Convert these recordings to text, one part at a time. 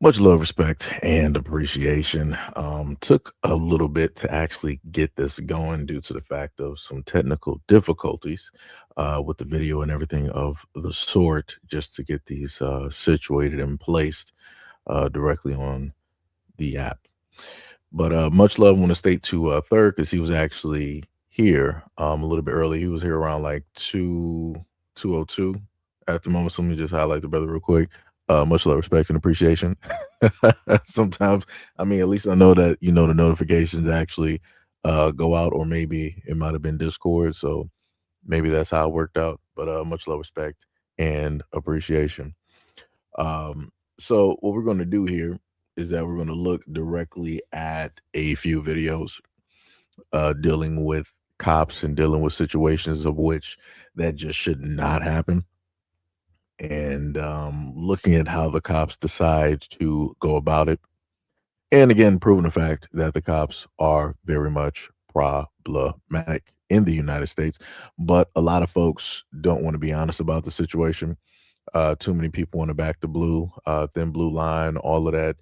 Much love, respect, and appreciation. Took a little bit to actually get this going due to the fact of some technical difficulties with the video and everything of the sort, just to get these situated and placed directly on the app. But much love want to state to Third because he was actually here a little bit early. He was here around like 2:02 at the moment. So let me just highlight the brother real quick. Much love, respect, and appreciation. Sometimes, I mean, at least I know that the notifications actually go out, or maybe it might have been Discord. So maybe that's how it worked out. But much love, respect, and appreciation. So what we're going to do here is that we're going to look directly at a few videos dealing with cops and dealing with situations of which that just should not happen, and looking at how the cops decide to go about it, and again proving the fact that the cops are very much problematic in the United States, but a lot of folks don't want to be honest about the situation. Too many people want to back the blue, thin blue line, all of that,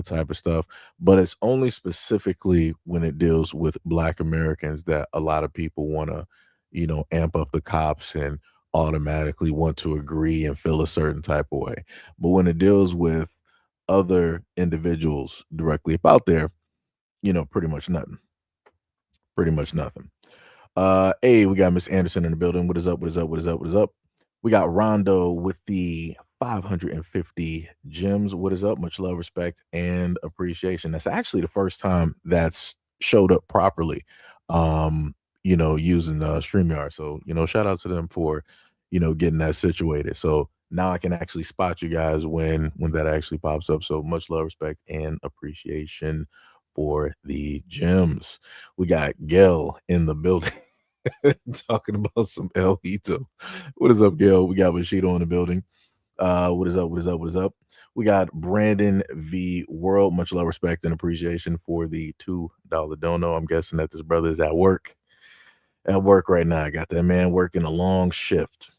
type of stuff. But it's only specifically when it deals with Black Americans that a lot of people want to, amp up the cops and automatically want to agree and feel a certain type of way. But when it deals with other individuals directly about there, pretty much nothing. Pretty much nothing. Hey, we got Miss Anderson in the building. What is up? What is up? What is up? What is up? We got Rondo with the 550 gems. What is up? Much love, respect, and appreciation. That's actually the first time that's showed up properly. Using StreamYard. So, shout out to them for, getting that situated. So now I can actually spot you guys when that actually pops up. So much love, respect, and appreciation for the gems. We got Gail in the building. Talking about some El Hito. What is up, Gail? We got Bushido in the building. What is up? What is up? What is up? We got Brandon V World. Much love, respect, and appreciation for the $2 dono. I'm guessing that this brother is at work. At work right now. I got that man working a long shift.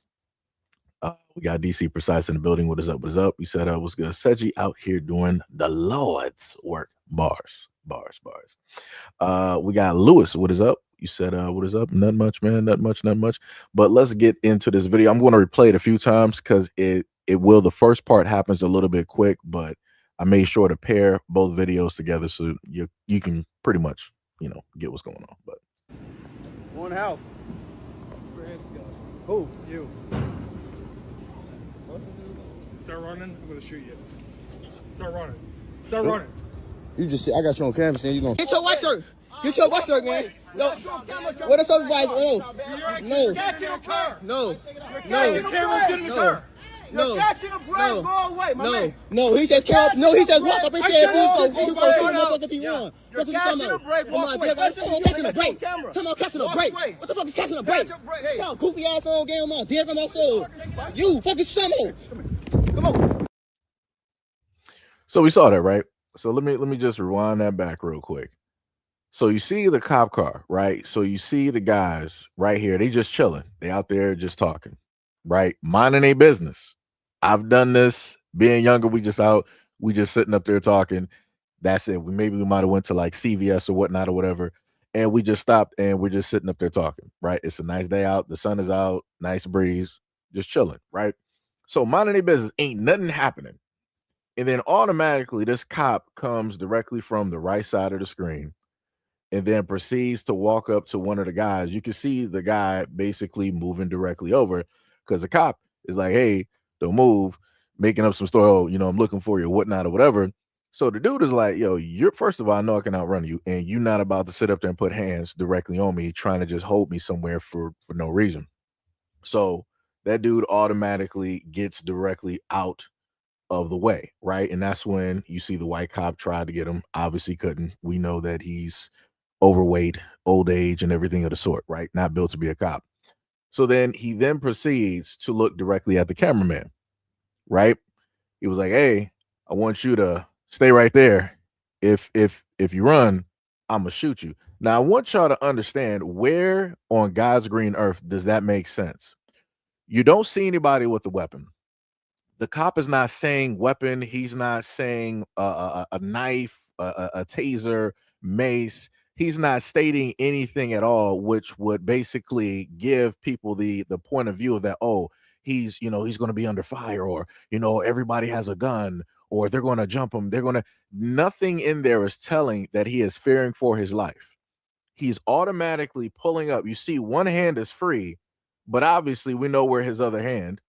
We got DC Precise in the building. What is up? What is up? We said, what's good? Seji out here doing the Lord's work. Bars, bars, bars. We got Lewis. What is up? You said, what is up? Not much, man. Not much, not much. But let's get into this video. I'm going to replay it a few times because it will. The first part happens a little bit quick, but I made sure to pair both videos together so you can pretty much, get what's going on. But one house. Who? You. Start running, I'm gonna shoot you. Start running. Start running. You just see, I got you on camera, saying you gonna get your white shirt. Get your white shirt, man. No. What is supervisor? No. No. No. He just can't. No. He just walked up and said, "Boo, you go shoot motherfucker if he run." What the fuck you talking about? Catching a break. Talking about catching a break. What the fuck is catching a break? Y'all goofy asshole game on my dick on my soul. You fucking stumble. Come on. So we saw that, right? So let me just rewind that back real quick. So you see the cop car, right? So you see the guys right here. They just chilling. They out there just talking, right? Minding their business. I've done this. Being younger, we just sitting up there talking. That's it. We might have went to like CVS or whatnot or whatever, and we just stopped and we're just sitting up there talking, right? It's a nice day out. The sun is out. Nice breeze. Just chilling, right? So minding their business, ain't nothing happening. And then automatically this cop comes directly from the right side of the screen and then proceeds to walk up to one of the guys. You can see the guy basically moving directly over because the cop is like, hey, don't move, making up some story. Oh, I'm looking for you, whatnot, or whatever. So the dude is like, yo, you're first of all, I know I can outrun you, and you're not about to sit up there and put hands directly on me, trying to just hold me somewhere for no reason. So that dude automatically gets directly out of the way, right? And that's when you see the white cop tried to get him, obviously couldn't. We know that he's overweight, old age, and everything of the sort, right? Not built to be a cop. So then he proceeds to look directly at the cameraman, right? He was like, hey, I want you to stay right there. If you run, I'm gonna shoot you. Now I want y'all to understand, where on God's green earth does that make sense? You don't see anybody with a weapon. The cop is not saying weapon. He's not saying a knife, a taser, mace. He's not stating anything at all, which would basically give people the point of view of that, oh, he's he's going to be under fire, or everybody has a gun, or they're going to jump him. They're going to Nothing in there is telling that he is fearing for his life. He's automatically pulling up. You see, one hand is free, but obviously we know where his other hand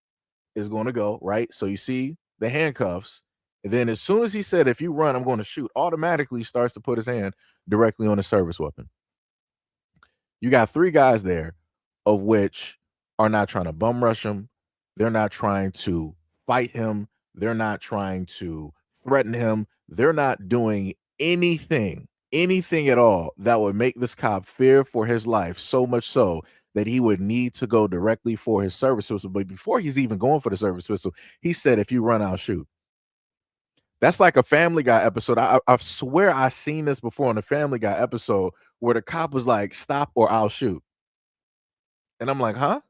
is going to go, right? So you see the handcuffs. And then as soon as he said, if you run, I'm going to shoot, automatically starts to put his hand directly on the service weapon. You got 3 guys there, of which are not trying to bum rush him. They're not trying to fight him. They're not trying to threaten him. They're not doing anything at all that would make this cop fear for his life, so much so that he would need to go directly for his service pistol. But before he's even going for the service pistol, he said, if you run, I'll shoot. That's like a Family Guy episode. I swear I seen this before on a Family Guy episode where the cop was like, stop or I'll shoot. And I'm like, huh?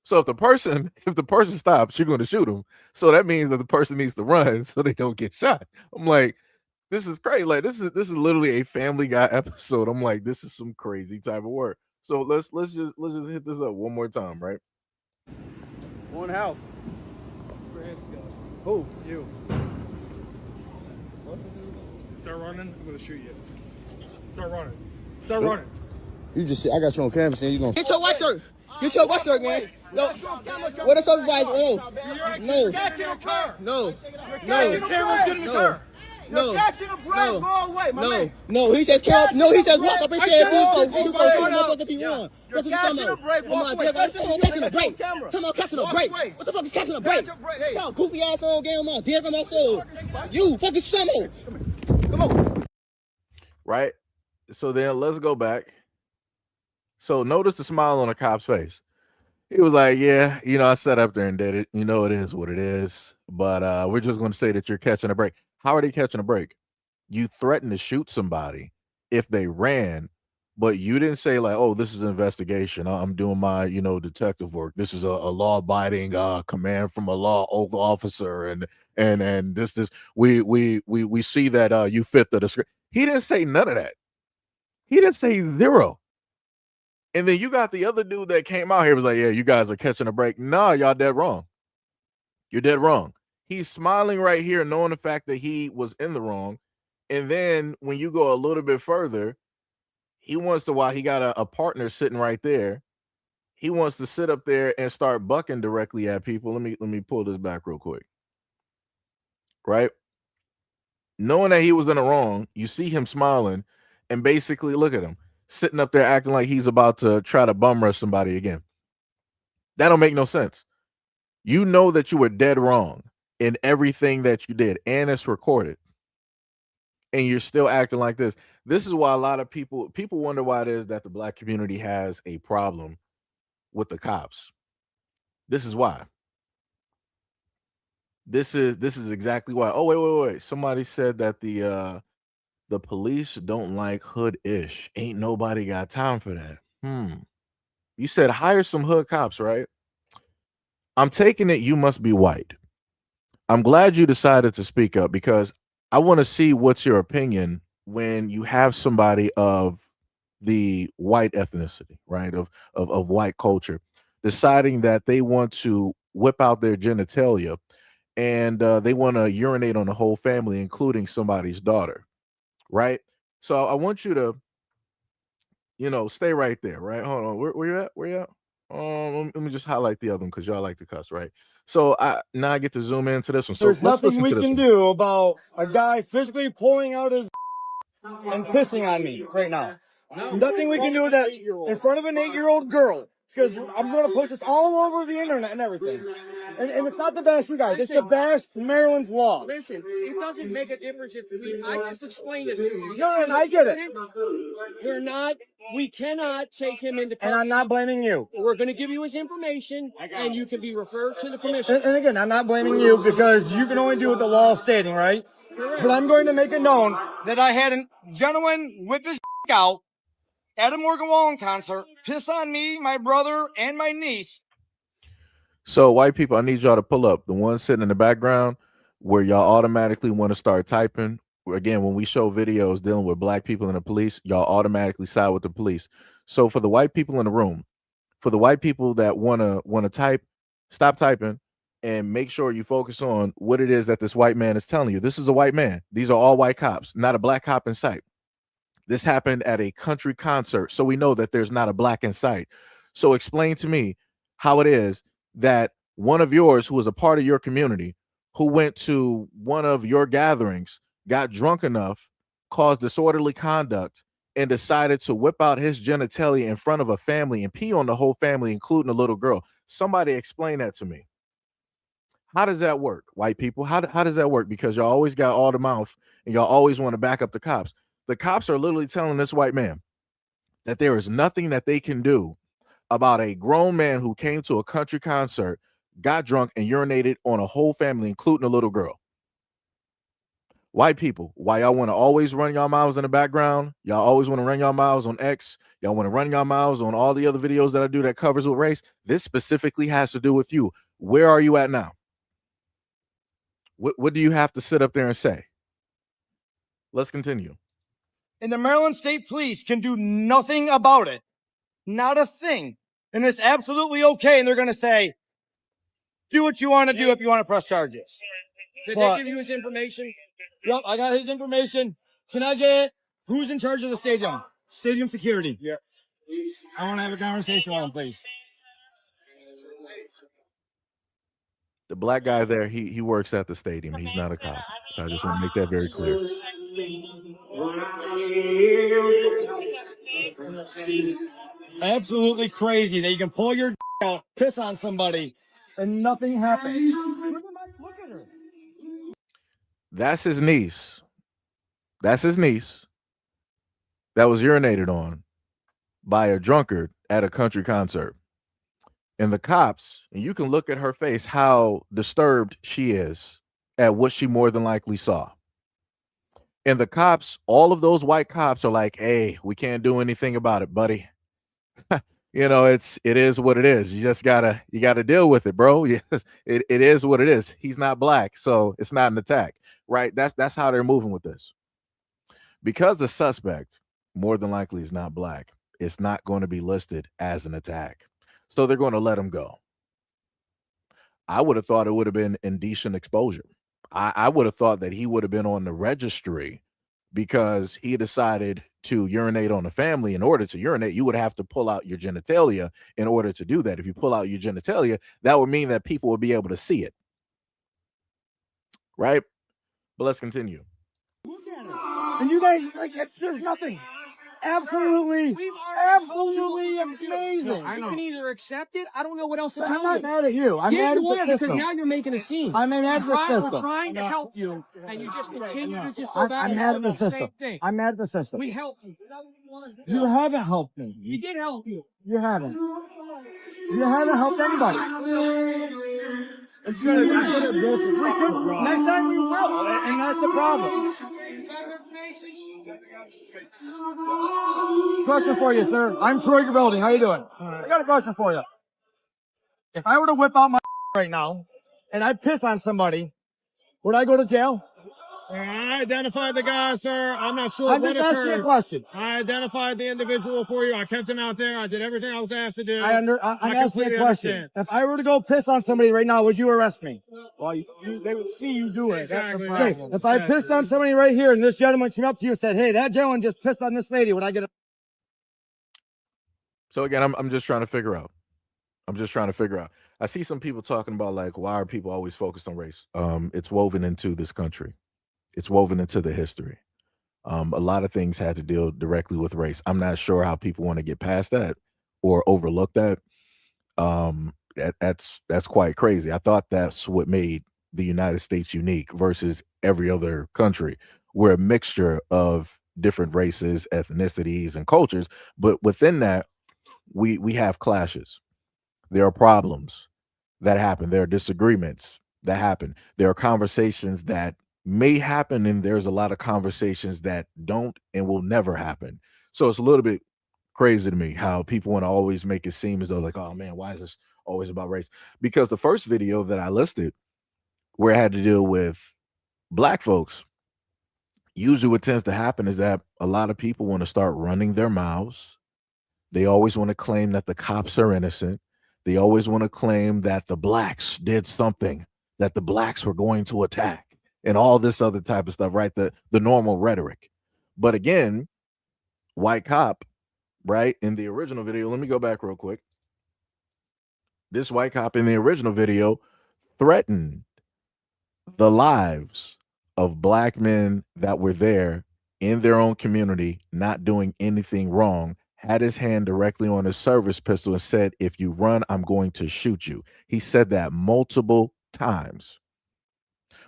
So if the person stops, you're going to shoot him. So that means that the person needs to run so they don't get shot. I'm like, this is crazy. Like this is literally a Family Guy episode. I'm like, this is some crazy type of work. So let's just hit this up one more time, right? On house. Who? You. Start running, I'm gonna shoot you. Start running. Start running. You just I got you on camera saying you gonna get your white shirt. Get your white shirt, man. No. What a supervisor? No. No. No. He says walk up and said move so you go shoot motherfucker if you want. What you talking about? Come on, catching a break. Talking about catching a break. What the fuck is catching a break? Y'all goofy ass old game on dead from my soul. You fucking stumble. Come on. Right? So then let's go back. So notice the smile on the cop's face. He was like, yeah, I sat up there and did it. It is what it is. But we're just going to say that you're catching a break. How are they catching a break? You threatened to shoot somebody if they ran, but you didn't say like, oh, this is an investigation. I'm doing my, detective work. This is a law-abiding command from a law officer. And this we see that you fit the description. He didn't say none of that. He didn't say zero. And then you got the other dude that came out here was like, yeah, you guys are catching a break. No, y'all dead wrong. You're dead wrong. He's smiling right here, knowing the fact that he was in the wrong. And then when you go a little bit further, he wants to, while he got a partner sitting right there, he wants to sit up there and start bucking directly at people. Let me pull this back real quick. Right? Knowing that he was in the wrong, you see him smiling, and basically look at him sitting up there acting like he's about to try to bum rush somebody again. That don't make no sense. You know that you were dead wrong in everything that you did, and it's recorded. And you're still acting like this. This is why a lot of people wonder why it is that the Black community has a problem with the cops. This is why. This is exactly why. Oh, wait. Somebody said that the police don't like hood-ish. Ain't nobody got time for that. You said hire some hood cops, right? I'm taking it you must be white. I'm glad you decided to speak up because I want to see what's your opinion when you have somebody of the white ethnicity, right? Of white culture, deciding that they want to whip out their genitalia and they want to urinate on the whole family, including somebody's daughter, right? So I want you to, stay right there, right? Hold on, where you at? Where you at? Let me just highlight the other one because y'all like to cuss, right? So now I get to zoom into this one. So there's nothing we can do about a guy physically pulling out his and pissing on me right now. Nothing we can do with that in front of an 8-year-old girl because I'm going to push this all over the internet and everything. And it's not the best you guys. It's the best Maryland's law. Listen, it doesn't make a difference if I just explained this to you. No, and I get it. We cannot take him into custody. And I'm not blaming you. We're going to give you his information, and you can be referred to the commission. And again, I'm not blaming you because you can only do what the law is stating, right? Correct. But I'm going to make it known that I had a gentleman whip his out at a Morgan Wallen concert, piss on me, my brother, and my niece. So, white people, I need y'all to pull up the one sitting in the background where y'all automatically want to start typing. Again, when we show videos dealing with black people and the police, y'all automatically side with the police. So, for the white people in the room, for the white people that wanna type, stop typing and make sure you focus on what it is that this white man is telling you. This is a white man. These are all white cops, not a black cop in sight. This happened at a country concert, so we know that there's not a black in sight. So explain to me how it is that one of yours who was a part of your community, who went to one of your gatherings, got drunk enough, caused disorderly conduct, and decided to whip out his genitalia in front of a family and pee on the whole family, including a little girl. Somebody explain that to me. How does that work, white people? How does that work? Because y'all always got all the mouth and y'all always want to back up the cops. The cops are literally telling this white man that there is nothing that they can do about a grown man who came to a country concert, got drunk, and urinated on a whole family, including a little girl. White people, why y'all want to always run y'all mouths in the background? Y'all always want to run y'all mouths on X. Y'all want to run y'all mouths on all the other videos that I do that covers with race. This specifically has to do with you. Where are you at now? What do you have to sit up there and say? Let's continue. And the Maryland State Police can do nothing about it. Not a thing. And it's absolutely okay. And they're going to say, do what you want to do if you want to press charges. Did they give you his information? Yep, I got his information. Can I get who's in charge of the stadium? Stadium security. Yeah. I want to have a conversation with him, please. The black guy there, he works at the stadium. He's not a cop. So I just want to make that very clear. Absolutely crazy that you can pull your out, piss on somebody, and nothing happens. Look at her. That's his niece. That's his niece that was urinated on by a drunkard at a country concert. And the cops, and you can look at her face, how disturbed she is at what she more than likely saw. And the cops, all of those white cops are like, hey, we can't do anything about it, buddy. You know, it is what it is. You just gotta deal with it, bro. Yes, it is what it is. He's not black, so it's not an attack, right? That's how they're moving with this. Because the suspect more than likely is not black, it's not going to be listed as an attack. So they're going to let him go. I would have thought it would have been indecent exposure. I would have thought that he would have been on the registry because he decided to urinate on the family. In order to urinate, you would have to pull out your genitalia in order to do that. If you pull out your genitalia, that would mean that people would be able to see it. Right? But let's continue. Look at her. And you guys, like, there's nothing. Absolutely amazing. I know. You can either accept it. I don't know what else to tell you. I'm not mad at you. I'm mad at the system. Because now you're making a scene. I'm mad at the system. We're trying to help you, and you just continue to just go back I'm and mad do at the the system. same thing. I'm mad at the system. We helped you. You haven't helped me. We did help you. You haven't. You haven't helped anybody. Next time we will, and that's the problem. Question for you, sir. I'm Troy Building. How you doing? I got a question for you. If I were to whip out my right now and I piss on somebody, would I go to jail? I identified the guy, sir. I'm not sure I'm what just asking occurred. a question. I identified the individual for you. I kept him out there. I did everything I was asked to do. I'm asking a completely question. understand. If I were to go piss on somebody right now, would you arrest me? Well, they would see you do it. Exactly. That's the problem. If I pissed on somebody right here and this gentleman came up to you and said, hey, that gentleman just pissed on this lady, would I get a... So again, I'm just trying to figure out. I see some people talking about, like, why are people always focused on race? It's woven into this country. It's woven into the history. A lot of things had to deal directly with race. I'm not sure how people want to get past that or overlook that. That's quite crazy. I thought that's what made the United States unique versus every other country. We're a mixture of different races, ethnicities, and cultures, but within that, we have clashes. There are problems that happen. There are disagreements that happen. There are conversations that may happen, and there's a lot of conversations that don't and will never happen. So it's a little bit crazy to me how people want to always make it seem as though, like, oh man, why is this always about race. Because the first video that I listed where it had to deal with black folks, usually what tends to happen is that a lot of people want to start running their mouths. They always want to claim that the cops are innocent. They always want to claim that the blacks did something, that the blacks were going to attack, and all this other type of stuff, right? The normal rhetoric. But again, white cop, right? In the original video, let me go back real quick. This white cop in the original video threatened the lives of black men that were there in their own community, not doing anything wrong, had his hand directly on his service pistol and said, "If you run, I'm going to shoot you." He said that multiple times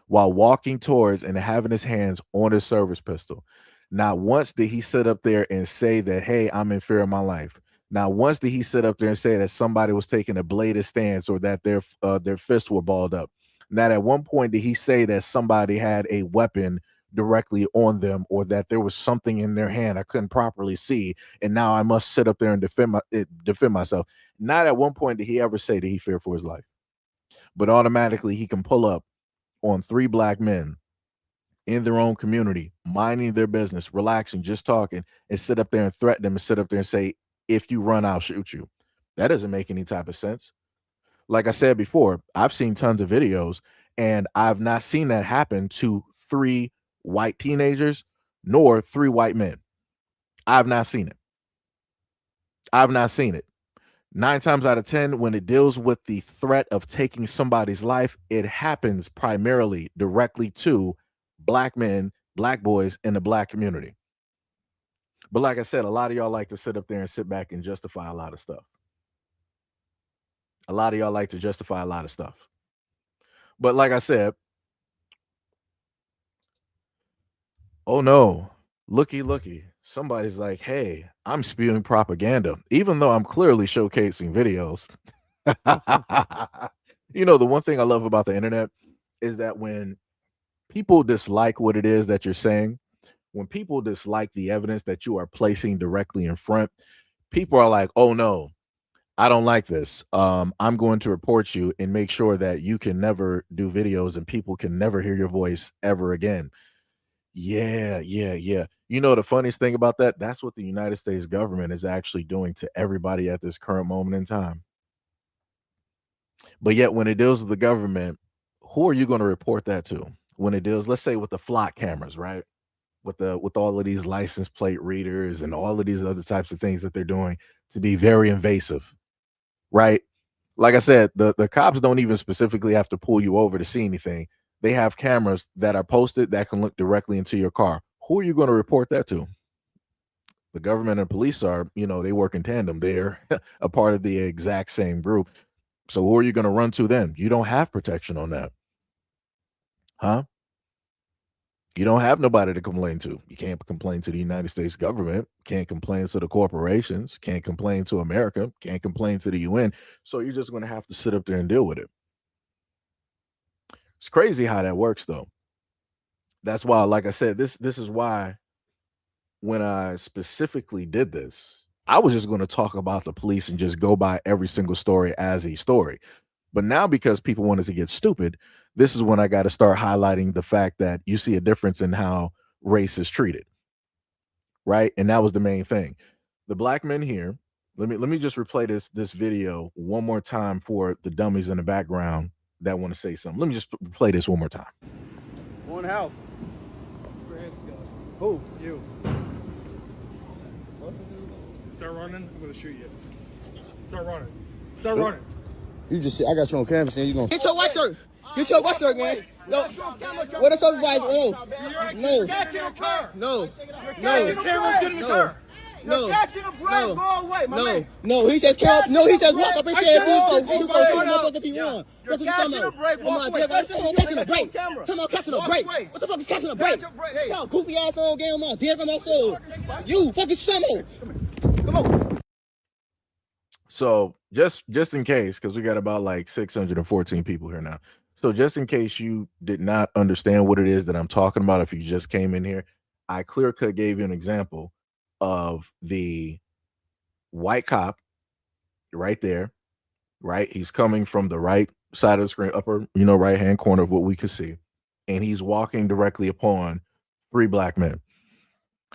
while walking towards and having his hands on his service pistol. Not once did he sit up there and say that, "Hey, I'm in fear of my life." Not once did he sit up there and say that somebody was taking a bladed stance or that their fists were balled up. Not at one point did he say that somebody had a weapon directly on them or that there was something in their hand I couldn't properly see, and now I must sit up there and defend myself. Not at one point did he ever say that he feared for his life. But automatically he can pull up on 3 black men in their own community, minding their business, relaxing, just talking, and sit up there and threaten them and sit up there and say, "If you run, I'll shoot you." That doesn't make any type of sense. Like I said before, I've seen tons of videos and I've not seen that happen to 3 white teenagers nor 3 white men. I've not seen it. I've not seen it. 9 times out of 10, when it deals with the threat of taking somebody's life, it happens primarily directly to black men, black boys in the black community. But like I said, a lot of y'all like to sit up there and sit back and justify a lot of stuff. A lot of y'all like to justify a lot of stuff. But like I said, oh no, looky. Somebody's like, "Hey, I'm spewing propaganda," even though I'm clearly showcasing videos. You know, the one thing I love about the internet is that when people dislike what it is that you're saying, when people dislike the evidence that you are placing directly in front, people are like, "Oh no, I don't like this. I'm going to report you and make sure that you can never do videos and people can never hear your voice ever again." Yeah. You know, the funniest thing about that, that's what the United States government is actually doing to everybody at this current moment in time. But yet, when it deals with the government, who are you going to report that to? When it deals, let's say, with the flock cameras, right? With all of these license plate readers and all of these other types of things that they're doing to be very invasive, right? Like I said, the cops don't even specifically have to pull you over to see anything. They have cameras that are posted that can look directly into your car. Who are you going to report that to? The government and police are, they work in tandem. They're a part of the exact same group. So who are you going to run to then? You don't have protection on that. Huh? You don't have nobody to complain to. You can't complain to the United States government, can't complain to the corporations, can't complain to America, can't complain to the UN. So you're just going to have to sit up there and deal with it. It's crazy how that works, though. That's why, like I said, this is why when I specifically did this, I was just going to talk about the police and just go by every single story as a story. But now, because people want us to get stupid, this is when I got to start highlighting the fact that you see a difference in how race is treated, right? And that was the main thing. The black men here. Let me just replay this video one more time for the dummies in the background that want to say something. Let me just play this one more time. One house. Who? You. Start running, I'm gonna shoot you. Start running. Start running. You just I got you on camera, and you gonna get your white shirt. Get your white shirt, man. No. What a supervisor? No. No. He says walk up and say move go shoot him up if he run. What you talking about? Oh my God, catching a break. Talking about catching a break. What the fuck is catching a break? Y'all goofy ass old game on my dick on my soul. You fucking summer. Come on. So just in case, because we got about like 614 people here now. So just in case you did not understand what it is that I'm talking about, if you just came in here, I clear cut gave you an example of the white cop right there right? He's coming from the right side of the screen, upper, right hand corner of what we could see. And he's walking directly upon 3 black men.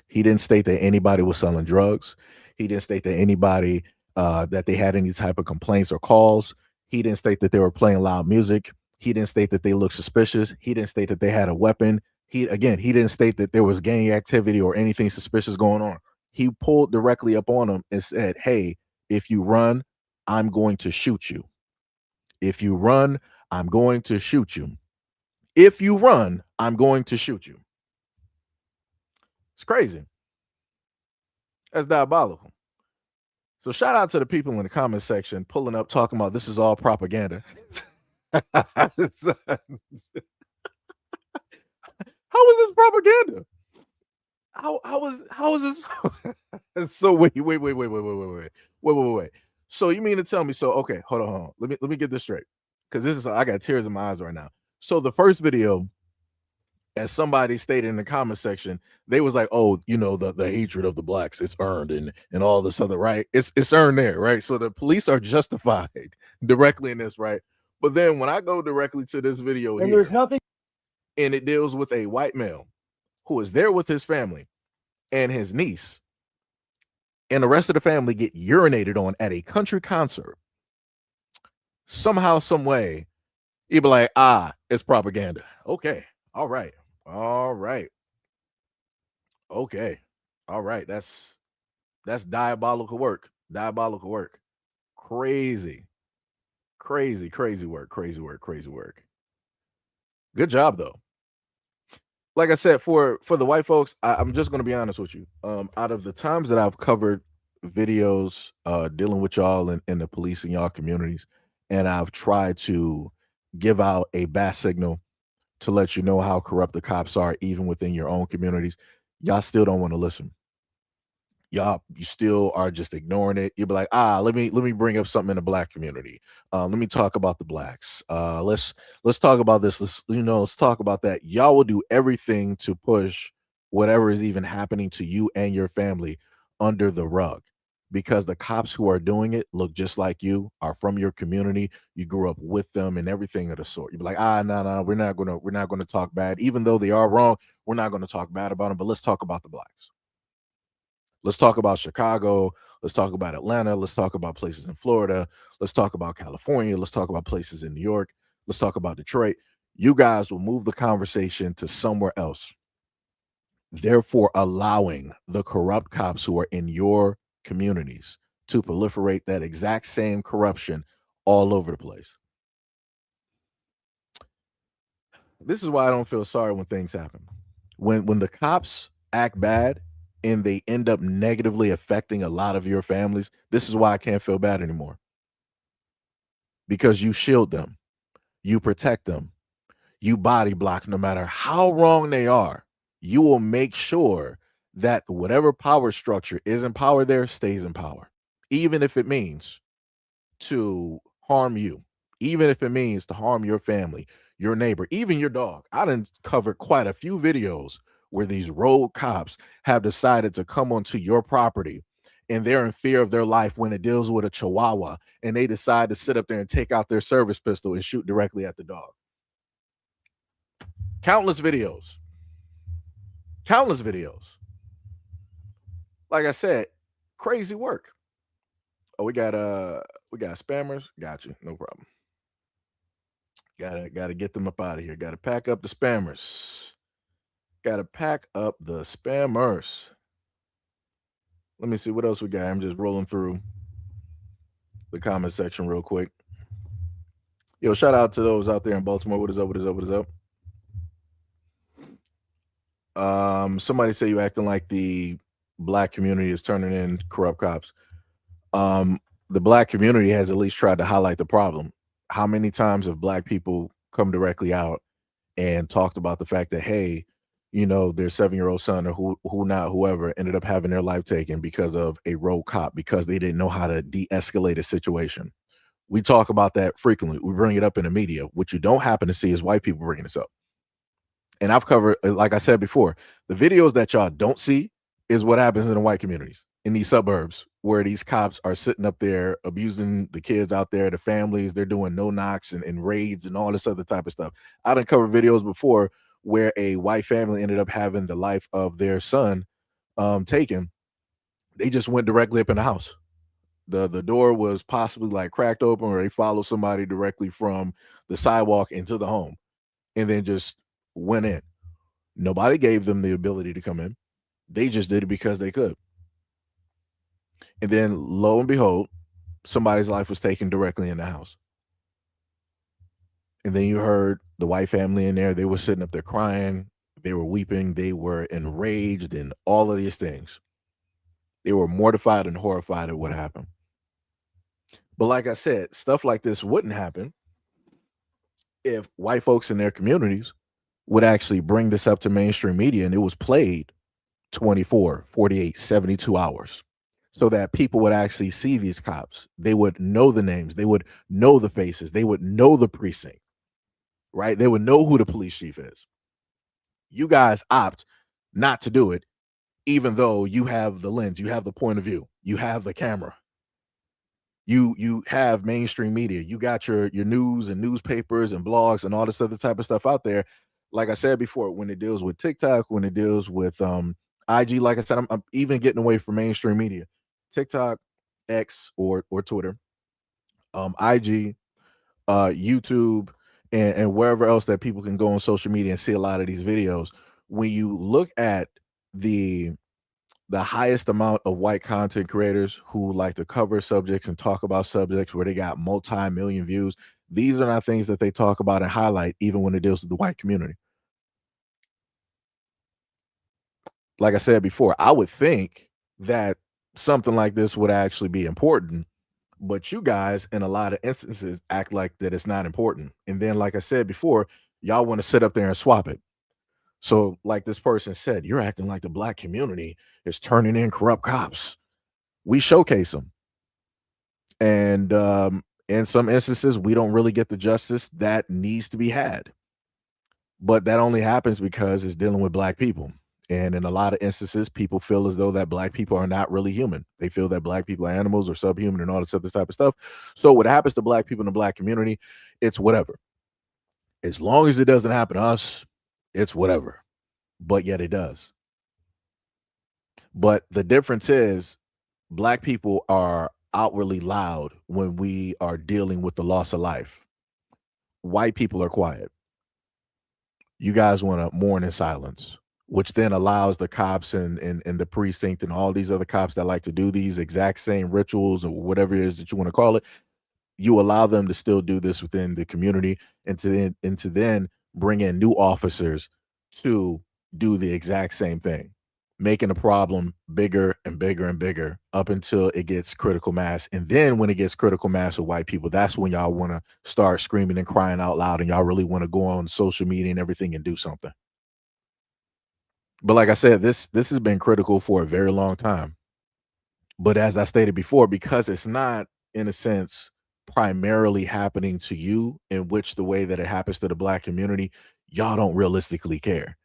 He didn't state that anybody was selling drugs. He didn't state that anybody that they had any type of complaints or calls. He didn't state that they were playing loud music. He didn't state that they looked suspicious. He didn't state that they had a weapon. He didn't state that there was gang activity or anything suspicious going on. He pulled directly up on them and said, "Hey, if you run, I'm going to shoot you. If you run, I'm going to shoot you. If you run, I'm going to shoot you." It's crazy. That's diabolical. So shout out to the people in the comment section pulling up, talking about this is all propaganda. How is this propaganda? How is this? So wait. So you mean to tell me? So okay, hold on. Let me get this straight, because I got tears in my eyes right now. So the first video, as somebody stated in the comment section, they was like, "Oh, the hatred of the blacks, it's earned," and all this other, right? It's earned there, right? So the police are justified directly in this, right? But then when I go directly to this video And here, there's nothing. and it deals with a white male who is there with his family and his niece, and the rest of the family get urinated on at a country concert. Somehow, some way, you'd be like, it's propaganda. Okay, all right. Okay. All right. That's diabolical work. Crazy work. Good job though. Like I said, for the white folks, I'm just going to be honest with you. Out of the times that I've covered videos dealing with y'all and the police in y'all communities, and I've tried to give out a bat signal to let you know how corrupt the cops are, even within your own communities, y'all still don't want to listen. You still are just ignoring it. You'll be like, let me bring up something in the black community. Let me talk about the blacks. Let's talk about this. Let's talk about that. Y'all will do everything to push whatever is even happening to you and your family under the rug, because the cops who are doing it look just like you, are from your community. You grew up with them and everything of the sort. You'd be like, no, we're not gonna talk bad, even though they are wrong. We're not gonna talk bad about them, but let's talk about the blacks. Let's talk about Chicago. Let's talk about Atlanta. Let's talk about places in Florida. Let's talk about California. Let's talk about places in New York. Let's talk about Detroit. You guys will move the conversation to somewhere else, therefore allowing the corrupt cops who are in your communities to proliferate that exact same corruption all over the place. This is why I don't feel sorry when things happen. When the cops act bad and they end up negatively affecting a lot of your families, this is why I can't feel bad anymore. Because you shield them, you protect them, you body block no matter how wrong they are. You will make sure that whatever power structure is in power there stays in power, even if it means to harm you, even if it means to harm your family, your neighbor, even your dog. I done covered quite a few videos where these road cops have decided to come onto your property and they're in fear of their life when it deals with a chihuahua, and they decide to sit up there and take out their service pistol and shoot directly at the dog. Countless videos. Like I said, crazy work. Oh, we got spammers. Got you. No problem. Gotta get them up out of here. Gotta pack up the spammers. Let me see what else we got. I'm just rolling through the comment section real quick. Yo, shout out to those out there in Baltimore. What is up? Somebody say you acting like the black community is turning in corrupt cops. The black community has at least tried to highlight the problem. How many times have black people come directly out and talked about the fact that, hey, their 7-year-old son or whoever ended up having their life taken because of a road cop, because they didn't know how to de-escalate a situation. We talk about that frequently. We bring it up in the media. What you don't happen to see is white people bringing this up. And I've covered, like I said before, the videos that y'all don't see is what happens in the white communities. in these suburbs where these cops are sitting up there abusing the kids out there, the families. They're doing no knocks and raids and all this other type of stuff. I done covered videos before where a white family ended up having the life of their son taken. They just went directly up in the house. The door was possibly like cracked open, or they followed somebody directly from the sidewalk into the home and then just went in. Nobody gave them the ability to come in. They just did it because they could. And then lo and behold, somebody's life was taken directly in the house. And then you heard the white family in there. They were sitting up there crying. They were weeping. They were enraged and all of these things. They were mortified and horrified at what happened. But like I said, stuff like this wouldn't happen if white folks in their communities would actually bring this up to mainstream media and it was played 24, 48, 72 hours so that people would actually see these cops. They would know the names. They would know the faces. They would know the precinct, right? They would know who the police chief is. You guys opt not to do it, even though you have the lens, you have the point of view, you have the camera. You have mainstream media. You got your news and newspapers and blogs and all this other type of stuff out there. Like I said before, when it deals with TikTok, when it deals with IG, like I said, I'm even getting away from mainstream media. TikTok, X or Twitter, IG, YouTube, and wherever else that people can go on social media and see a lot of these videos. When you look at the highest amount of white content creators who like to cover subjects and talk about subjects where they got multi-million views, these are not things that they talk about and highlight even when it deals with the white community. Like I said before, I would think that something like this would actually be important, but you guys in a lot of instances act like that it's not important. And then like I said before, y'all want to sit up there and swap it. So, like this person said, you're acting like the black community is turning in corrupt cops. We showcase them. And in some instances, we don't really get the justice that needs to be had. But that only happens because it's dealing with black people. And in a lot of instances, people feel as though that black people are not really human. They feel that black people are animals or subhuman and all this other type of stuff. So what happens to black people in the black community, it's whatever. As long as it doesn't happen to us, it's whatever. But yet it does. But the difference is black people are outwardly loud when we are dealing with the loss of life. White people are quiet. You guys want to mourn in silence, which then allows the cops and the precinct and all these other cops that like to do these exact same rituals or whatever it is that you want to call it. You allow them to still do this within the community and to then bring in new officers to do the exact same thing, making the problem bigger and bigger and bigger up until it gets critical mass. And then when it gets critical mass of white people, that's when y'all want to start screaming and crying out loud and y'all really want to go on social media and everything and do something. But like I said, this has been critical for a very long time. But as I stated before, because it's not, in a sense, primarily happening to you, in which the way that it happens to the black community, y'all don't realistically care.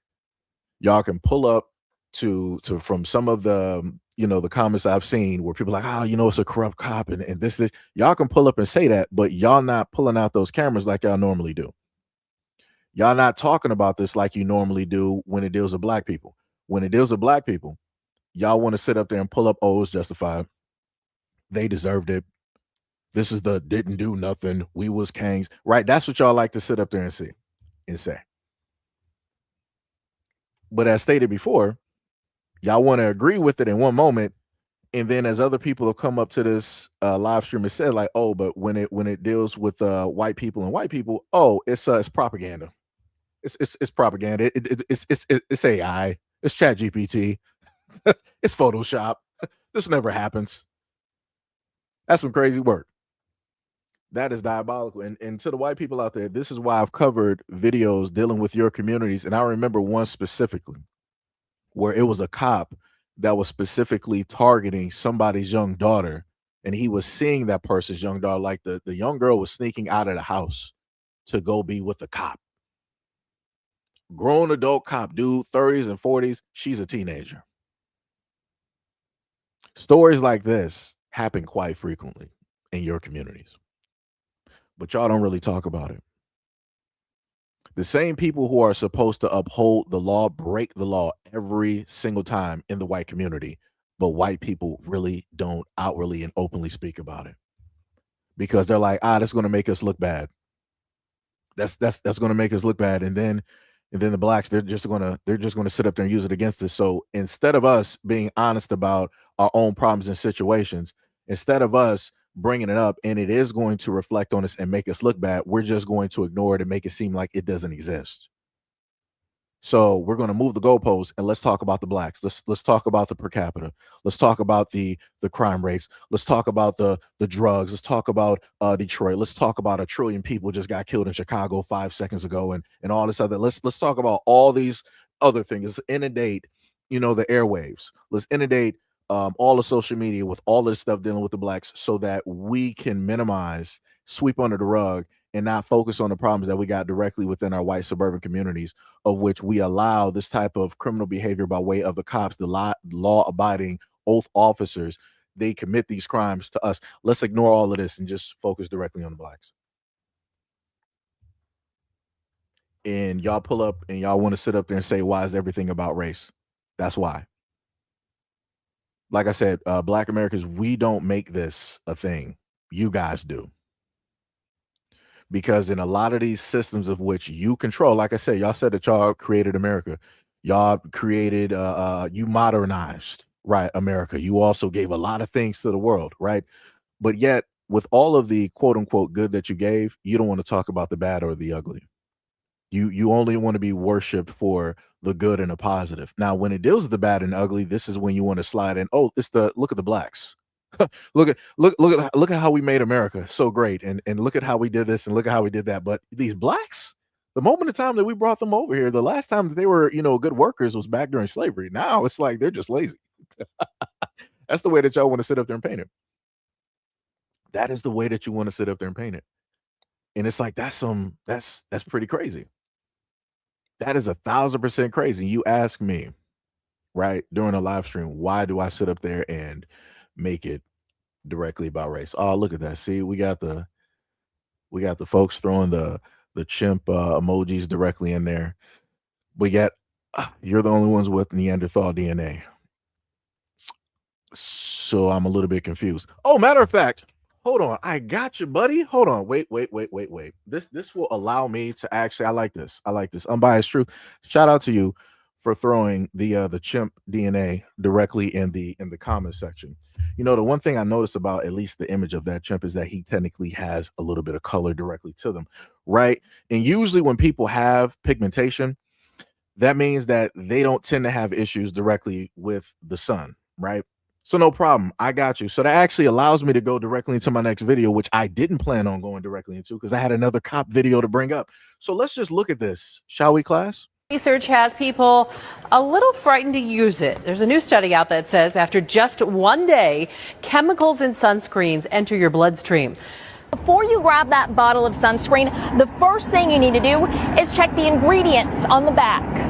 Y'all can pull up to from some of the the comments I've seen where people are like, oh, it's a corrupt cop and this. Y'all can pull up and say that, but y'all not pulling out those cameras like y'all normally do. Y'all not talking about this like you normally do when it deals with black people. When it deals with black people, y'all want to sit up there and pull up, oh, it's justified. They deserved it. This is the didn't do nothing. We was kings, right? That's what y'all like to sit up there and see and say. But as stated before, y'all want to agree with it in one moment, and then as other people have come up to this live stream and said, like, oh, but when it deals with white people and white people, oh, it's propaganda. It's propaganda. It's AI. It's Chat GPT. It's Photoshop. This never happens. That's some crazy work. That is diabolical. And to the white people out there, this is why I've covered videos dealing with your communities. And I remember one specifically where it was a cop that was specifically targeting somebody's young daughter. And he was seeing that person's young daughter, like the young girl was sneaking out of the house to go be with the cop. Grown adult cop, dude, 30s and 40s. She's a teenager. Stories like this happen quite frequently in your communities, but y'all don't really talk about it. The same people who are supposed to uphold the law break the law every single time in the white community, but white people really don't outwardly and openly speak about it because they're like, that's going to make us look bad. That's going to make us look bad, and then the blacks, they're just going to sit up there and use it against us. So instead of us being honest about our own problems and situations, instead of us bringing it up, and it is going to reflect on us and make us look bad, we're just going to ignore it and make it seem like it doesn't exist. So we're going to move the goalposts and let's talk about the blacks. Let's talk about the per capita. Let's talk about the crime rates. Let's talk about the drugs. Let's talk about Detroit. Let's talk about 1 trillion people just got killed in Chicago 5 seconds ago, and all this other. Let's talk about all these other things. Let's inundate, the airwaves. Let's inundate all the social media with all this stuff dealing with the blacks, so that we can minimize, sweep under the rug, and not focus on the problems that we got directly within our white suburban communities, of which we allow this type of criminal behavior by way of the cops, the law-abiding oath officers. They commit these crimes to us. Let's ignore all of this and just focus directly on the blacks. And y'all pull up and y'all want to sit up there and say, why is everything about race? That's why. Like I said, Black Americans, we don't make this a thing. You guys do. Because in a lot of these systems of which you control, like I said, y'all said that y'all created America. Y'all created, you modernized, right, America. You also gave a lot of things to the world, right? But yet, with all of the quote unquote good that you gave, you don't want to talk about the bad or the ugly. You only want to be worshipped for the good and the positive. Now, when it deals with the bad and ugly, this is when you want to slide in. Oh, look at the blacks. look at how we made America so great, and look at how we did this and look at how we did that. But these blacks, the moment of time that we brought them over here, the last time that they were, good workers was back during slavery. Now it's like they're just lazy. That's the way that y'all want to sit up there and paint it. That is the way that you want to sit up there and paint it. And it's like that's pretty crazy. That is 1,000% crazy. You ask me, right, during a live stream, why do I sit up there and make it directly about race? Oh, look at that. See, we got the folks throwing the chimp emojis directly in there. But yet you're the only ones with Neanderthal DNA. So I'm a little bit confused. Oh, matter of fact, hold on. I got you, buddy. Hold on. Wait. This will allow me to actually, I like this. Unbiased truth. Shout out to you for throwing the chimp DNA directly in the comment section. The one thing I noticed about at least the image of that chimp is that he technically has a little bit of color directly to them, right? And usually when people have pigmentation, that means that they don't tend to have issues directly with the sun, right? So no problem. I got you. So that actually allows me to go directly into my next video, which I didn't plan on going directly into because I had another cop video to bring up. So let's just look at this, shall we, class? Research has people a little frightened to use it. There's a new study out that says after just one day, chemicals in sunscreens enter your bloodstream. Before you grab that bottle of sunscreen, the first thing you need to do is check the ingredients on the back.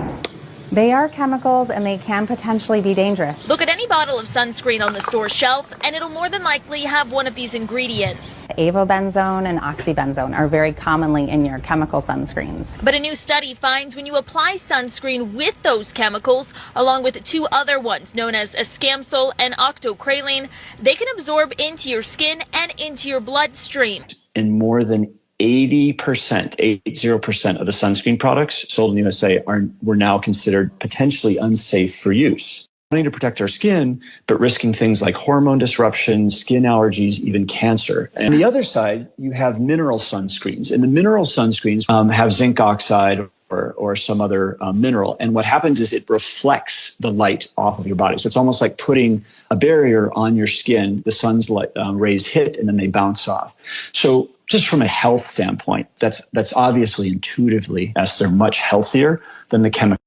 They are chemicals and they can potentially be dangerous. Look at any bottle of sunscreen on the store shelf and it'll more than likely have one of these ingredients. Avobenzone and oxybenzone are very commonly in your chemical sunscreens. But a new study finds when you apply sunscreen with those chemicals, along with two other ones known as escamsol and octocrylene, they can absorb into your skin and into your bloodstream. In more than 80%, 80% of the sunscreen products sold in the USA were now considered potentially unsafe for use. Wanting to protect our skin, but risking things like hormone disruption, skin allergies, even cancer. And on the other side, you have mineral sunscreens. And the mineral sunscreens have zinc oxide or some other mineral. And what happens is it reflects the light off of your body. So it's almost like putting a barrier on your skin. The sun's light, rays hit and then they bounce off. So just from a health standpoint, that's obviously intuitively, yes, they're much healthier than the chemical.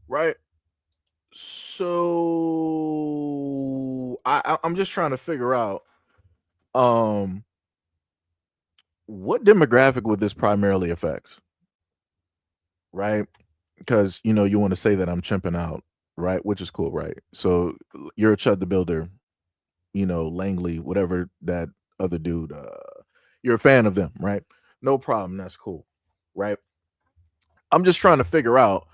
Right. So I'm just trying to figure out what demographic would this primarily affect? Right? Because you want to say that I'm chimping out right? Which is cool, right? So you're a Chud the Builder, Langley, whatever that other dude, you're a fan of them, right? No problem. That's cool, right? I'm just trying to figure out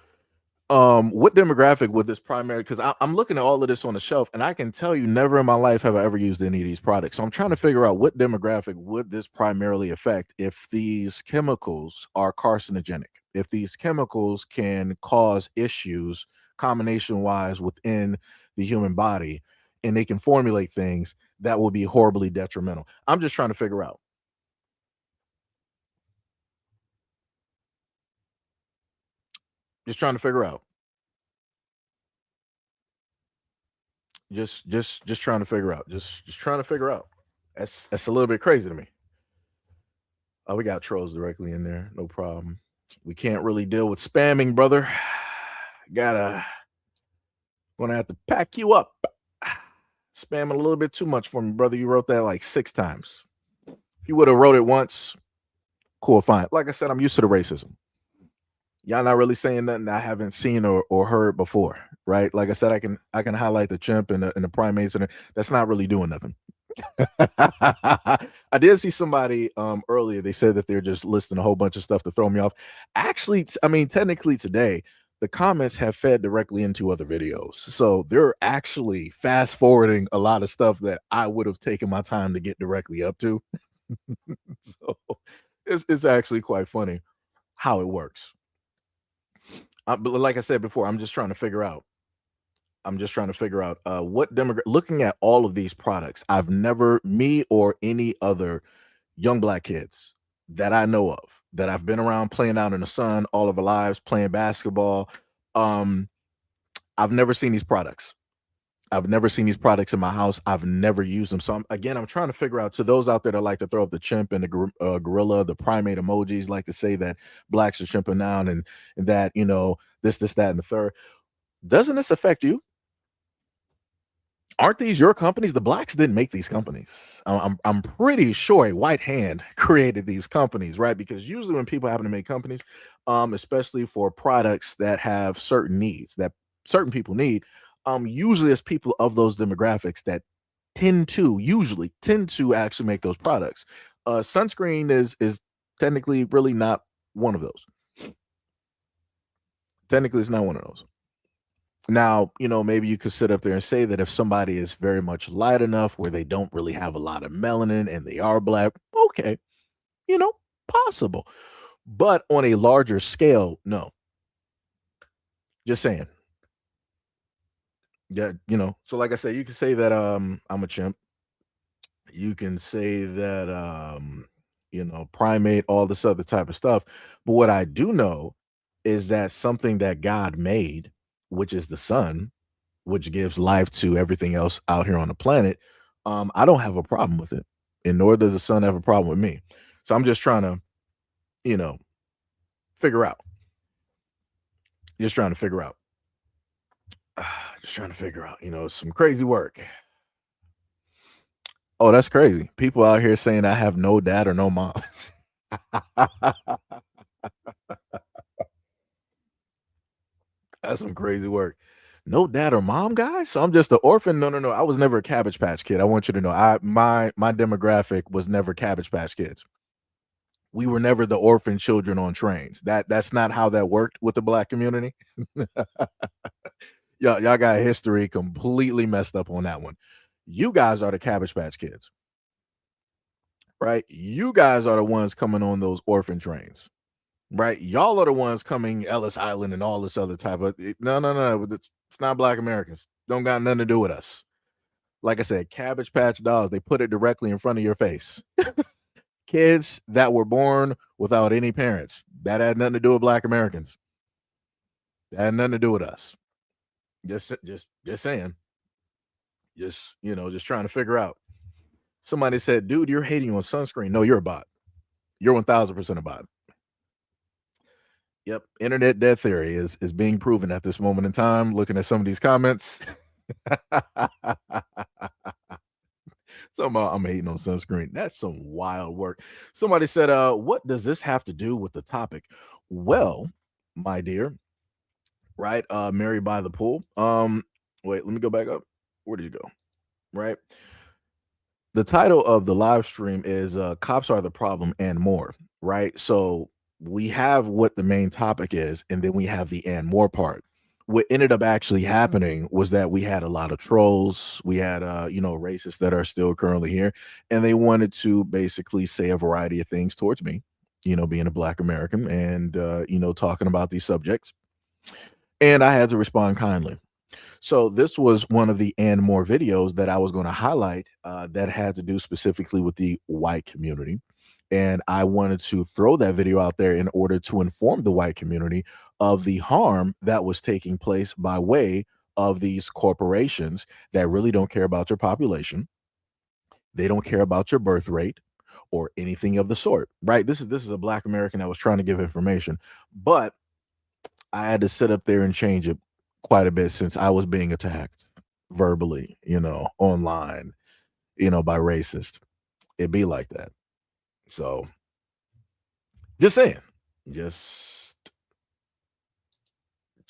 what demographic would this primary, because I'm looking at all of this on the shelf and I can tell you never in my life have I ever used any of these products. So I'm trying to figure out what demographic would this primarily affect if these chemicals are carcinogenic, if these chemicals can cause issues combination wise within the human body, and they can formulate things that will be horribly detrimental. I'm just trying to figure out. Just trying to figure out. Just trying to figure out. Just trying to figure out. That's a little bit crazy to me. Oh, we got trolls directly in there. No problem. We can't really deal with spamming, brother. Gonna have to pack you up. Spamming a little bit too much for me, brother. You wrote that like 6 times. If you would have wrote it once, cool, fine. Like I said, I'm used to the racism. Y'all not really saying nothing I haven't seen or heard before, right? Like I said, I can highlight the chimp and the primates, and that's not really doing nothing. I did see somebody earlier. They said that they're just listing a whole bunch of stuff to throw me off. Actually, I mean, technically today, the comments have fed directly into other videos. So they're actually fast forwarding a lot of stuff that I would have taken my time to get directly up to. So it's actually quite funny how it works. But like I said before, I'm just trying to figure out what demographic. Looking at all of these products, I've never, me or any other young black kids that I know of, that I've been around playing out in the sun all of our lives, playing basketball. I've never seen these products. I've never seen these products in my house. I've never used them. So I'm trying to figure out, to those out there that like to throw up the chimp and the gorilla, the primate emojis, like to say that blacks are chimping down and that, this, that, and the third. Doesn't this affect you? Aren't these your companies? The blacks didn't make these companies. I'm pretty sure a white hand created these companies, right? Because usually when people happen to make companies, especially for products that have certain needs that certain people need, usually it's people of those demographics that usually tend to actually make those products. Sunscreen is technically really not one of those. Technically, it's not one of those. Now, maybe you could sit up there and say that if somebody is very much light enough where they don't really have a lot of melanin and they are black, okay, possible. But on a larger scale, no. Just saying. Yeah, so like I said, you can say that I'm a chimp. You can say that primate, all this other type of stuff. But what I do know is that something that God made, which is the sun, which gives life to everything else out here on the planet, I don't have a problem with it. And nor does the sun have a problem with me. So I'm just trying to, figure out. Just trying to figure out. Some crazy work. Oh, that's crazy. People out here saying I have no dad or no mom. That's some crazy work. No dad or mom, guys. So I'm just an orphan. No. I was never a Cabbage Patch Kid. I want you to know. My demographic was never Cabbage Patch Kids. We were never the orphan children on trains. That's not how that worked with the black community. Y'all got history completely messed up on that one. You guys are the Cabbage Patch Kids, right? You guys are the ones coming on those orphan trains, right? Y'all are the ones coming Ellis Island and all this other type of. No. It's not black Americans. Don't got nothing to do with us. Like I said, Cabbage Patch dolls, they put it directly in front of your face. Kids that were born without any parents. That had nothing to do with black Americans. That had nothing to do with us. Just saying. Just trying to figure out. Somebody said, dude, you're hating on sunscreen. No, you're a bot. You're 1000% a bot. Yep. Internet death theory is being proven at this moment in time. Looking at some of these comments. I'm hating on sunscreen. That's some wild work. Somebody said, what does this have to do with the topic? Well, my dear, right? Mary by the pool. Wait, let me go back up. Where did you go? Right. The title of the live stream is Cops Are the Problem and More, right? So we have what the main topic is, and then we have the and more part. What ended up actually happening was that we had a lot of trolls. We had, racists that are still currently here, and they wanted to basically say a variety of things towards me, being a Black American and, talking about these subjects. And I had to respond kindly. So this was one of the and more videos that I was going to highlight that had to do specifically with the white community. And I wanted to throw that video out there in order to inform the white community of the harm that was taking place by way of these corporations that really don't care about your population. They don't care about your birth rate or anything of the sort, right? This is a Black American that was trying to give information, but I had to sit up there and change it quite a bit since I was being attacked verbally, online, by racists. It'd be like that. So just saying. Just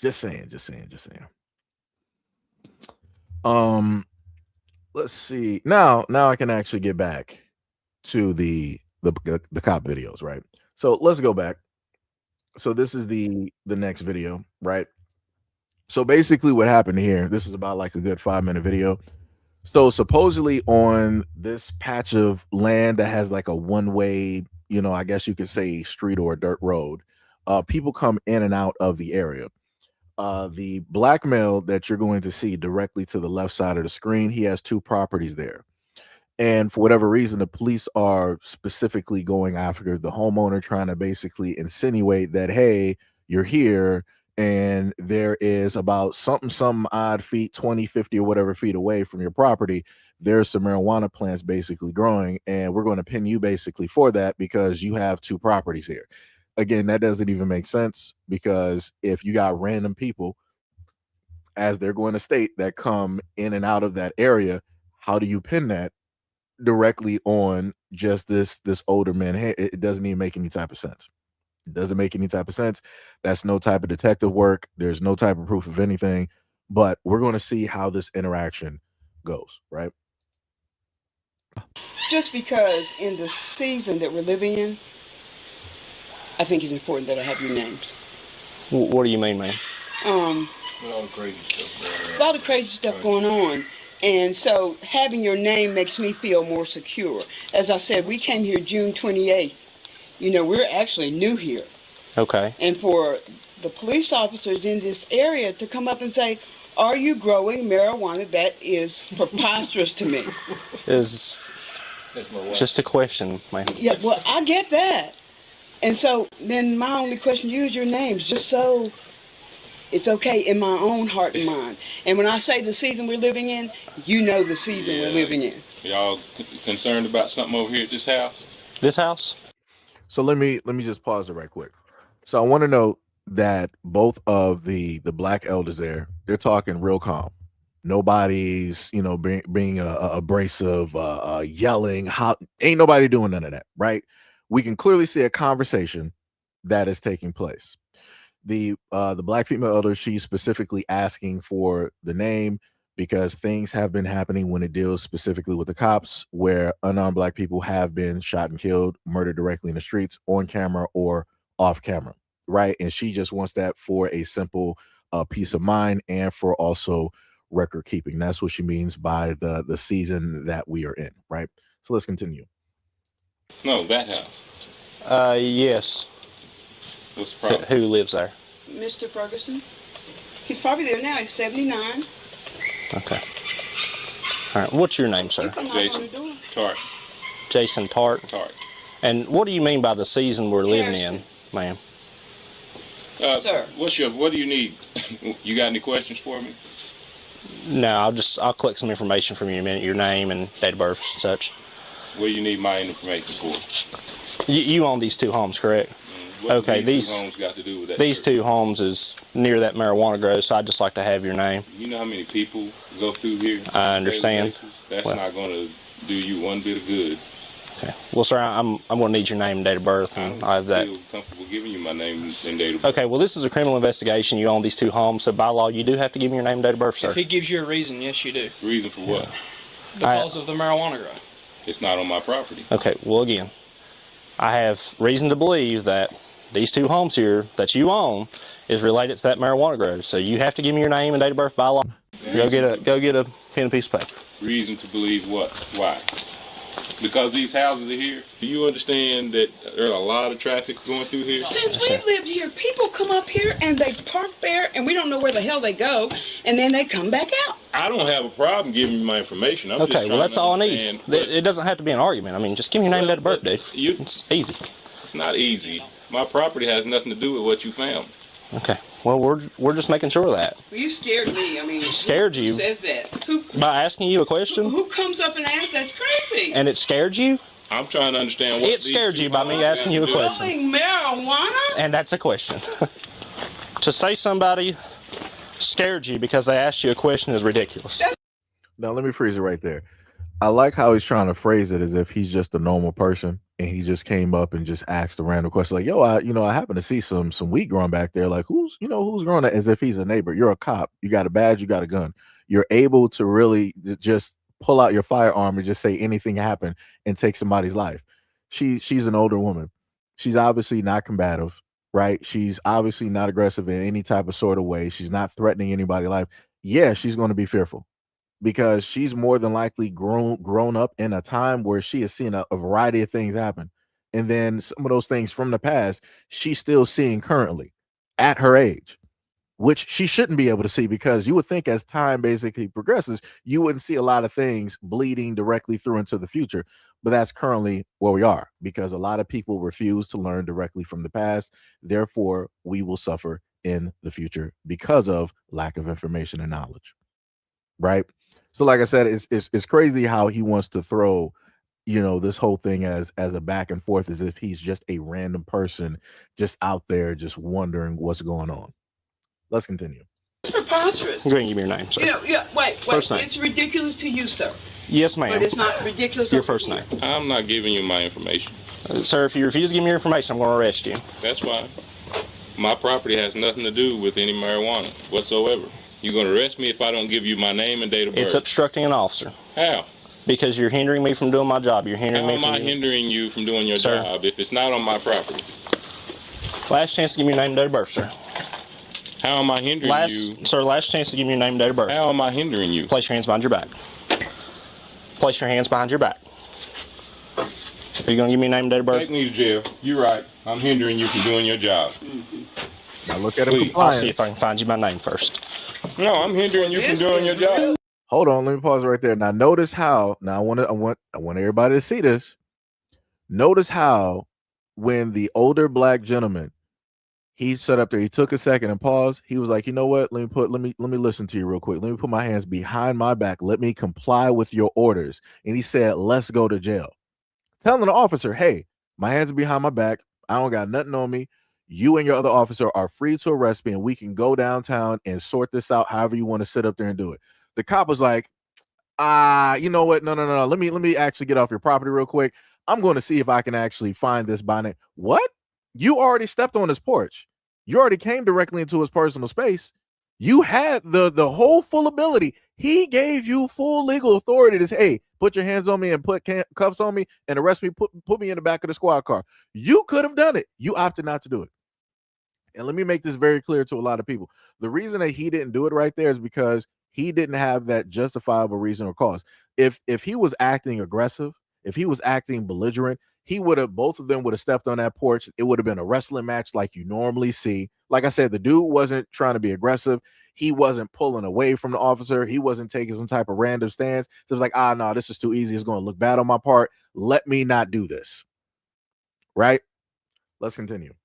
saying. Let's see. Now I can actually get back to the cop videos, right? So let's go back. So this is the next video, right? So basically what happened here, this is about like a good 5-minute video. So supposedly on this patch of land that has like a one-way, I guess you could say street or a dirt road, people come in and out of the area. The black male that you're going to see directly to the left side of the screen, he has 2 properties there. And for whatever reason, the police are specifically going after the homeowner, trying to basically insinuate that, hey, you're here and there is about some odd feet, 20, 50 or whatever feet away from your property, there's some marijuana plants basically growing, and we're going to pin you basically for that because you have 2 properties here. Again, that doesn't even make sense, because if you got random people as they're going to state that come in and out of that area, how do you pin that directly on just this older man? It doesn't even make any type of sense. It doesn't make any type of sense. That's no type of detective work. There's no type of proof of anything, but we're going to see how this interaction goes, right? Just because in the season that we're living in, I think it's important that I have your names. What do you mean, man? A lot of crazy stuff going on. And so having your name makes me feel more secure. As I said, we came here June 28th. We're actually new here. Okay. And for the police officers in this area to come up and say, are you growing marijuana? That is preposterous to me. It's just a question, man. Yeah, well, I get that. And so then my only question to you is your names, just so it's okay in my own heart and mind. And when I say the season we're living in, the season we're living in. Y'all concerned about something over here at this house? This house? So let me just pause it right quick. So I want to note that both of the black elders there, they're talking real calm. Nobody's, being abrasive, yelling. Ain't nobody doing none of that, right? We can clearly see a conversation that is taking place. The black female elder, she's specifically asking for the name because things have been happening when it deals specifically with the cops, where unarmed black people have been shot and killed, murdered directly in the streets, on camera or off camera, right? And she just wants that for a simple peace of mind and for also record keeping. That's what she means by the season that we are in, right? So let's continue. No, that house. Yes. What's the problem? Who lives there? Mr. Ferguson. He's probably there now. He's 79. Okay. All right. What's your name, sir? Jason Tart. Jason Tart. Tart. And what do you mean by the season we're living in, ma'am? Sir. What do you need? You got any questions for me? No, I'll collect some information from you in a minute, your name and date of birth and such. What do you need my information for? You own these 2 homes, correct? Okay, these 2 homes got to do with that? These 2 homes is near that marijuana grows, so I'd just like to have your name. You know how many people go through here? I understand. That's not going to do you one bit of good. Okay. Well, sir, I'm going to need your name and date of birth, and I have that. I feel comfortable giving you my name and date of birth. Okay. Well, this is a criminal investigation. You own these 2 homes, so by law, you do have to give me your name and date of birth, sir. If he gives you a reason, yes, you do. Reason for what? Because of the marijuana grow. It's not on my property. Okay. Well, again, I have reason to believe that these 2 homes here that you own is related to that marijuana grow. So you have to give me your name and date of birth by law. Go get a pen and piece of paper. Reason to believe what? Why? Because these houses are here. Do you understand that there's a lot of traffic going through here? Since we've lived here, people come up here and they park there and we don't know where the hell they go, and then they come back out. I don't have a problem giving you my information. I'm Okay, well, that's all I need. It doesn't have to be an argument. I mean, just give me your name and date of birth, dude. It's easy. It's not easy. My property has nothing to do with what you found. Okay. Well, we're just making sure of that. Well, you scared me. I mean, Scared you? Who says that? Who By asking you a question? Who comes up and asks? That's crazy. And it scared you? I'm trying to understand what it scared you by me asking you a question. Growing marijuana? And that's a question. To say somebody scared you because they asked you a question is ridiculous. Now, let me freeze it right there. I like how he's trying to phrase it as if he's just a normal person and he just came up and just asked a random question like, yo, I happen to see some wheat growing back there. Like, who's growing that? As if he's a neighbor. You're a cop. You got a badge. You got a gun. You're able to really just pull out your firearm and just say anything happened and take somebody's life. She's an older woman. She's obviously not combative, right? She's obviously not aggressive in any type of sort of way. She's not threatening anybody's life. Yeah, she's going to be fearful, because she's more than likely grown up in a time where she has seen a variety of things happen. And then some of those things from the past, she's still seeing currently at her age, which she shouldn't be able to see, because you would think as time basically progresses, you wouldn't see a lot of things bleeding directly through into the future. But that's currently where we are, because a lot of people refuse to learn directly from the past. Therefore, we will suffer in the future because of lack of information and knowledge. Right? So like I said, it's crazy how he wants to throw, this whole thing as a back and forth, as if he's just a random person just out there just wondering what's going on. Let's continue. It's preposterous. Go ahead and give me your name, sir. Wait. First name. It's ridiculous to you, sir. Yes, ma'am. But it's not ridiculous. Your first name. I'm not giving you my information. Sir, if you refuse to give me your information, I'm going to arrest you. That's fine. My property has nothing to do with any marijuana whatsoever. You're going to arrest me if I don't give you my name and date of birth. It's obstructing an officer. How? Because you're hindering me from doing my job. You're hindering me from... How am I hindering you from doing your job if it's not on my property? Last chance to give me your name and date of birth, sir. How am I hindering you? Sir, last chance to give me your name and date of birth. How am I hindering you? Place your hands behind your back. Place your hands behind your back. Are you going to give me your name and date of birth? Take me to jail. You're right. I'm hindering you from doing your job. Now look at it. I'll see if I can find you my name first. No, I'm hindering you from doing your job. Hold on, let me pause right there. Now notice how, now I want everybody to see this. Notice how when the older black gentleman, he sat up there, he took a second and paused. He was like, you know what? Let me listen to you real quick. Let me put my hands behind my back. Let me comply with your orders. And he said, let's go to jail. Telling the officer, hey, my hands are behind my back. I don't got nothing on me. You and your other officer are free to arrest me, and we can go downtown and sort this out however you want to sit up there and do it. The cop was like, you know what? No. Let me actually get off your property real quick. I'm going to see if I can actually find this bonnet. What? You already stepped on his porch. You already came directly into his personal space. You had the whole full ability. He gave you full legal authority to say, hey, put your hands on me and put cuffs on me and arrest me, put me in the back of the squad car. You could have done it. You opted not to do it. And let me make this very clear to a lot of people. The reason that he didn't do it right there is because he didn't have that justifiable reason or cause. If he was acting aggressive, if he was acting belligerent, both of them would have stepped on that porch. It would have been a wrestling match like you normally see. Like I said, the dude wasn't trying to be aggressive. He wasn't pulling away from the officer. He wasn't taking some type of random stance. So it was like, no, this is too easy. It's going to look bad on my part. Let me not do this. Right? Let's continue.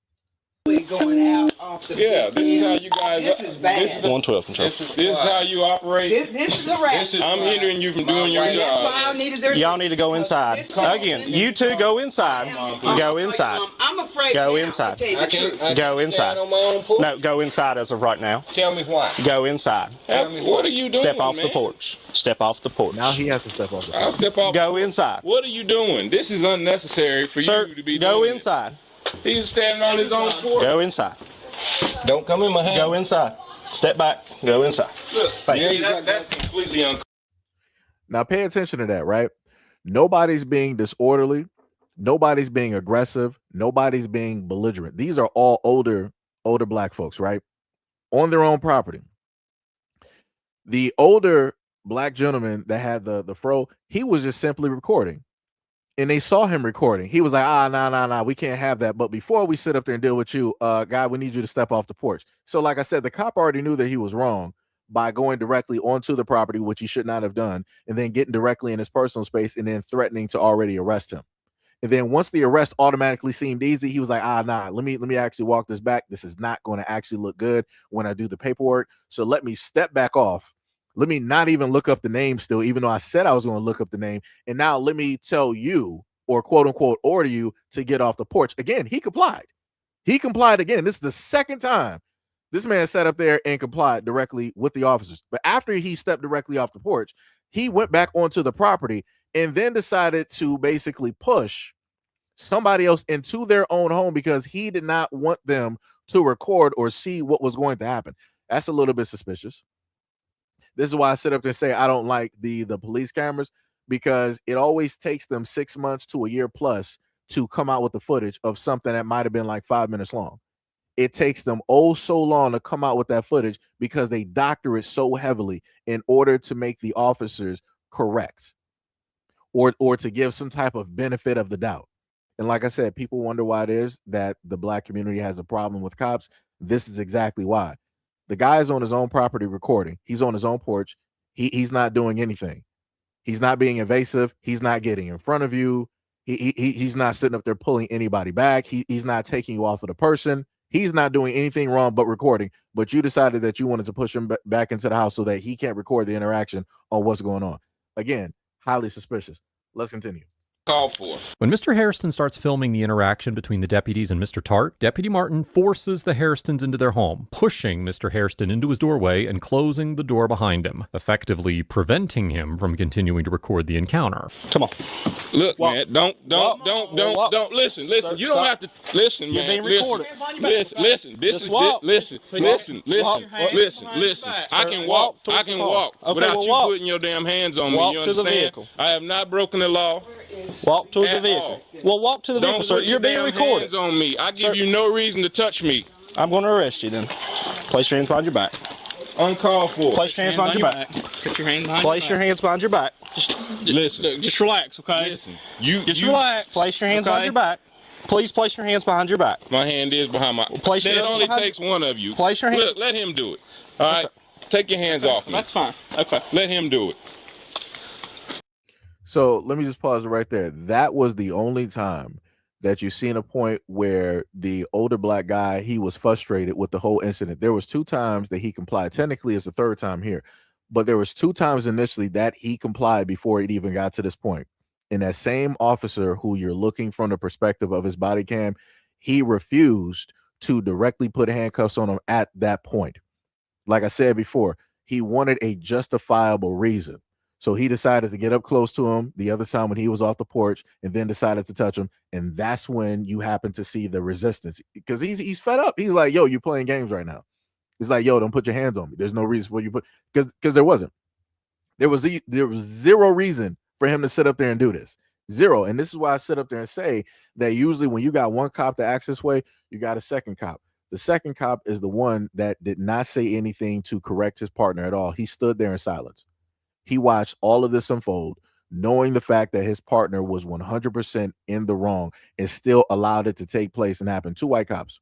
Going out off the Yeah, this is how you guys. This is bad. This is 112 control. This is how you operate. This is a wrap. I'm hindering you from doing your That's why I job. needed their. Y'all need to go inside. Again, you two go inside. Go inside. I'm afraid. Go now, inside. I'll tell you the truth. Go inside. On my own porch. No, go inside as of right now. Tell me why. Go inside. What are you doing? Step off man? the porch. Step off the porch. Now he has to step off the I'll porch. step off. Go inside. What are you doing? This is unnecessary for Sir, you to be go doing inside. This. He's standing on his own porch. Go inside. Don't come in my house. Go inside. Step back. Go inside. Look, that's completely uncomfortable. Now pay attention to that, right? Nobody's being disorderly. Nobody's being aggressive. Nobody's being belligerent. These are all older black folks, right? On their own property. The older black gentleman that had the fro, he was just simply recording. And they saw him recording. He was like, nah, we can't have that. But before we sit up there and deal with you, guy, we need you to step off the porch. So like I said, the cop already knew that he was wrong by going directly onto the property, which he should not have done, and then getting directly in his personal space and then threatening to already arrest him. And then once the arrest automatically seemed easy, he was like, nah, let me actually walk this back. This is not going to actually look good when I do the paperwork. So let me step back off. Let me not even look up the name still, even though I said I was going to look up the name. And now let me tell you, or quote unquote, order you to get off the porch. Again, he complied. He complied again. This is the second time this man sat up there and complied directly with the officers. But after he stepped directly off the porch, he went back onto the property and then decided to basically push somebody else into their own home because he did not want them to record or see what was going to happen. That's a little bit suspicious. This is why I sit up there and say I don't like the police cameras, because it always takes them 6 months to a year plus to come out with the footage of something that might have been like 5 minutes long. It takes them so long to come out with that footage because they doctor it so heavily in order to make the officers correct or to give some type of benefit of the doubt. And like I said, people wonder why it is that the black community has a problem with cops. This is exactly why. The guy is on his own property recording. He's on his own porch. He's not doing anything. He's not being invasive. He's not getting in front of you. He's not sitting up there pulling anybody back. He's not taking you off of the person. He's not doing anything wrong but recording. But you decided that you wanted to push him back into the house so that he can't record the interaction on what's going on. Again, highly suspicious. Let's continue. Called for. When Mr. Hairston starts filming the interaction between the deputies and Mr. Tart, Deputy Martin forces the Hairstons into their home, pushing Mr. Hairston into his doorway and closing the door behind him, effectively preventing him from continuing to record the encounter. Come on. Look, man, don't listen. Sir, You don't have to listen, You're man. being recorded. Listen. Listen. I can walk. Without you putting your damn hands on me. You understand? I have not broken the law. Walk to the vehicle. Well, walk to the vehicle, sir. You're being recorded. Hands on me. I give you no reason to touch me. I'm going to arrest you then. Place your hands behind your back. Uncalled for. Place your hands behind your back. Put your hands behind Place your hands behind your back. Listen. Just relax, okay? Listen. Just relax. Place your hands behind your back. Please place your hands behind your back. My hand is behind my. Place It only takes one of you. Place your hands. Look, let him do it. All right. Take your hands off me. That's fine. Okay. Let him do it. So let me just pause it right there. That was the only time that you've seen a point where the older black guy, he was frustrated with the whole incident. There was 2 times that he complied. Technically, it's the 3rd time here, but there was 2 times initially that he complied before it even got to this point. And that same officer who you're looking from the perspective of his body cam, he refused to directly put handcuffs on him at that point. Like I said before, he wanted a justifiable reason. So he decided to get up close to him the other time when he was off the porch and then decided to touch him. And that's when you happen to see the resistance because he's fed up. He's like, yo, you're playing games right now. He's like, yo, don't put your hands on me. There's no reason for you to put because there wasn't. There was 0 reason for him to sit up there and do this. 0. And this is why I sit up there and say that usually when you got one cop that acts this way, you got a second cop. The second cop is the one that did not say anything to correct his partner at all. He stood there in silence. He watched all of this unfold, knowing the fact that his partner was 100% in the wrong and still allowed it to take place and happen. 2 white cops.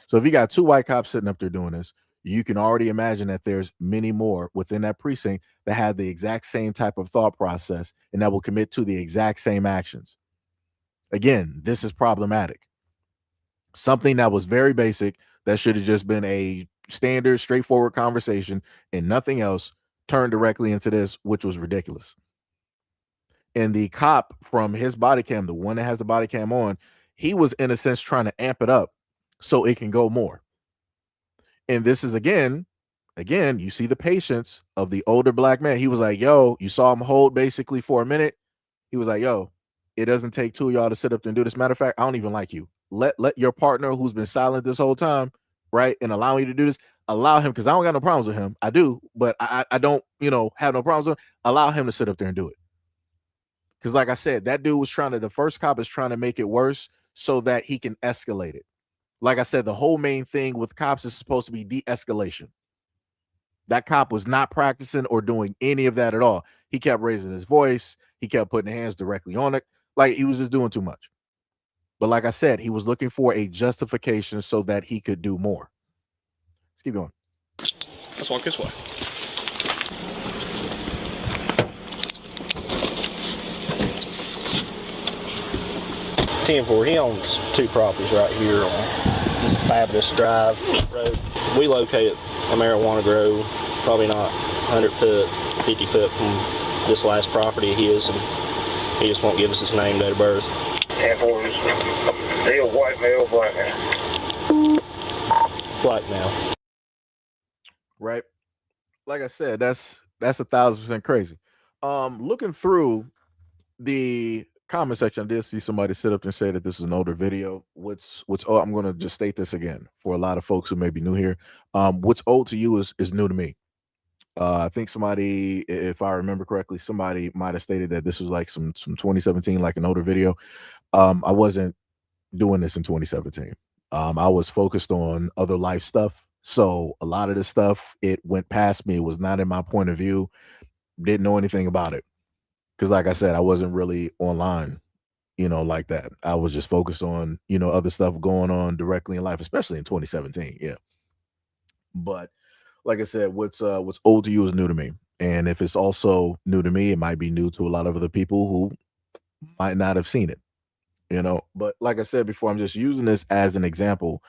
So if you got 2 white cops sitting up there doing this, you can already imagine that there's many more within that precinct that have the exact same type of thought process and that will commit to the exact same actions. Again, this is problematic. Something that was very basic, that should have just been a standard, straightforward conversation and nothing else, turned directly into this, which was ridiculous. And the cop from his body cam, the one that has the body cam on, he was in a sense trying to amp it up so it can go more. And this is again, you see the patience of the older black man. He was like, yo, you saw him hold basically for a minute. He was like, yo, it doesn't take two of y'all to sit up there and do this. Matter of fact, I don't even like you. Let your partner who's been silent this whole time, right, and allowing you to do this, allow him, because I don't got no problems with him. I do, but I don't, have no problems with him. Allow him to sit up there and do it. Because like I said, that dude was the first cop is trying to make it worse so that he can escalate it. Like I said, the whole main thing with cops is supposed to be de-escalation. That cop was not practicing or doing any of that at all. He kept raising his voice. He kept putting hands directly on it. Like he was just doing too much. But like I said, he was looking for a justification so that he could do more. Let's keep going. Let's walk this way. He owns two properties right here on this Fabulous Drive road. We located a marijuana grow, probably not 100 foot, 50 foot from this last property of his, and he just won't give us his name, date of birth. 10-4, male, white male, black male. Black male. Right. Like I said, that's 1,000% crazy. Looking through the comment section, I did see somebody sit up and say that this is an older video. I'm going to just state this again for a lot of folks who may be new here. What's old to you is new to me. I think somebody, if I remember correctly, somebody might have stated that this was like some 2017, like an older video. I wasn't doing this in 2017. I was focused on other life stuff. So a lot of this stuff, it went past me. It was not in my point of view. Didn't know anything about it. Because like I said, I wasn't really online, like that. I was just focused on, other stuff going on directly in life, especially in 2017. Yeah. But like I said, what's old to you is new to me. And if it's also new to me, it might be new to a lot of other people who might not have seen it, But like I said before, I'm just using this as an example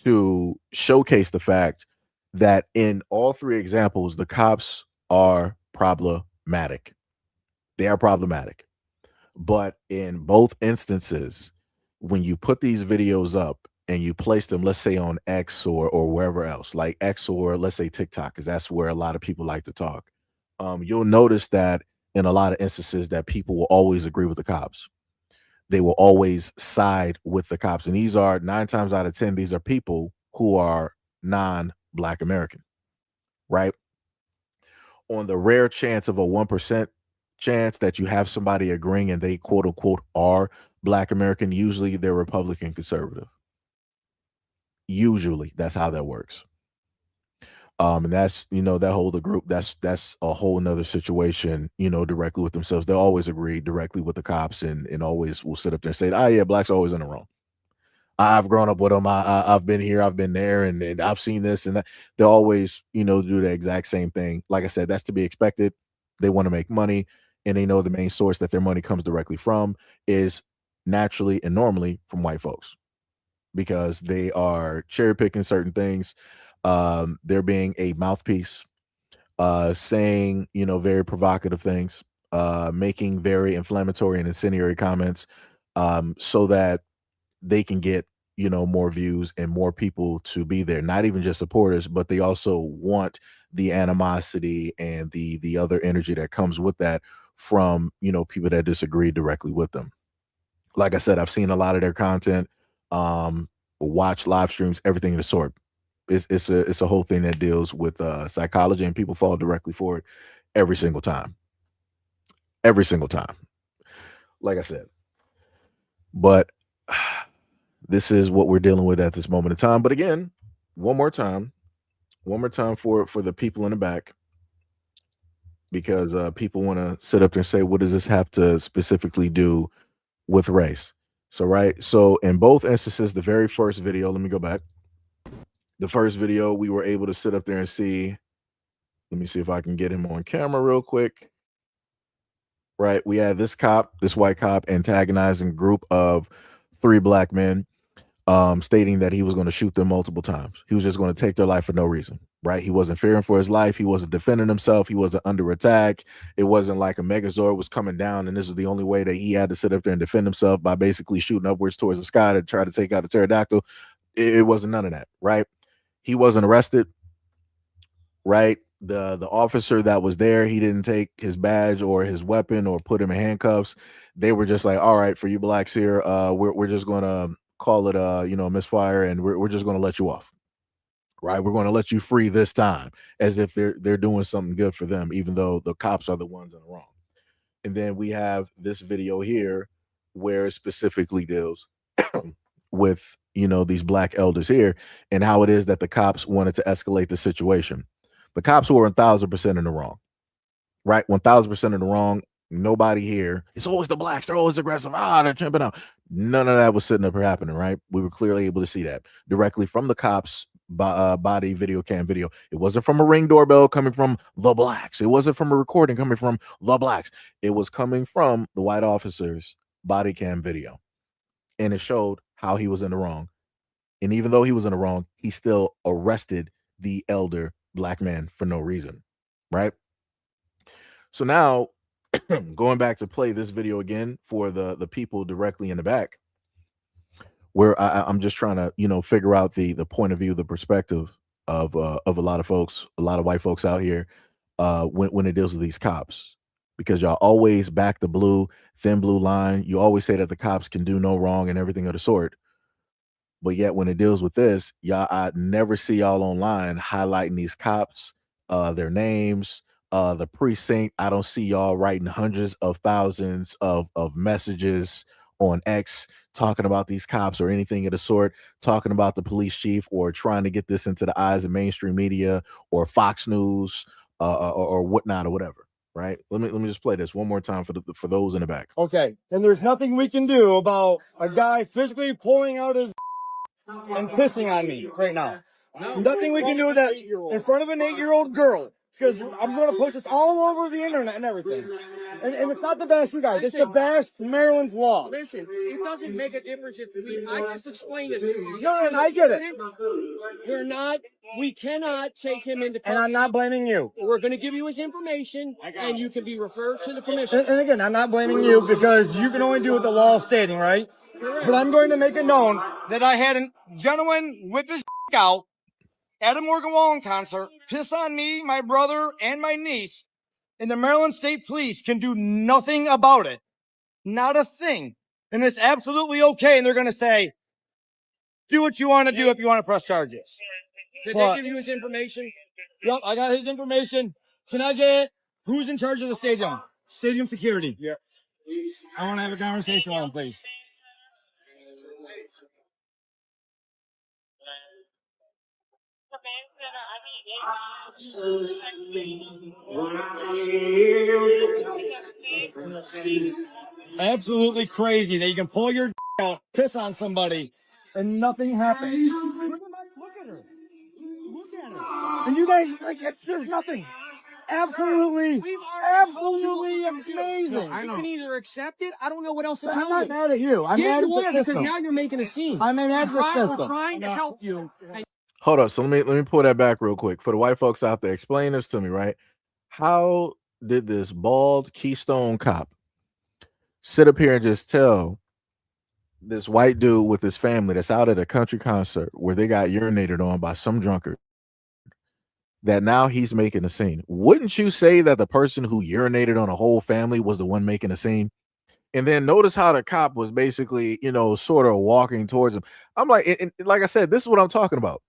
to showcase the fact that in all three examples, the cops are problematic. They are problematic. But in both instances, when you put these videos up and you place them, let's say on X or wherever else, like X or let's say TikTok, because that's where a lot of people like to talk, you'll notice that in a lot of instances that people will always agree with the cops. They will always side with the cops. And these are 9 times out of 10, these are people who are non-Black American, right? On the rare chance of a 1% chance that you have somebody agreeing and they quote unquote are Black American, usually they're Republican conservative. Usually that's how that works. And that's, that whole the group, that's a whole nother situation, directly with themselves. They'll always agree directly with the cops and always will sit up there and say, oh yeah, Blacks are always in the wrong. I've grown up with them. I've been here, I've been there, and I've seen this and that. They'll always, do the exact same thing. Like I said, that's to be expected. They want to make money, and they know the main source that their money comes directly from is naturally and normally from white folks, because they are cherry picking certain things. They're being a mouthpiece, saying, very provocative things, making very inflammatory and incendiary comments, so that they can get, more views and more people to be there. Not even just supporters, but they also want the animosity and the other energy that comes with that from, people that disagree directly with them. Like I said, I've seen a lot of their content, watch live streams, everything of the sort. It's a whole thing that deals with psychology, and people fall directly for it every single time. Every single time. Like I said. But this is what we're dealing with at this moment in time. But again, one more time for the people in the back, because people want to sit up there and say, what does this have to specifically do with race? So, right. So in both instances, the very first video, let me go back. The first video, we were able to sit up there and see, let me see if I can get him on camera real quick. Right. We had this white cop antagonizing a group of 3 black men. stating that he was going to shoot them multiple times. He was just going to take their life for no reason, right? He wasn't fearing for his life. He wasn't defending himself. He wasn't under attack. It wasn't like a Megazord was coming down and this was the only way that he had to sit up there and defend himself by basically shooting upwards towards the sky to try to take out a pterodactyl. It wasn't none of that, right? He wasn't arrested, right? The officer that was there, he didn't take his badge or his weapon or put him in handcuffs. They were just like, all right, for you blacks here, we're just gonna call it misfire, and we're just gonna let you off. Right? We're gonna let you free this time, as if they're doing something good for them, even though the cops are the ones in the wrong. And then we have this video here where it specifically deals with these black elders here and how it is that the cops wanted to escalate the situation. The cops were 1,000% in the wrong, right? 1,000% in the wrong. Nobody here. It's always the blacks. They're always aggressive. They're jumping out. None of that was sitting up here happening, right? We were clearly able to see that directly from the cops' body video cam video. It wasn't from a Ring doorbell coming from the blacks. It wasn't from a recording coming from the blacks. It was coming from the white officer's body cam video. And it showed how he was in the wrong. And even though he was in the wrong, he still arrested the elder black man for no reason, right? So now going back to play this video again for the people directly in the back, where I'm just trying to figure out the point of view, the perspective of a lot of folks, a lot of white folks out here when it deals with these cops, because y'all always back the thin blue line. You always say that the cops can do no wrong and everything of the sort. But yet when it deals with this, I never see y'all online highlighting these cops, their names, the precinct. I don't see y'all writing hundreds of thousands of messages on X talking about these cops or anything of the sort, talking about the police chief or trying to get this into the eyes of mainstream media or Fox News or whatnot or whatever. Right? Let me just play this one more time for those in the back. Okay, and there's nothing we can do about a guy physically pulling out his and pissing on me right now. Nothing we can do with that in front of an 8-year-old girl, because I'm going to push this all over the internet and everything. And it's not the best, you guys. It's the best Maryland's law. Listen, it doesn't make a difference if I just explained this to you. No, I get it. We cannot take him into custody. And I'm not blaming you. We're going to give you his information, and you can be referred to the commission. And again, I'm not blaming you, because you can only do what the law is stating, right? Correct. But I'm going to make it known that I had a gentleman whip his out at a Morgan Wallen concert, piss on me, my brother, and my niece, and the Maryland State Police can do nothing about it. Not a thing. And it's absolutely okay. And they're going to say, do what you want to do if you want to press charges. Did they give you his information? Yep, I got his information. Can I get who's in charge of the stadium? Stadium security. Yeah. I want to have a conversation with him, please. Absolutely crazy that you can pull your out, piss on somebody, and nothing happens. Look at her. Look at her. And you guys, there's nothing. Absolutely amazing. You can either accept it. I don't know what else to tell you. I'm not mad at you. I'm mad at the system. Because now you're making a scene. I'm mad at the system. We're trying to help you. Hold up. So let me pull that back real quick for the white folks out there. Explain this to me, right? How did this bald Keystone cop sit up here and just tell this white dude with his family that's out at a country concert where they got urinated on by some drunkard that now he's making a scene? Wouldn't you say that the person who urinated on a whole family was the one making a scene? And then notice how the cop was basically, sort of walking towards him. I'm like, and like I said, this is what I'm talking about.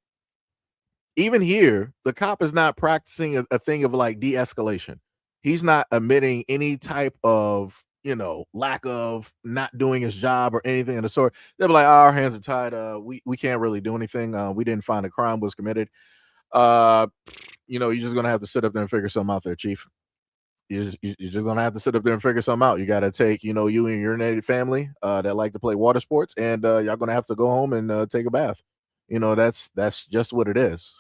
Even here, the cop is not practicing a thing of like de-escalation. He's not admitting any type of, lack of not doing his job or anything of the sort. They'll be like, our hands are tied. We can't really do anything. We didn't find a crime was committed. You're just going to have to sit up there and figure something out there, Chief. You're just going to have to sit up there and figure something out. You got to take, you and your native family that like to play water sports, and y'all going to have to go home and take a bath. That's just what it is.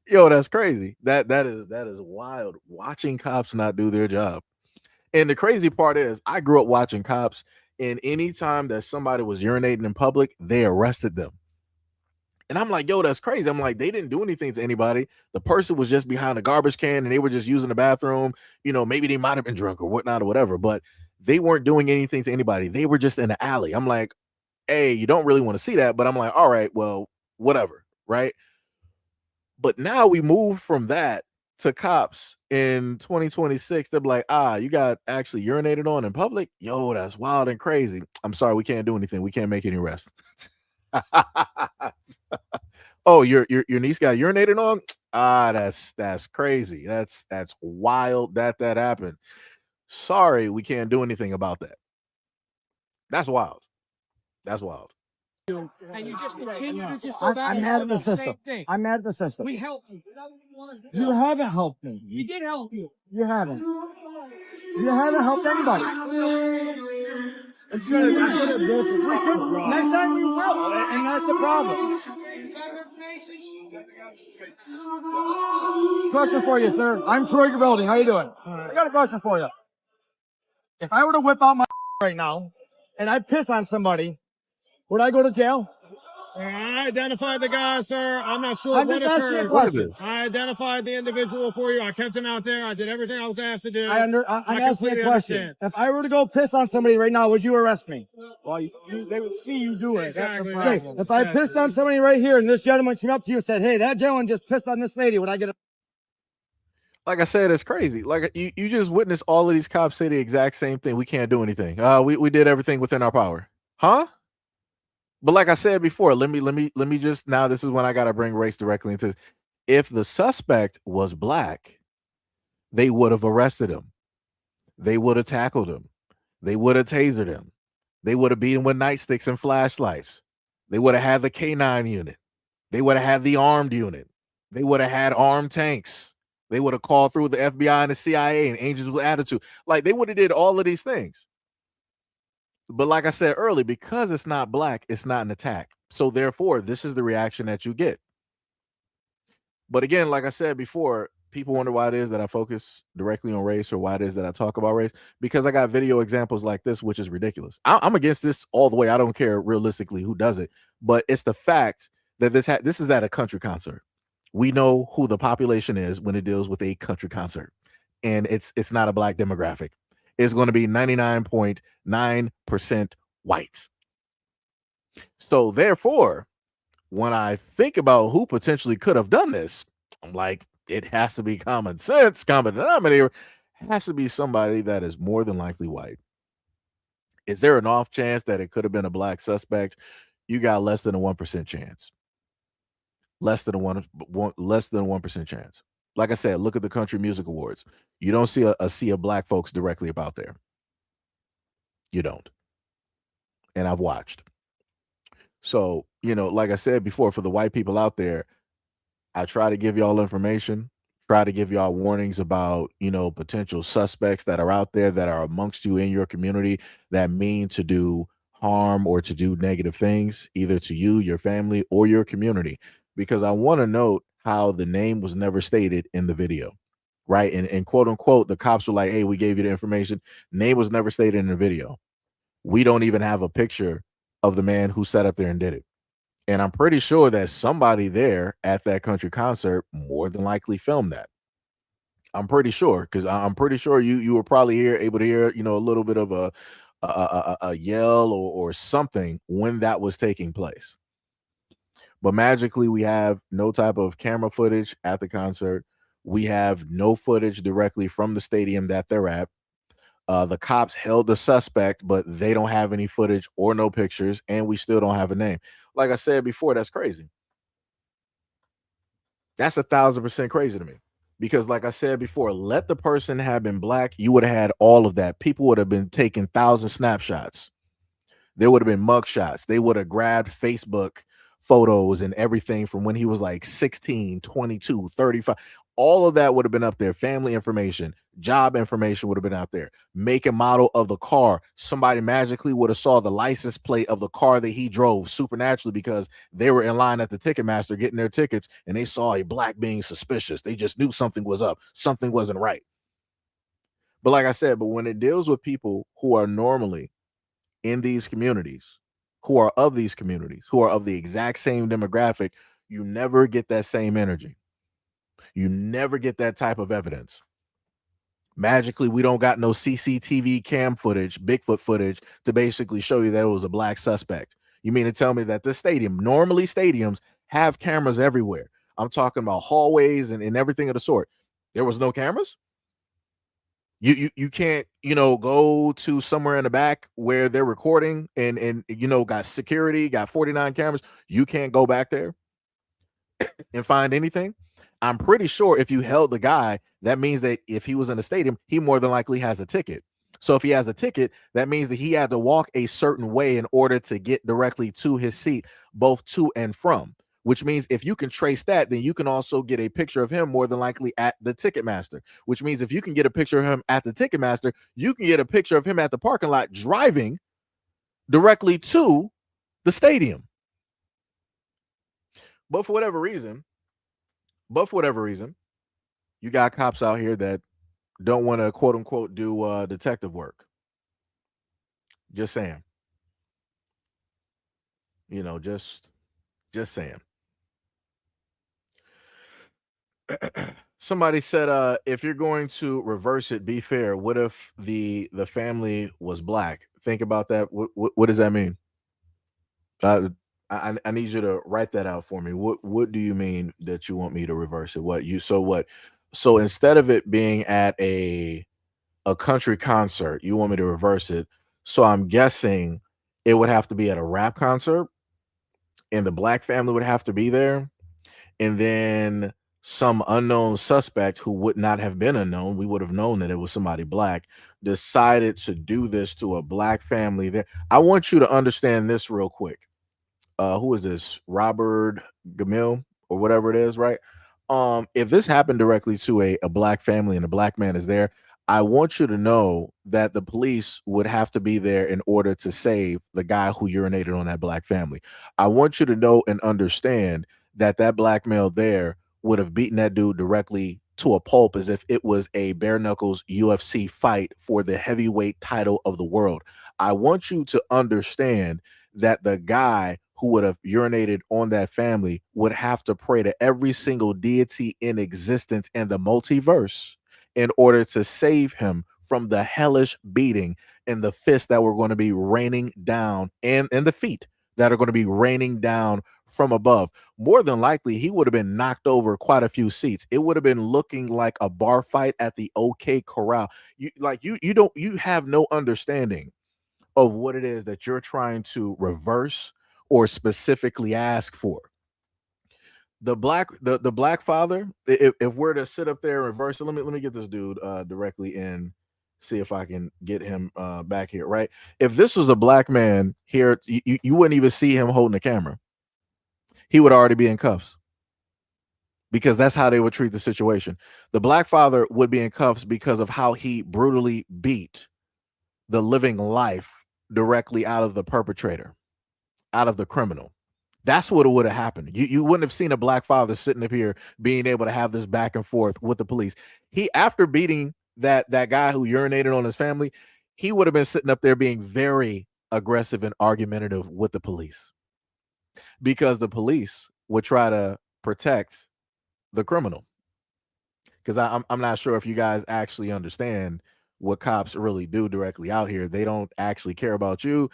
Yo, that's crazy. That is wild. Watching cops not do their job. And the crazy part is I grew up watching cops And anytime that somebody was urinating in public, they arrested them. And I'm like, yo, that's crazy. I'm like, they didn't do anything to anybody. The person was just behind a garbage can and they were just using the bathroom. Maybe they might have been drunk or whatnot or whatever, but they weren't doing anything to anybody. They were just in the alley. I'm like, hey, you don't really want to see that, but I'm like, all right, well, whatever, right? But now we move from that to cops in 2026. They're like, you got actually urinated on in public? Yo, that's wild and crazy. I'm sorry, we can't do anything. We can't make any arrests. Oh, your niece got urinated on? That's crazy. That's wild that happened. Sorry, we can't do anything about that. That's wild. That's wild. And you just continue to just go back I'm and mad at the do the system. same thing. I'm mad at the system. We helped you. You haven't helped me. We did help you. You haven't. You haven't helped anybody. Next time we will, and that's the problem. Question for you, sir. I'm Troy Gaveldi. How you doing? I got a question for you. If I were to whip out my right now, and I piss on somebody, would I go to jail? I identified the guy, sir. I'm not sure I'm what just asking occurred. a question. I identified the individual for you. I kept him out there. I did everything I was asked to do. I'm asking a completely question. understand. If I were to go piss on somebody right now, would you arrest me? Well, they would see you do it. Exactly. Okay, if I pissed on somebody right here and this gentleman came up to you and said, hey, that gentleman just pissed on this lady, would I get a... Like I said, it's crazy. Like you just witnessed all of these cops say the exact same thing. We can't do anything. We did everything within our power. Huh? But like I said before, let me just, now this is when I got to bring race directly into, if the suspect was black, they would have arrested him. They would have tackled him. They would have tasered him. They would have beat him with nightsticks and flashlights. They would have had the K9 unit. They would have had the armed unit. They would have had armed tanks. They would have called through the FBI and the CIA and Angels with Attitude. Like, they would have did all of these things. But like I said earlier, because it's not black, it's not an attack. So therefore, this is the reaction that you get. But again, like I said before, people wonder why it is that I focus directly on race or why it is that I talk about race, because I got video examples like this, which is ridiculous. I'm against this all the way. I don't care realistically who does it, but it's the fact that this is at a country concert. We know who the population is when it deals with a country concert, and it's not a black demographic. It's going to be 99.9% white. So therefore, when I think about who potentially could have done this, I'm like, it has to be common sense. Common denominator has to be somebody that is more than likely white. Is there an off chance that it could have been a black suspect? You got less than a 1% chance. Less than a 1% chance. Like I said, look at the Country Music Awards. You don't see a sea of black folks directly about there. You don't. And I've watched. So, like I said before, for the white people out there, I try to give y'all information, try to give y'all warnings about, potential suspects that are out there that are amongst you in your community that mean to do harm or to do negative things, either to you, your family, or your community. Because I want to note how the name was never stated in the video, right? And quote unquote, the cops were like, hey, we gave you the information. Name was never stated in the video. We don't even have a picture of the man who sat up there and did it. And I'm pretty sure that somebody there at that country concert more than likely filmed that. I'm pretty sure, because I'm pretty sure you were probably able to hear, a little bit of a yell or something when that was taking place. But magically, we have no type of camera footage at the concert. We have no footage directly from the stadium that they're at. The cops held the suspect, but they don't have any footage or no pictures, and we still don't have a name. Like I said before, that's crazy. That's 1,000% crazy to me. Because like I said before, let the person have been black, you would have had all of that. People would have been taking 1,000 snapshots. There would have been mug shots. They would have grabbed Facebook photos and everything from when he was like 16, 22, 35. All of that would have been up there. Family information, job information would have been out there. Make and model of the car. Somebody magically would have saw the license plate of the car that he drove supernaturally because they were in line at the Ticketmaster getting their tickets and they saw a black being suspicious. They just knew something was up. Something wasn't right. But like I said, but when it deals with people who are normally in these communities, who are of these communities, who are of the exact same demographic, you never get that same energy. You never get that type of evidence. Magically, we don't got no CCTV cam footage, Bigfoot footage to basically show you that it was a black suspect. You mean to tell me that this stadium, normally stadiums have cameras everywhere? I'm talking about hallways and everything of the sort. There was no cameras? You can't, go to somewhere in the back where they're recording and got security, got 49 cameras. You can't go back there and find anything. I'm pretty sure if you held the guy, that means that if he was in the stadium, he more than likely has a ticket. So if he has a ticket, that means that he had to walk a certain way in order to get directly to his seat, both to and from. Which means if you can trace that, then you can also get a picture of him more than likely at the Ticketmaster. Which means if you can get a picture of him at the Ticketmaster, you can get a picture of him at the parking lot driving directly to the stadium. But for whatever reason, you got cops out here that don't want to quote unquote do detective work. Just saying. Just saying. Somebody said, if you're going to reverse it, be fair. What if the family was black? Think about that. What does that mean? I need you to write that out for me. What do you mean that you want me to reverse it? What? So instead of it being at a country concert, you want me to reverse it. So I'm guessing it would have to be at a rap concert, and the black family would have to be there, and then some unknown suspect who would not have been unknown, we would have known that it was somebody black, decided to do this to a black family there. I want you to understand this real quick. Who is this? Robert Gamil or whatever it is, right? If this happened directly to a black family and a black man is there, I want you to know that the police would have to be there in order to save the guy who urinated on that black family. I want you to know and understand that black male there would have beaten that dude directly to a pulp as if it was a bare knuckles UFC fight for the heavyweight title of the world. I want you to understand that the guy who would have urinated on that family would have to pray to every single deity in existence in the multiverse in order to save him from the hellish beating and the fists that were going to be raining down and the feet that are going to be raining down from above. More than likely, he would have been knocked over quite a few seats. It would have been looking like a bar fight at the OK Corral. You have no understanding of what it is that you're trying to reverse or specifically ask for. The black father, if we're to sit up there and reverse it, let me get this dude directly in, see if I can get him back here, right? If this was a black man here, you wouldn't even see him holding the camera. He would already be in cuffs because that's how they would treat the situation. The black father would be in cuffs because of how he brutally beat the living life directly out of the perpetrator, out of the criminal. That's what would have happened. You wouldn't have seen a black father sitting up here being able to have this back and forth with the police. He, after beating that guy who urinated on his family, he would have been sitting up there being very aggressive and argumentative with the police because the police would try to protect the criminal. Because I'm not sure if you guys actually understand what cops really do directly out here. They don't actually care about you.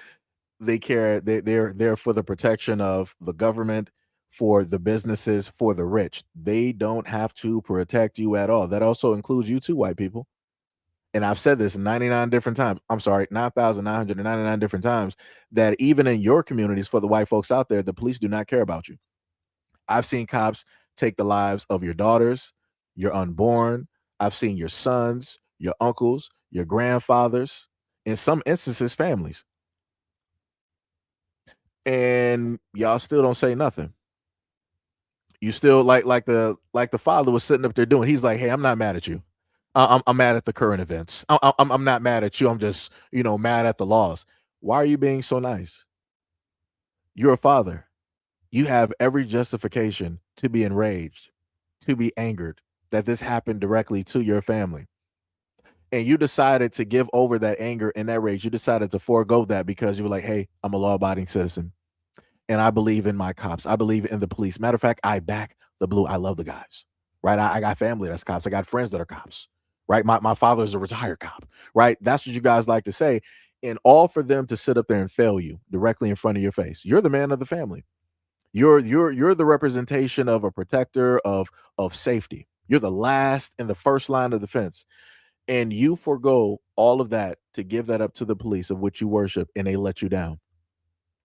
They're there for the protection of the government, for the businesses, for the rich. They don't have to protect you at all. That also includes you too, white people. And I've said this 99 different times. I'm sorry, 9,999 different times, that even in your communities, for the white folks out there, the police do not care about you. I've seen cops take the lives of your daughters, your unborn. I've seen your sons, your uncles, your grandfathers, in some instances, families. And y'all still don't say nothing. You still like the father was sitting up there doing. He's like, hey, I'm not mad at you. I'm mad at the current events. I'm not mad at you. I'm just mad at the laws. Why are you being so nice? You're a father. You have every justification to be enraged, to be angered that this happened directly to your family. and you decided to give over that anger and that rage. You decided to forego that because you were like, hey, I'm a law-abiding citizen and I believe in my cops. I believe in the police. Matter of fact, I back the blue. I love the guys, right? I got family that's cops. I got friends that are cops, right? My father is a retired cop, right? That's what you guys like to say. And all for them to sit up there and fail you directly in front of your face. You're the man of the family. You're the representation of a protector of safety. You're the last and the first line of defense. And you forego all of that to give that up to the police of which you worship, and they let you down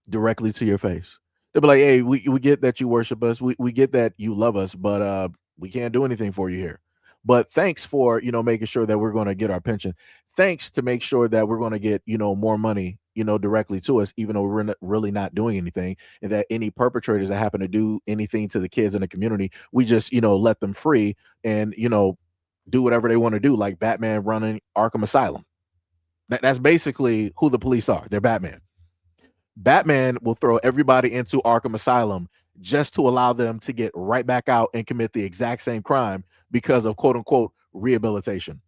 directly to your face. They'll be like, hey, we get that you worship us. We get that you love us, but we can't do anything for you here. But thanks for, making sure that we're going to get our pension. Thanks to make sure that we're going to get, more money, directly to us, even though we're really not doing anything. And that any perpetrators that happen to do anything to the kids in the community, we just, let them free and, do whatever they want to do, like Batman running Arkham Asylum. That's basically who the police are. They're Batman. Batman will throw everybody into Arkham Asylum just to allow them to get right back out and commit the exact same crime because of quote unquote rehabilitation.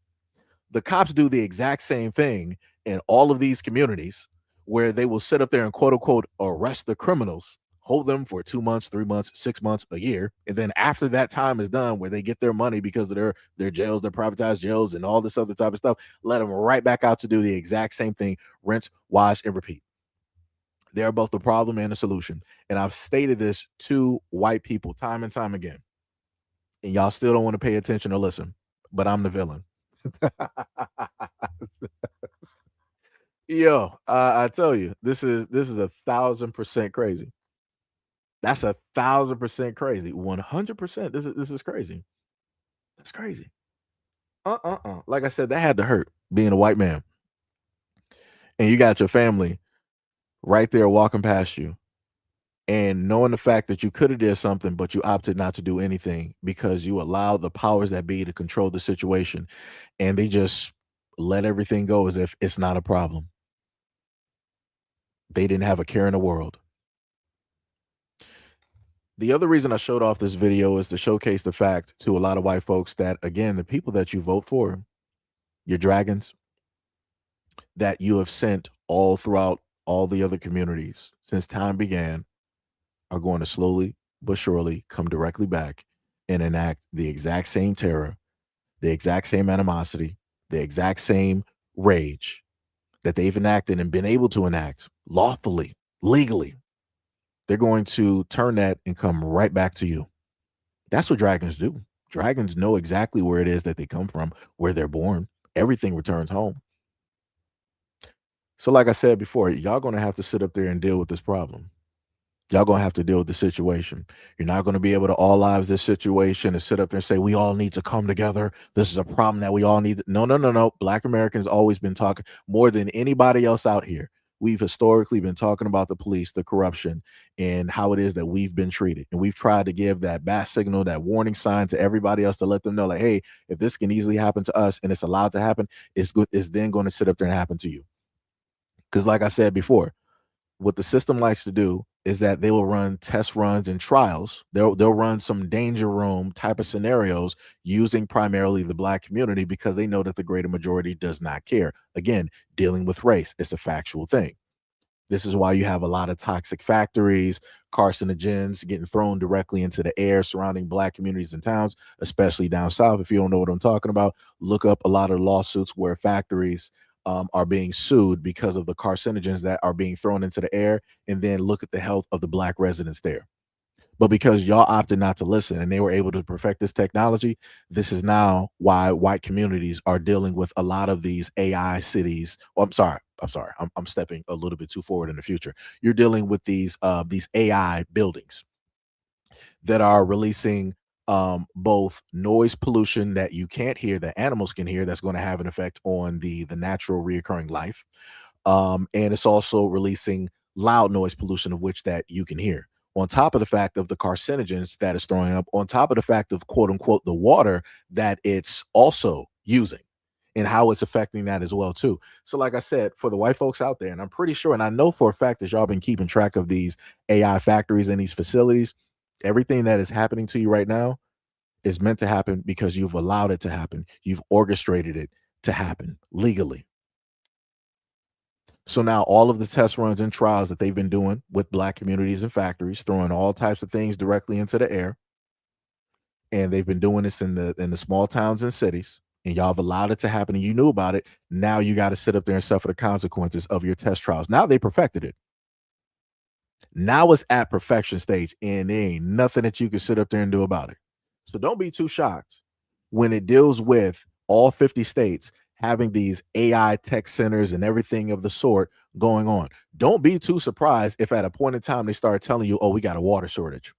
The cops do the exact same thing in all of these communities where they will sit up there and quote unquote arrest the criminals, hold them for 2 months, 3 months, 6 months, a year. And then after that time is done, where they get their money because of their jails, their privatized jails and all this other type of stuff, let them right back out to do the exact same thing, rinse, wash, and repeat. They're both the problem and the solution. And I've stated this to white people time and time again. And y'all still don't want to pay attention or listen, but I'm the villain. Yo, I tell you, this is 1,000% crazy. That's 1,000% crazy. 100%. This is crazy. That's crazy. Like I said, that had to hurt being a white man. And you got your family right there walking past you and knowing the fact that you could have did something, but you opted not to do anything because you allowed the powers that be to control the situation, and they just let everything go as if it's not a problem. They didn't have a care in the world. The other reason I showed off this video is to showcase the fact to a lot of white folks that, again, the people that you vote for, your dragons, that you have sent all throughout all the other communities since time began, are going to slowly but surely come directly back and enact the exact same terror, the exact same animosity, the exact same rage that they've enacted and been able to enact lawfully, legally. They're going to turn that and come right back to you. That's what dragons do. Dragons know exactly where it is that they come from, where they're born. Everything returns home. So like I said before, y'all going to have to sit up there and deal with this problem. Y'all going to have to deal with the situation. You're not going to be able to all lives this situation and sit up there and say, we all need to come together. This is a problem that we all need. No. Black Americans always been talking more than anybody else out here. We've historically been talking about the police, the corruption, and how it is that we've been treated. And we've tried to give that bat signal, that warning sign to everybody else to let them know, like, hey, if this can easily happen to us and it's allowed to happen, it's then going to sit up there and happen to you. Because like I said before, what the system likes to do is that they will run test runs and trials. They'll run some danger room type of scenarios using primarily the black community because they know that the greater majority does not care. Again, dealing with race, it's a factual thing. This is why you have a lot of toxic factories, carcinogens getting thrown directly into the air surrounding black communities and towns, especially down south. If you don't know what I'm talking about, look up a lot of lawsuits where factories are being sued because of the carcinogens that are being thrown into the air, and then look at the health of the black residents there. But because y'all opted not to listen and they were able to perfect this technology, this is now why white communities are dealing with a lot of these AI cities. Well, I'm sorry. I'm stepping a little bit too forward in the future. You're dealing with these AI buildings that are releasing both noise pollution that you can't hear, that animals can hear, that's going to have an effect on the natural reoccurring life. And it's also releasing loud noise pollution of which that you can hear. On top of the fact of the carcinogens that it's throwing up, on top of the fact of quote unquote the water that it's also using and how it's affecting that as well too. So like I said, for the white folks out there, and I'm pretty sure, and I know for a fact that y'all been keeping track of these AI factories and these facilities, everything that is happening to you right now is meant to happen because you've allowed it to happen. You've orchestrated it. to happen legally. So now all of the test runs and trials that they've been doing with black communities and factories, throwing all types of things directly into the air, and they've been doing this in the small towns and cities, and y'all have allowed it to happen, and you knew about it. Now you got to sit up there and suffer the consequences of your test trials. Now they perfected it. Now it's at perfection stage, and there ain't nothing that you can sit up there and do about it. So don't be too shocked when it deals with all 50 states having these AI tech centers and everything of the sort going on. Don't be too surprised if at a point in time they start telling you, oh, we got a water shortage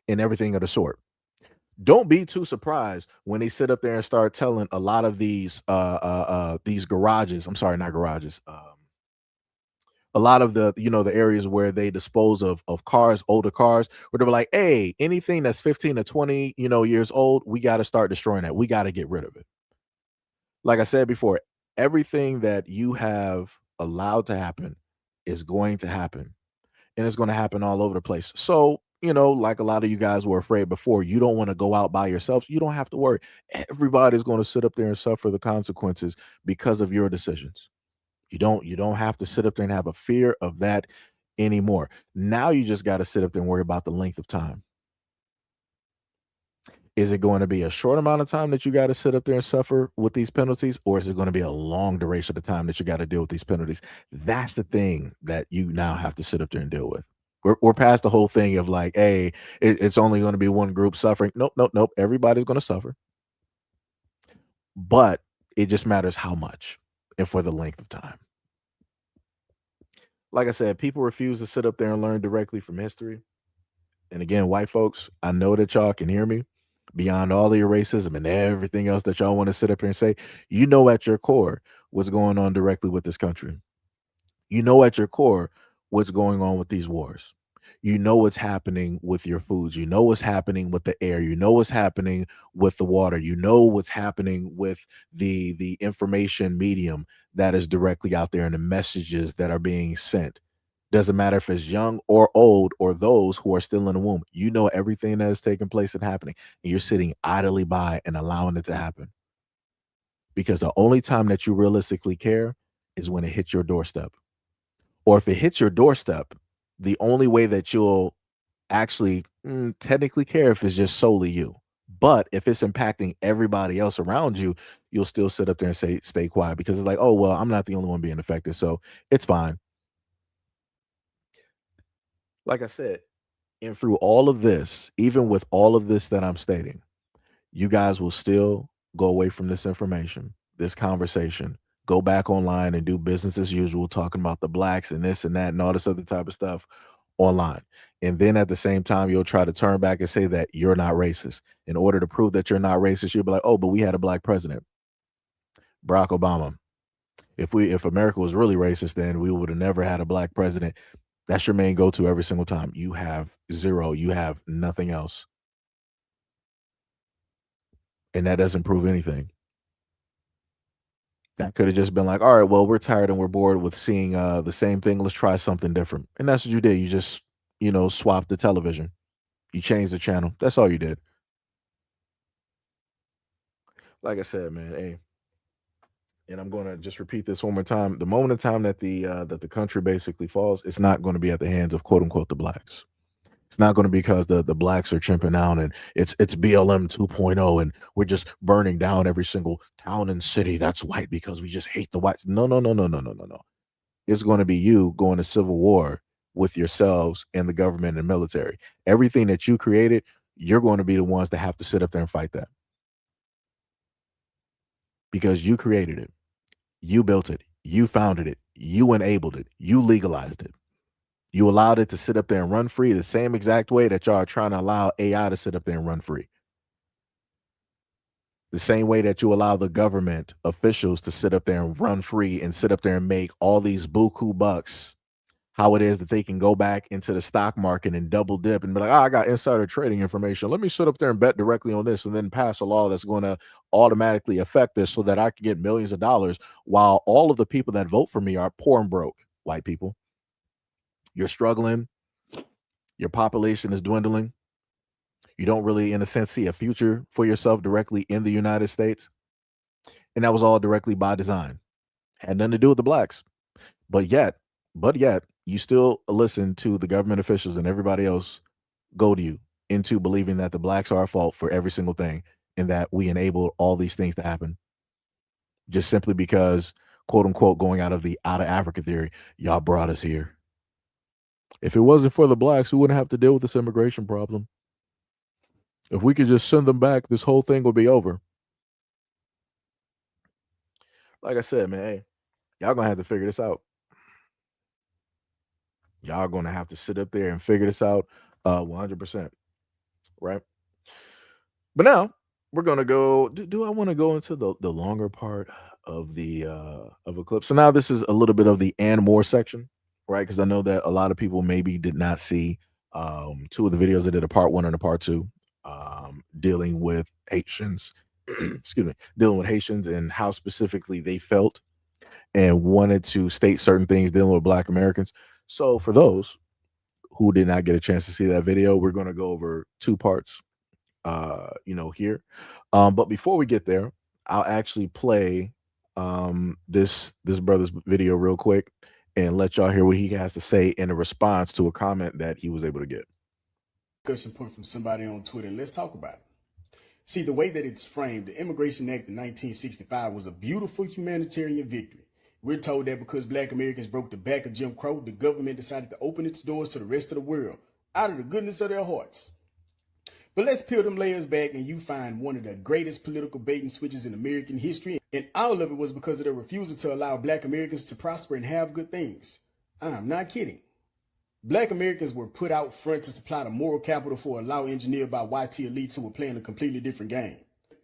and everything of the sort. Don't be too surprised when they sit up there and start telling a lot of these garages, I'm sorry, not garages, a lot of the the areas where they dispose of cars, older cars, where they're like, hey, anything that's 15 to 20 years old, we got to start destroying that. We got to get rid of it. Like I said before, everything that you have allowed to happen is going to happen, and it's going to happen all over the place. So like a lot of you guys were afraid before, you don't want to go out by yourselves. You don't have to worry. Everybody's going to sit up there and suffer the consequences because of your decisions. You don't have to sit up there and have a fear of that anymore. Now you just got to sit up there and worry about the length of time. Is it going to be a short amount of time that you got to sit up there and suffer with these penalties, or is it going to be a long duration of time that you got to deal with these penalties? That's the thing that you now have to sit up there and deal with. We're past the whole thing of like, hey, it's only going to be one group suffering. Nope, nope, nope. Everybody's going to suffer, but it just matters how much and for the length of time. Like I said, people refuse to sit up there and learn directly from history. And again, white folks, I know that y'all can hear me. Beyond all of your racism and everything else that y'all want to sit up here and say, at your core what's going on directly with this country. At your core what's going on with these wars. What's happening with your foods. What's happening with the air. What's happening with the water. What's happening with the information medium that is directly out there and the messages that are being sent. Doesn't matter if it's young or old or those who are still in the womb. Everything that is taking place and happening, and you're sitting idly by and allowing it to happen. Because the only time that you realistically care is when it hits your doorstep. Or if it hits your doorstep, the only way that you'll actually technically care if it's just solely you. But if it's impacting everybody else around you, you'll still sit up there and say, stay quiet, because it's like, oh, well, I'm not the only one being affected, so it's fine. Like I said, and through all of this, even with all of this that I'm stating, you guys will still go away from this information, this conversation, go back online and do business as usual, talking about the blacks and this and that and all this other type of stuff online. And then at the same time, you'll try to turn back and say that you're not racist. In order to prove that you're not racist, you'll be like, oh, but we had a black president, Barack Obama. If America was really racist, then we would have never had a black president. That's your main go-to every single time. You have zero. You have nothing else. And that doesn't prove anything. That could have just been like, all right, well, we're tired and we're bored with seeing the same thing. Let's try something different. And that's what you did. You just, swapped the television. You changed the channel. That's all you did. Like I said, man, hey, and I'm going to just repeat this one more time. The moment in time that the country basically falls, it's not going to be at the hands of quote unquote the blacks. It's not going to be because the blacks are chimping out and it's BLM 2.0 and we're just burning down every single town and city that's white because we just hate the whites. No, no, no, no, no, no, no, no. It's going to be you going to civil war with yourselves and the government and military. Everything that you created, you're going to be the ones that have to sit up there and fight that. Because you created it. You built it. You founded it. You enabled it. You legalized it. You allowed it to sit up there and run free the same exact way that y'all are trying to allow AI to sit up there and run free. The same way that you allow the government officials to sit up there and run free and sit up there and make all these buku bucks, how it is that they can go back into the stock market and double dip and be like, oh, I got insider trading information. Let me sit up there and bet directly on this and then pass a law that's going to automatically affect this so that I can get millions of dollars while all of the people that vote for me are poor and broke, white people. You're struggling. Your population is dwindling. You don't really, in a sense, see a future for yourself directly in the United States. And that was all directly by design. Had nothing to do with the blacks. But yet, you still listen to the government officials and everybody else goad you into believing that the blacks are at fault for every single thing and that we enable all these things to happen just simply because, quote unquote, going out of Africa theory, y'all brought us here. If it wasn't for the blacks, we wouldn't have to deal with this immigration problem. If we could just send them back, this whole thing would be over. Like I said, man, hey, y'all gonna have to figure this out. Y'all gonna have to sit up there and figure this out 100%. Right? But now we're gonna go. Do I want to go into the longer part of the of a clip? So now this is a little bit of the and more section, right? Because I know that a lot of people maybe did not see two of the videos. I did a part 1 and a part 2, dealing with Haitians. Excuse me, dealing with Haitians and how specifically they felt and wanted to state certain things dealing with Black Americans. So for those who did not get a chance to see that video, we're going to go over 2 parts here. But before we get there, I'll actually play this brother's video real quick and let y'all hear what he has to say in a response to a comment that he was able to get. Discussion point from somebody on Twitter, and let's talk about it. See, the way that it's framed, the Immigration Act of 1965 was a beautiful humanitarian victory. We're told that because Black Americans broke the back of Jim Crow, the government decided to open its doors to the rest of the world out of the goodness of their hearts. But let's peel them layers back and you find one of the greatest political bait and switches in American history. And all of it was because of their refusal to allow Black Americans to prosper and have good things. I'm not kidding. Black Americans were put out front to supply the moral capital for a law engineered by YT elites who were playing a completely different game.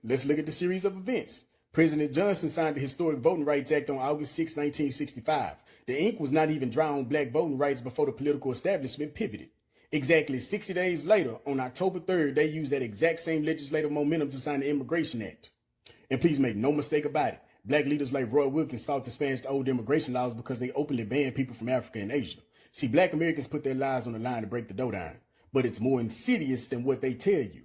Let's look at the series of events. President Johnson signed the Historic Voting Rights Act on August 6, 1965. The ink was not even dry on Black voting rights before the political establishment pivoted. Exactly 60 days later, on October 3rd, they used that exact same legislative momentum to sign the Immigration Act. And please make no mistake about it, Black leaders like Roy Wilkins fought to smash the old immigration laws because they openly banned people from Africa and Asia. See, Black Americans put their lives on the line to break the dough down, but it's more insidious than what they tell you.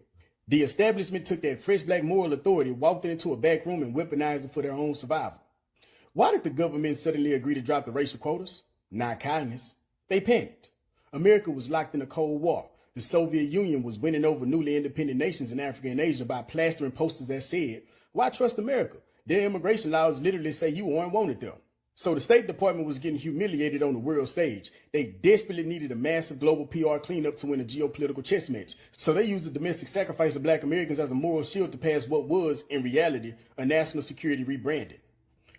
The establishment took that fresh Black moral authority, walked into a back room and weaponized it for their own survival. Why did the government suddenly agree to drop the racial quotas? Not kindness. They panicked. America was locked in a Cold War. The Soviet Union was winning over newly independent nations in Africa and Asia by plastering posters that said, "Why trust America? Their immigration laws literally say you aren't wanted there." So the State Department was getting humiliated on the world stage. They desperately needed a massive global PR cleanup to win a geopolitical chess match. So they used the domestic sacrifice of Black Americans as a moral shield to pass what was, in reality, a national security rebranding.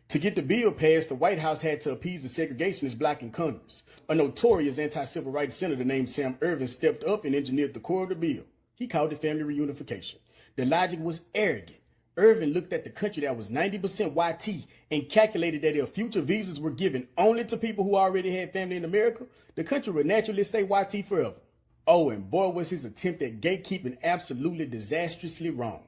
To get the bill passed, the White House had to appease the segregationists blocking Congress. A notorious anti-civil rights senator named Sam Ervin stepped up and engineered the core of the bill. He called it family reunification. The logic was arrogant. Ervin looked at the country that was 90% YT and calculated that if future visas were given only to people who already had family in America, the country would naturally stay YT forever. Oh, and boy, was his attempt at gatekeeping absolutely disastrously wrong.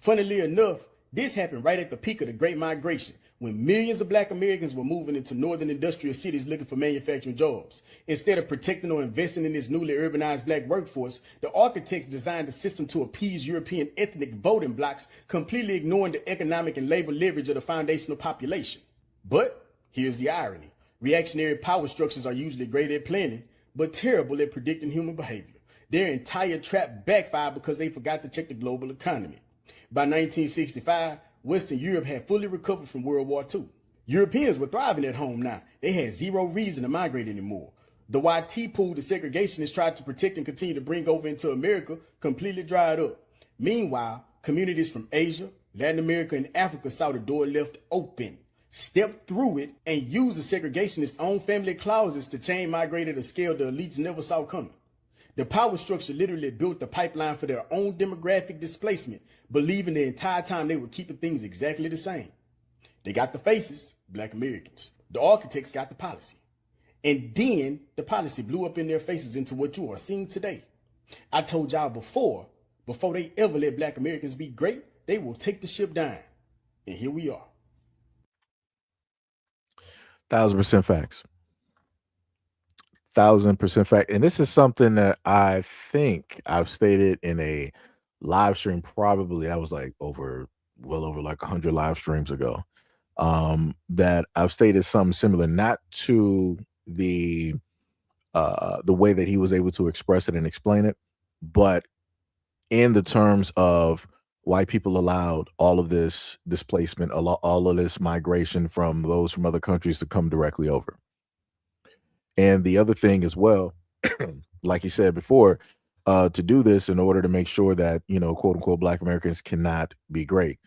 Funnily enough, this happened right at the peak of the Great Migration, when millions of Black Americans were moving into northern industrial cities looking for manufacturing jobs. Instead of protecting or investing in this newly urbanized Black workforce, the architects designed a system to appease European ethnic voting blocs, completely ignoring the economic and labor leverage of the foundational population. But here's the irony. Reactionary power structures are usually great at planning, but terrible at predicting human behavior. Their entire trap backfired because they forgot to check the global economy. By 1965, Western Europe had fully recovered from World War II. Europeans were thriving at home now. They had zero reason to migrate anymore. The YT pool the segregationists tried to protect and continue to bring over into America completely dried up. Meanwhile, communities from Asia, Latin America, and Africa saw the door left open, stepped through it, and used the segregationists' own family clauses to chain migrate at a scale the elites never saw coming. The power structure literally built the pipeline for their own demographic displacement, believing the entire time they were keeping things exactly the same. They got the faces, Black Americans. The architects got the policy. And then the policy blew up in their faces into what you are seeing today. I told y'all before they ever let Black Americans be great, they will take the ship down. And here we are. 1000% facts. 1000% fact. And this is something that I think I've stated in a live stream, probably that was like over well over like 100 live streams ago, that I've stated something similar, not to the way that he was able to express it and explain it, but in the terms of why people allowed all of this displacement, all of this migration from those from other countries to come directly over. And the other thing as well, like you said before, to do this in order to make sure that, quote unquote, Black Americans cannot be great.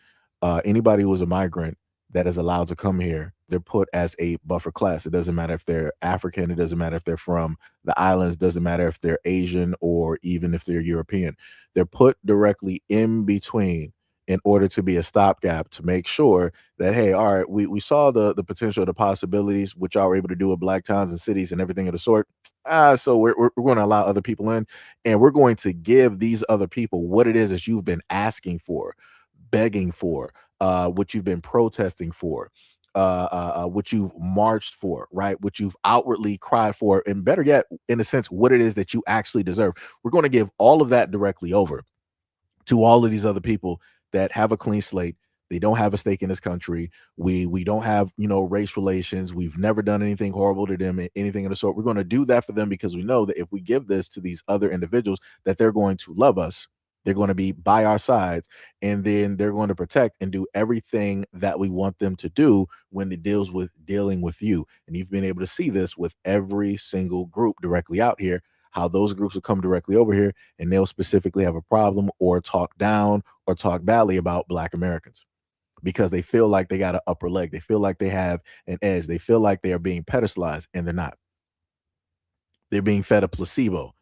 Anybody who is a migrant that is allowed to come here, they're put as a buffer class. It doesn't matter if they're African. It doesn't matter if they're from the islands. It doesn't matter if they're Asian or even if they're European. They're put directly in between in order to be a stopgap to make sure that, hey, all right, we saw the potential, the possibilities, which y'all were able to do with Black towns and cities and everything of the sort. So we're going to allow other people in, and we're going to give these other people what it is that you've been asking for, begging for, what you've been protesting for, what you've marched for, right? What you've outwardly cried for, and better yet, in a sense, what it is that you actually deserve. We're going to give all of that directly over to all of these other people that have a clean slate. They don't have a stake in this country. We don't have, race relations. We've never done anything horrible to them, anything of the sort. We're going to do that for them because we know that if we give this to these other individuals, that they're going to love us. They're going to be by our sides, and then they're going to protect and do everything that we want them to do when it deals with dealing with you. And you've been able to see this with every single group directly out here, how those groups will come directly over here and they'll specifically have a problem or talk down or talk badly about Black Americans because they feel like they got an upper leg. They feel like they have an edge. They feel like they are being pedestalized, and they're not. They're being fed a placebo.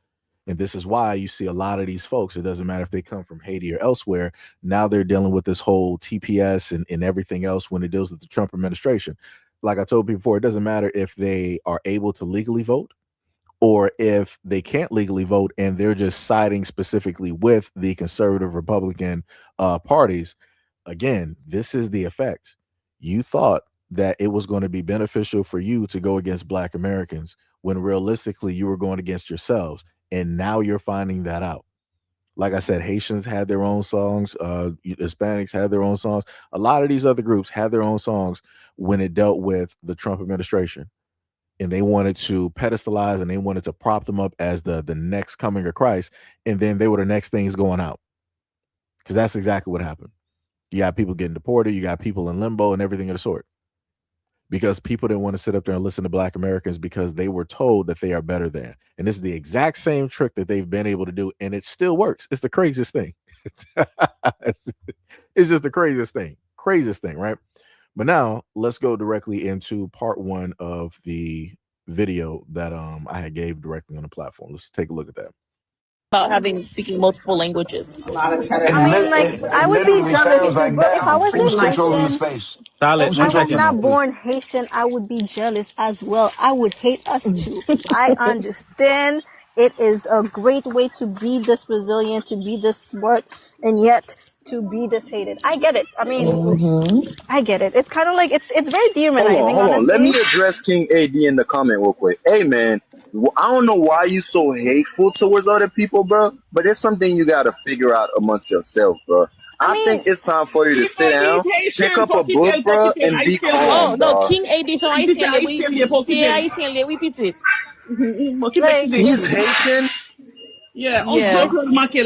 And this is why you see a lot of these folks, it doesn't matter if they come from Haiti or elsewhere, now they're dealing with this whole TPS and everything else when it deals with the Trump administration. Like I told people before, it doesn't matter if they are able to legally vote or if they can't legally vote and they're just siding specifically with the conservative Republican parties. Again, this is the effect. You thought that it was going to be beneficial for you to go against Black Americans when realistically you were going against yourselves. And now you're finding that out. Like I said, Haitians had their own songs. Hispanics had their own songs. A lot of these other groups had their own songs when it dealt with the Trump administration. And they wanted to pedestalize and they wanted to prop them up as the next coming of Christ. And then they were the next things going out. Because that's exactly what happened. You got people getting deported. You got people in limbo and everything of the sort. Because people didn't want to sit up there and listen to Black Americans because they were told that they are better than. And this is the exact same trick that they've been able to do, and it still works. It's the craziest thing. It's just the craziest thing, right? But now let's go directly into part one of the video that I had gave directly on the platform. Let's take a look at that. About speaking multiple languages. I mean, I would be jealous too, but if I wasn't Haitian, if I was not born Haitian, I would be jealous as well. I would hate us too. I understand it is a great way to be this resilient, to be this smart, and yet to be this hated. I get it. I mean, I get it. It's kind of like, it's very dehumanizing, Hold on. honestly. Let me address King AD in the comment real quick. Hey, man, I don't know why you so hateful towards other people, bro, but it's something you got to figure out amongst yourself, bro. I think it's time for you to sit down, pick up a book, bro, and be calm, Oh, no, dog. King AD, so Haitian, we pity. He's Haitian? Yeah. Yo, he lucky.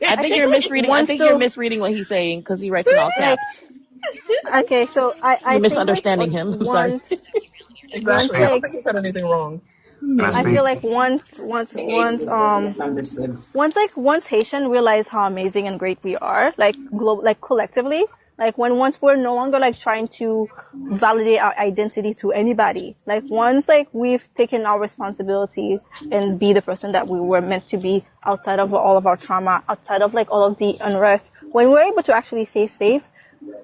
I think you're misreading. I think you're misreading what he's saying because he writes in all caps. Okay, so I You're misunderstanding him. I'm sorry. Exactly. I don't think he said anything wrong. I feel like once Haitian realize how amazing and great we are, like collectively, like once we're no longer like trying to validate our identity to anybody, like once like we've taken our responsibility and be the person that we were meant to be outside of all of our trauma, outside of like all of the unrest, when we're able to actually stay safe,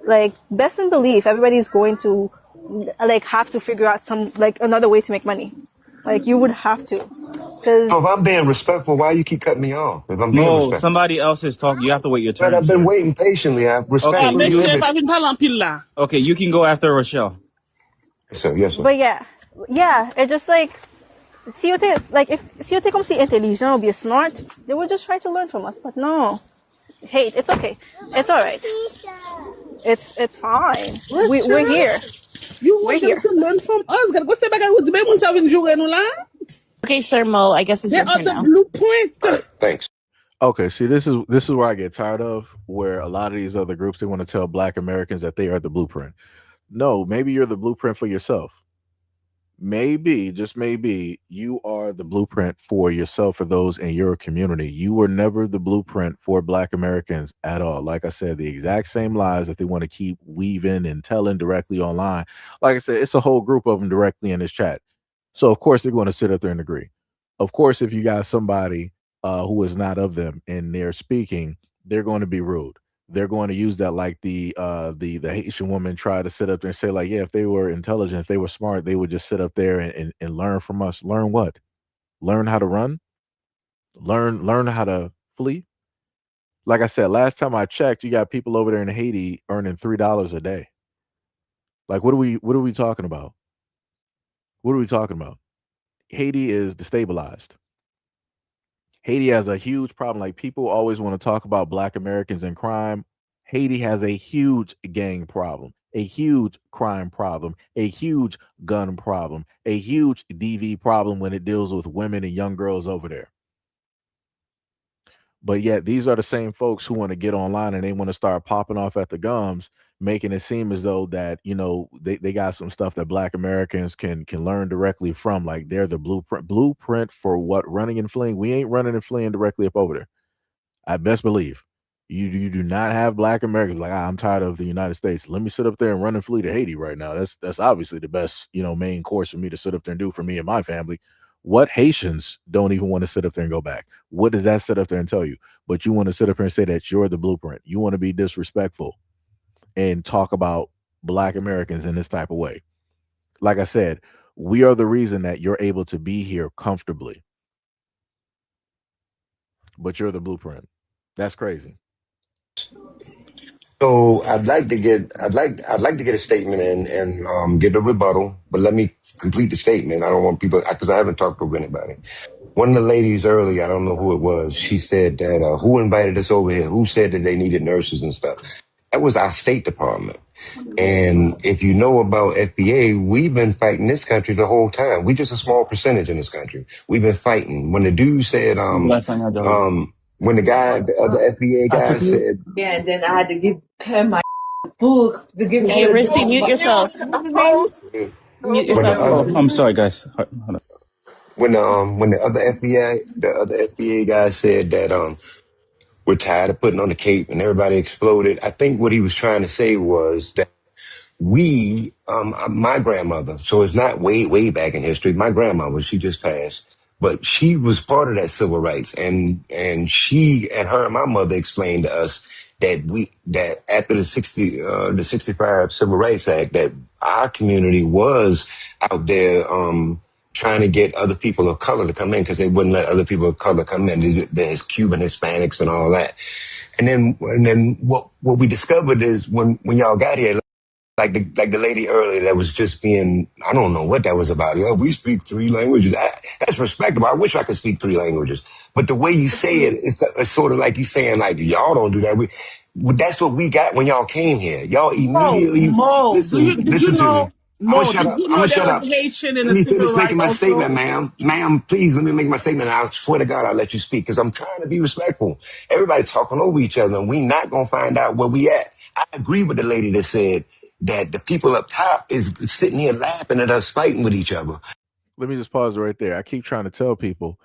like best in belief, everybody's going to like have to figure out some like another way to make money. Like you would have to. If I'm being respectful, why you keep cutting me off? If I'm being respectful, somebody else is talking. You have to wait your turn. I've been waiting patiently. I respectfully Okay, you can go after Rochelle. Yes, sir. Yes, sir. But yeah, it's just like Si yo te como si intelligent or be smart, they would just try to learn from us. But no, hate. It's okay. It's all right. It's fine. We're here. You We're want them here. to learn from us. Você vai o debate mun savin jouer nou la? Okay, Sir Mo, I guess it's They your are turn the now. blueprint. Thanks. Okay, see, this is where I get tired of, where a lot of these other groups, they want to tell Black Americans that they are the blueprint. No, maybe you're the blueprint for yourself. Maybe, just maybe, you are the blueprint for yourself, for those in your community. You were never the blueprint for Black Americans at all. Like I said, the exact same lies that they want to keep weaving and telling directly online. Like I said, it's a whole group of them directly in this chat. So of course they're going to sit up there and agree. Of course, if you got somebody who is not of them and they're speaking, they're going to be rude. They're going to use that, like the Haitian woman tried to sit up there and say, like, yeah, if they were intelligent, if they were smart, they would just sit up there and learn from us. Learn what? Learn how to run? Learn how to flee? Like I said, last time I checked, you got people over there in Haiti earning $3 a day. Like, what are we talking about? What are we talking about? Haiti is destabilized. Haiti has a huge problem. Like, people always want to talk about Black Americans and crime. Haiti has a huge gang problem, a huge crime problem, a huge gun problem, a huge DV problem when it deals with women and young girls over there. But yet these are the same folks who want to get online and they want to start popping off at the gums, making it seem as though that, you know, they got some stuff that Black Americans can learn directly from. Like, they're the blueprint for what? Running and fleeing. We ain't running and fleeing directly up over there. I best believe you do not have Black Americans like, I'm tired of the United States. Let me sit up there and run and flee to Haiti right now. That's obviously the best, you know, main course for me to sit up there and do for me and my family. What Haitians don't even want to sit up there and go back? What does that sit up there and tell you? But you want to sit up here and say that you're the blueprint. You want to be disrespectful and talk about Black Americans in this type of way. Like I said, we are the reason that you're able to be here comfortably. But you're the blueprint. That's crazy. So I'd like to get a statement and get a rebuttal, but let me complete the statement. I don't want people, because I haven't talked over anybody. One of the ladies earlier, I don't know who it was, she said that who invited us over here? Who said that they needed nurses and stuff? That was our State Department. And if you know about FBA, we've been fighting this country the whole time. We just a small percentage in this country. We've been fighting. When the dude said, when the other FBA guy said, Yeah, and then I had to give her my book to give me. Hey, Risky, mute yourself. Mute when the yourself, other, Risky. I'm sorry, guys. Hold on. when the other FBA guy said that we're tired of putting on the cape and everybody exploded. I think what he was trying to say was that my grandmother, so it's not way back in history. My grandmother, she just passed, but she was part of that civil rights, and she and her and my mother explained to us that after the 65 Civil Rights Act, that our community was out there trying to get other people of color to come in because they wouldn't let other people of color come in. There's Cuban Hispanics and all that. And then what we discovered is when y'all got here, like the lady earlier that was just being, I don't know what that was about. Yeah, we speak 3 languages. That's respectable. I wish I could speak 3 languages. But the way you say it, it's sort of like you saying like, y'all don't do that. That's what we got when y'all came here. Y'all immediately, Mo, did you listen to me. know, I'm gonna Mo, shut did up. you I'm know gonna there shut was up. Haitian in Let the me civil finish making rights my also? statement, ma'am. Ma'am, please let me make my statement. I swear to God, I'll let you speak because I'm trying to be respectful. Everybody's talking over each other and we not going to find out where we at. I agree with the lady that said that the people up top is sitting here laughing at us fighting with each other. Let me just pause right there. I keep trying to tell people,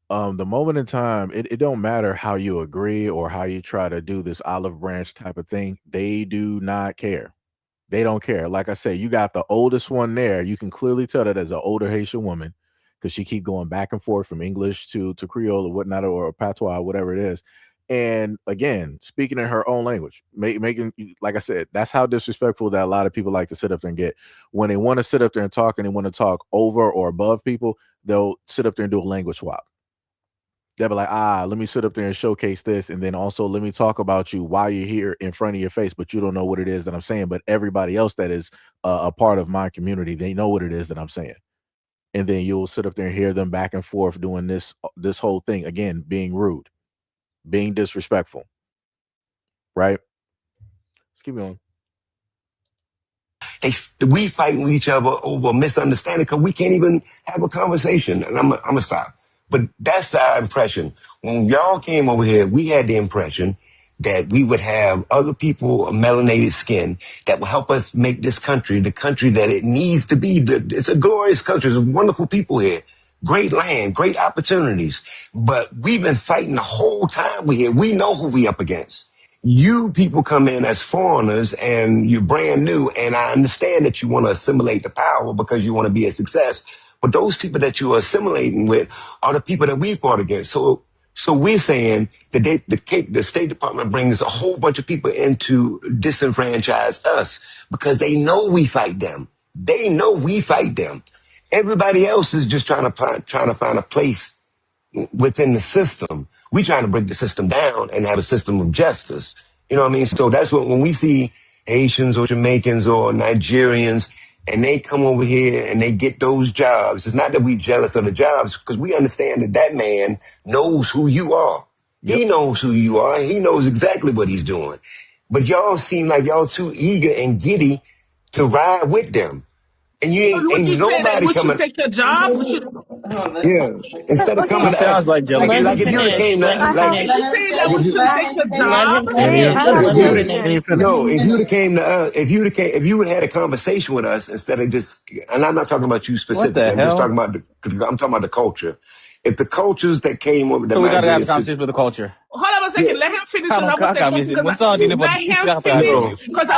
the moment in time, it don't matter how you agree or how you try to do this olive branch type of thing. They do not care. They don't care. Like I say, you got the oldest one there. You can clearly tell that as an older Haitian woman because she keep going back and forth from English to Creole or whatnot, or patois, whatever it is. And again, speaking in her own language, making, like I said, that's how disrespectful that a lot of people like to sit up there and get. When they want to sit up there and talk and they want to talk over or above people, they'll sit up there and do a language swap. They'll be like, let me sit up there and showcase this. And then also let me talk about you while you're here in front of your face, but you don't know what it is that I'm saying. But everybody else that is a part of my community, they know what it is that I'm saying. and then you'll sit up there and hear them back and forth doing this whole thing again, being rude, being disrespectful, right? Let's keep going. We fighting with each other over misunderstanding because we can't even have a conversation. And I'm gonna stop. But that's our impression. When y'all came over here, we had the impression that we would have other people of melanated skin that will help us make this country the country that it needs to be. It's a glorious country. There's wonderful people here. Great land, great opportunities. But we've been fighting the whole time we're here. We know who we up against. You people come in as foreigners and you're brand new, and I understand that you want to assimilate the power because you want to be a success. But those people that you are assimilating with are the people that we fought against. So we're saying that the State Department brings a whole bunch of people in to disenfranchise us because they know we fight them. They know we fight them. Everybody else is just trying to find a place within the system. We trying to break the system down and have a system of justice. You know what I mean? So that's what, when we see Haitians or Jamaicans or Nigerians and they come over here and they get those jobs, it's not that we jealous of the jobs, because we understand that that man knows who you are. Yep. He knows who you are. He knows exactly what he's doing. But y'all seem like y'all too eager and giddy to ride with them. And you ain't nobody we coming. should take the job. We should. Yeah, instead of coming It sounds like jealousy. like if you would have came to Is he saying that we should take the job? if you would have came to us, if you would have had a conversation with us instead of just, and I'm not talking about you specifically, I'm just talking about I'm talking about the culture. If the cultures that came over, So we gotta have a conversation with the culture. Hold on a second. Let him finish. Let him finish because I'm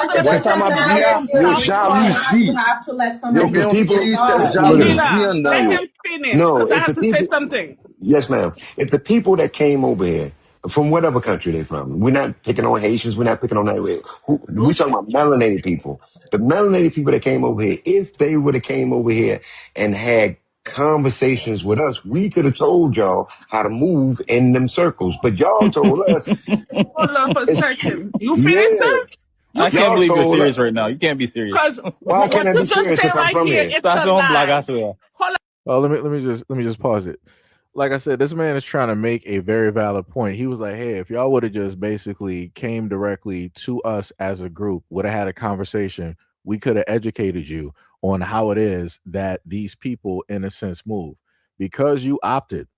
gonna Essa mabdia, yo jalousie. have to let Yo somebody gen spirit Let jalousie an dan yo. him finish because I have to say something. Yes, ma'am. If the people that came over here, from whatever country they're from, we're not picking on Haitians, we're not picking on that. We're talking about melanated people. The melanated people that came over here, if they would have came over here and had conversations with us, we could have told y'all how to move in them circles. But y'all told us. Hold on for a second. You finished, sir? I can't believe you're serious right now. You can't be serious. Because why can't I be you just serious say if I'm right from here, here? it's a lie. Oh, let me just pause it. Like I said, this man is trying to make a very valid point. He was like, hey, if y'all would have just basically came directly to us as a group, would have had a conversation, we could have educated you on how it is that these people, in a sense, move. Because you opted,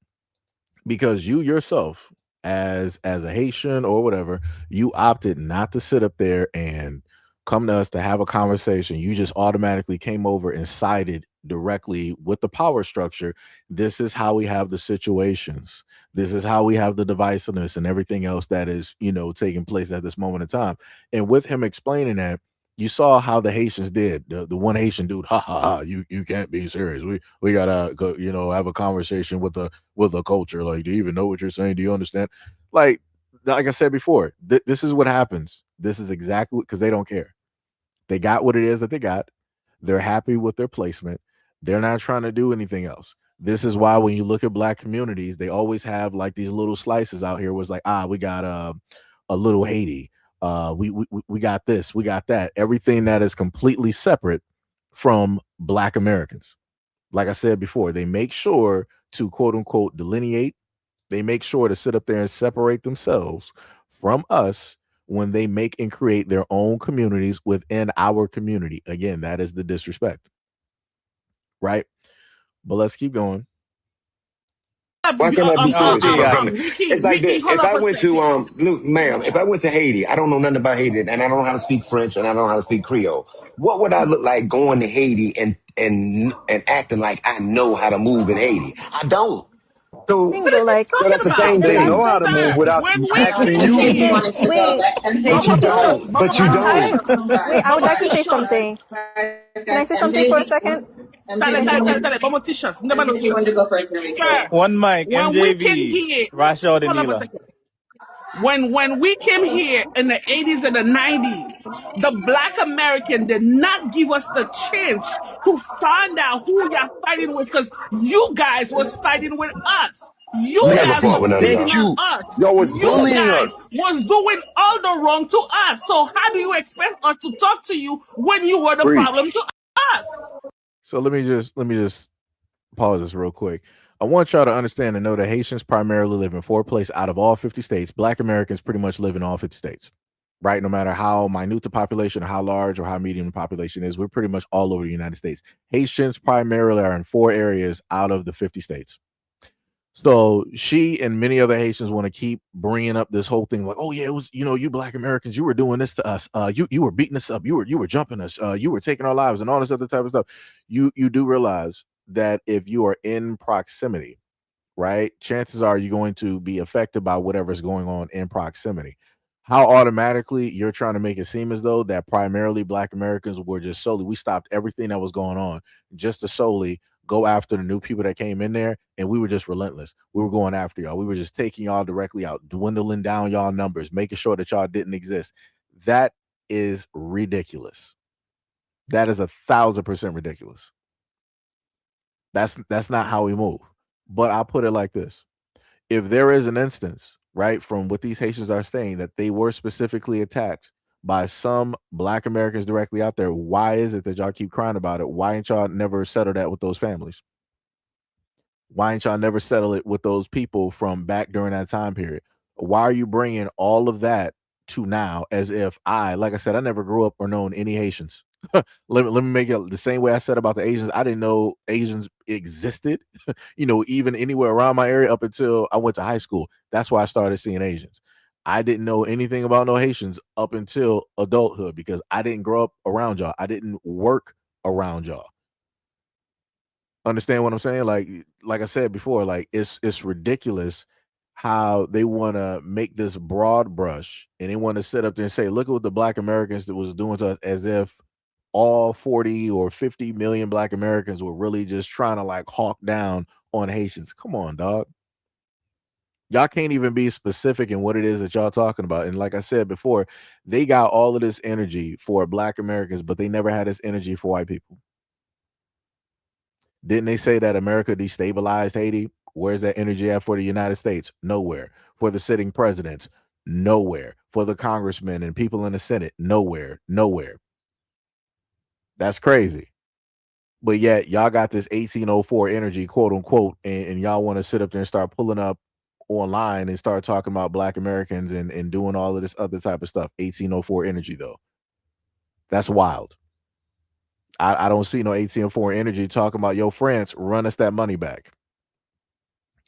because you yourself, as a Haitian or whatever, you opted not to sit up there and come to us to have a conversation. You just automatically came over and sided directly with the power structure. This is how we have the situations. This is how we have the divisiveness and everything else that is, taking place at this moment in time. And with him explaining that, you saw how the Haitians did. The one Haitian dude, ha ha ha, you can't be serious. We gotta go, have a conversation with the culture. Like, do you even know what you're saying? Do you understand? Like I said before, this is what happens. This is exactly because they don't care. They got what it is that they got. They're happy with their placement. They're not trying to do anything else. This is why when you look at black communities, they always have like these little slices out here. Was like, we got a little Haiti. We got this, we got that. Everything that is completely separate from Black Americans. Like I said before, they make sure to quote unquote delineate. They make sure to sit up there and separate themselves from us when they make and create their own communities within our community. Again, that is the disrespect. Right? But let's keep going. Why can't I be serious? It's like this. If I went to look, ma'am, if I went to Haiti, I don't know nothing about Haiti, and I don't know how to speak French, and I don't know how to speak Creole. What would I look like going to Haiti and acting like I know how to move in Haiti? I don't. So that's the same thing. They know how to move without asking you. But you don't. But you don't. Wait, I would like to say something. Can I say something for a second? One mic, MJV, Rashad and Nila. When we came here in the 80s and the 90s, the Black American did not give us the chance to find out who you're fighting with, because you guys was fighting with us. You guys was bullying us. Y'all was bullying us. Was doing all the wrong to us. So how do you expect us to talk to you when you were the problem to us? So let me just pause this real quick. I want y'all to understand and know that Haitians primarily live in 4 places out of all 50 states. Black Americans pretty much live in all 50 states, right? No matter how minute the population or how large or how medium the population is, we're pretty much all over the United States. Haitians primarily are in 4 areas out of the 50 states. So she and many other Haitians want to keep bringing up this whole thing, like, oh yeah, it was, you Black Americans, you were doing this to us. You were beating us up. You were jumping us. You were taking our lives and all this other type of stuff. You do realize that if you are in proximity, right, chances are you're going to be affected by whatever's going on in proximity. How automatically you're trying to make it seem as though that primarily Black Americans were just solely, we stopped everything that was going on just to solely go after the new people that came in there, and we were just relentless. We were going after y'all. We were just taking y'all directly out, dwindling down y'all numbers, making sure that y'all didn't exist. That is ridiculous. That is 1,000% ridiculous. That's not how we move. But I'll put it like this. If there is an instance, right, from what these Haitians are saying, that they were specifically attacked by some Black Americans directly out there, why is it that y'all keep crying about it? Why ain't y'all never settled that with those families? Why ain't y'all never settle it with those people from back during that time period? Why are you bringing all of that to now as if like I said, I never grew up or known any Haitians. Let me make it the same way I said about the Asians. I didn't know Asians existed, even anywhere around my area up until I went to high school. That's why I started seeing Asians. I didn't know anything about no Haitians up until adulthood because I didn't grow up around y'all. I didn't work around y'all. Understand what I'm saying? Like I said before, like it's ridiculous how they want to make this broad brush and they want to sit up there and say, look at what the Black Americans that was doing to us, as if all 40 or 50 million Black Americans were really just trying to like hawk down on Haitians. Come on, dog. Y'all can't even be specific in what it is that y'all talking about. And like I said before, they got all of this energy for Black Americans, but they never had this energy for white people. Didn't they say that America destabilized Haiti? Where's that energy at for the United States? Nowhere. For the sitting presidents? Nowhere. For the congressmen and people in the Senate? Nowhere. Nowhere. That's crazy. But yet y'all got this 1804 energy, quote unquote, and y'all want to sit up there and start pulling up online and start talking about Black Americans and doing all of this other type of stuff. 1804 energy, though. That's wild. I don't see no 1804 energy talking about, yo, France, run us that money back.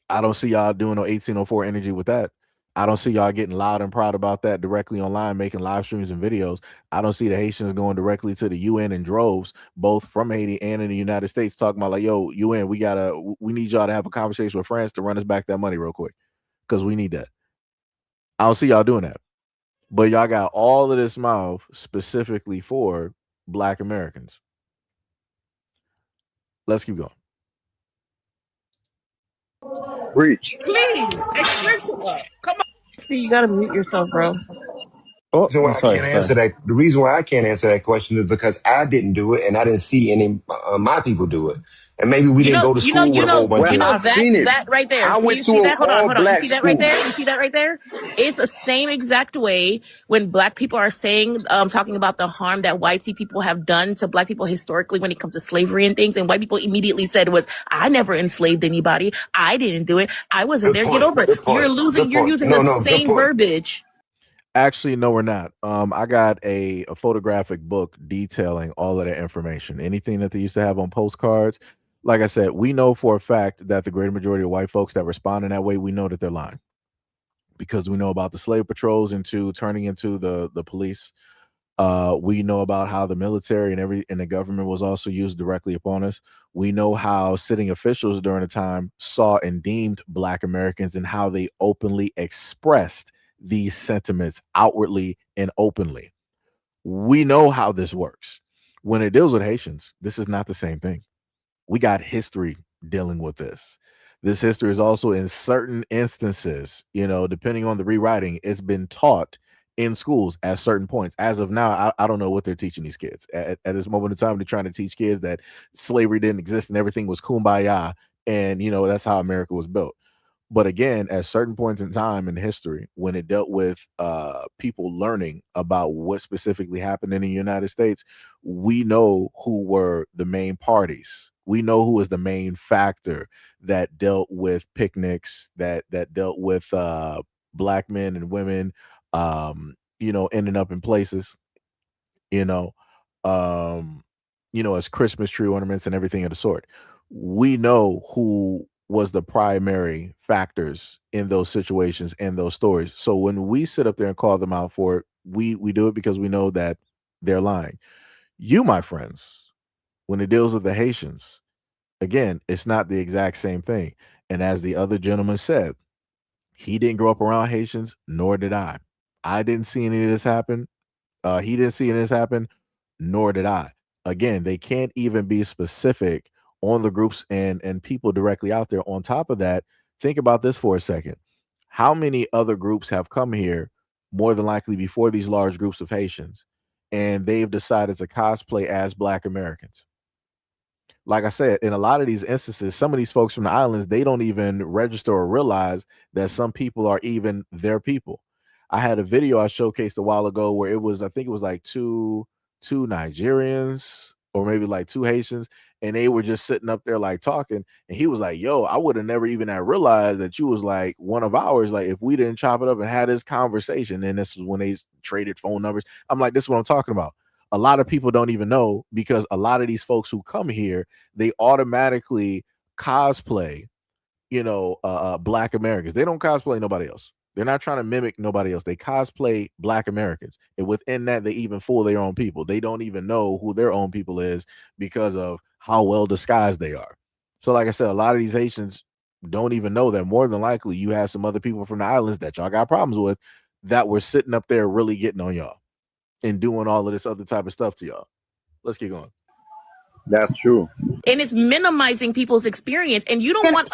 I don't see y'all doing no 1804 energy with that. I don't see y'all getting loud and proud about that directly online, making live streams and videos. I don't see the Haitians going directly to the UN in droves, both from Haiti and in the United States, talking about like, yo, UN, we need y'all to have a conversation with France to run us back that money real quick because we need that. I don't see y'all doing that. But y'all got all of this mouth specifically for Black Americans. Let's keep going. Breach. Please explain to us. Come on. You gotta mute yourself, bro. The reason why I Sorry. can't answer that. The reason why I can't answer that question is because I didn't do it, and I didn't see any my people do it. And maybe we didn't go to school with a whole bunch Well, of. I seen it. That right there. I See, went you to see an that? Hold on, hold on. You all-black see that right school. there? You see that right there? It's the same exact way when Black people are saying, talking about the harm that white people have done to Black people historically when it comes to slavery and things. And white people immediately said I never enslaved anybody. I didn't do it. I wasn't there. Get over it. Good You're point. losing. Good You're point. using No, the no, good same point. verbiage. Actually, no, we're not. I got a photographic book detailing all of that information. Anything that they used to have on postcards. Like I said, we know for a fact that the great majority of white folks that respond in that way, we know that they're lying because we know about the slave patrols into turning into the police. We know about how the military and the government was also used directly upon us. We know how sitting officials during the time saw and deemed Black Americans and how they openly expressed these sentiments outwardly and openly. We know how this works. When it deals with Haitians, this is not the same thing. We got history dealing with this. This history is also in certain instances, depending on the rewriting, it's been taught in schools at certain points. As of now, I don't know what they're teaching these kids. At this moment in time, they're trying to teach kids that slavery didn't exist and everything was kumbaya. And, that's how America was built. But again, at certain points in time in history, when it dealt with people learning about what specifically happened in the United States, we know who were the main parties We know who was the main factor that dealt with picnics, that dealt with black men and women, ending up in places, you know, um, as Christmas tree ornaments and everything of the sort. We know who was the primary factors in those situations and those stories. So when we sit up there and call them out for it, we do it because we know that they're lying. You, my friends, when it deals with the Haitians, again, it's not the exact same thing. And as the other gentleman said, he didn't grow up around Haitians, nor did I. I didn't see any of this happen. He didn't see any of this happen, nor did I. Again, they can't even be specific on the groups and people directly out there. On top of that, think about this for a second. How many other groups have come here more than likely before these large groups of Haitians, and they've decided to cosplay as Black Americans? Like I said, in a lot of these instances, some of these folks from the islands, they don't even register or realize that some people are even their people. I had a video I showcased a while ago where it was, I think it was like two Nigerians or maybe like two Haitians, and they were just sitting up there like talking, and he was like, yo, I would have never even had realized that you was like one of ours, like if we didn't chop it up and had this conversation. And this was when they traded phone numbers. I'm like, this is what I'm talking about. A lot of people don't even know, because a lot of these folks who come here, they automatically cosplay, Black Americans. They don't cosplay nobody else. They're not trying to mimic nobody else. They cosplay Black Americans. And within that, they even fool their own people. They don't even know who their own people is because of how well disguised they are. So like I said, a lot of these Haitians don't even know that more than likely you have some other people from the islands that y'all got problems with that were sitting up there really getting on y'all and doing all of this other type of stuff to y'all. Let's keep going. That's true. And it's minimizing people's experience, and you don't want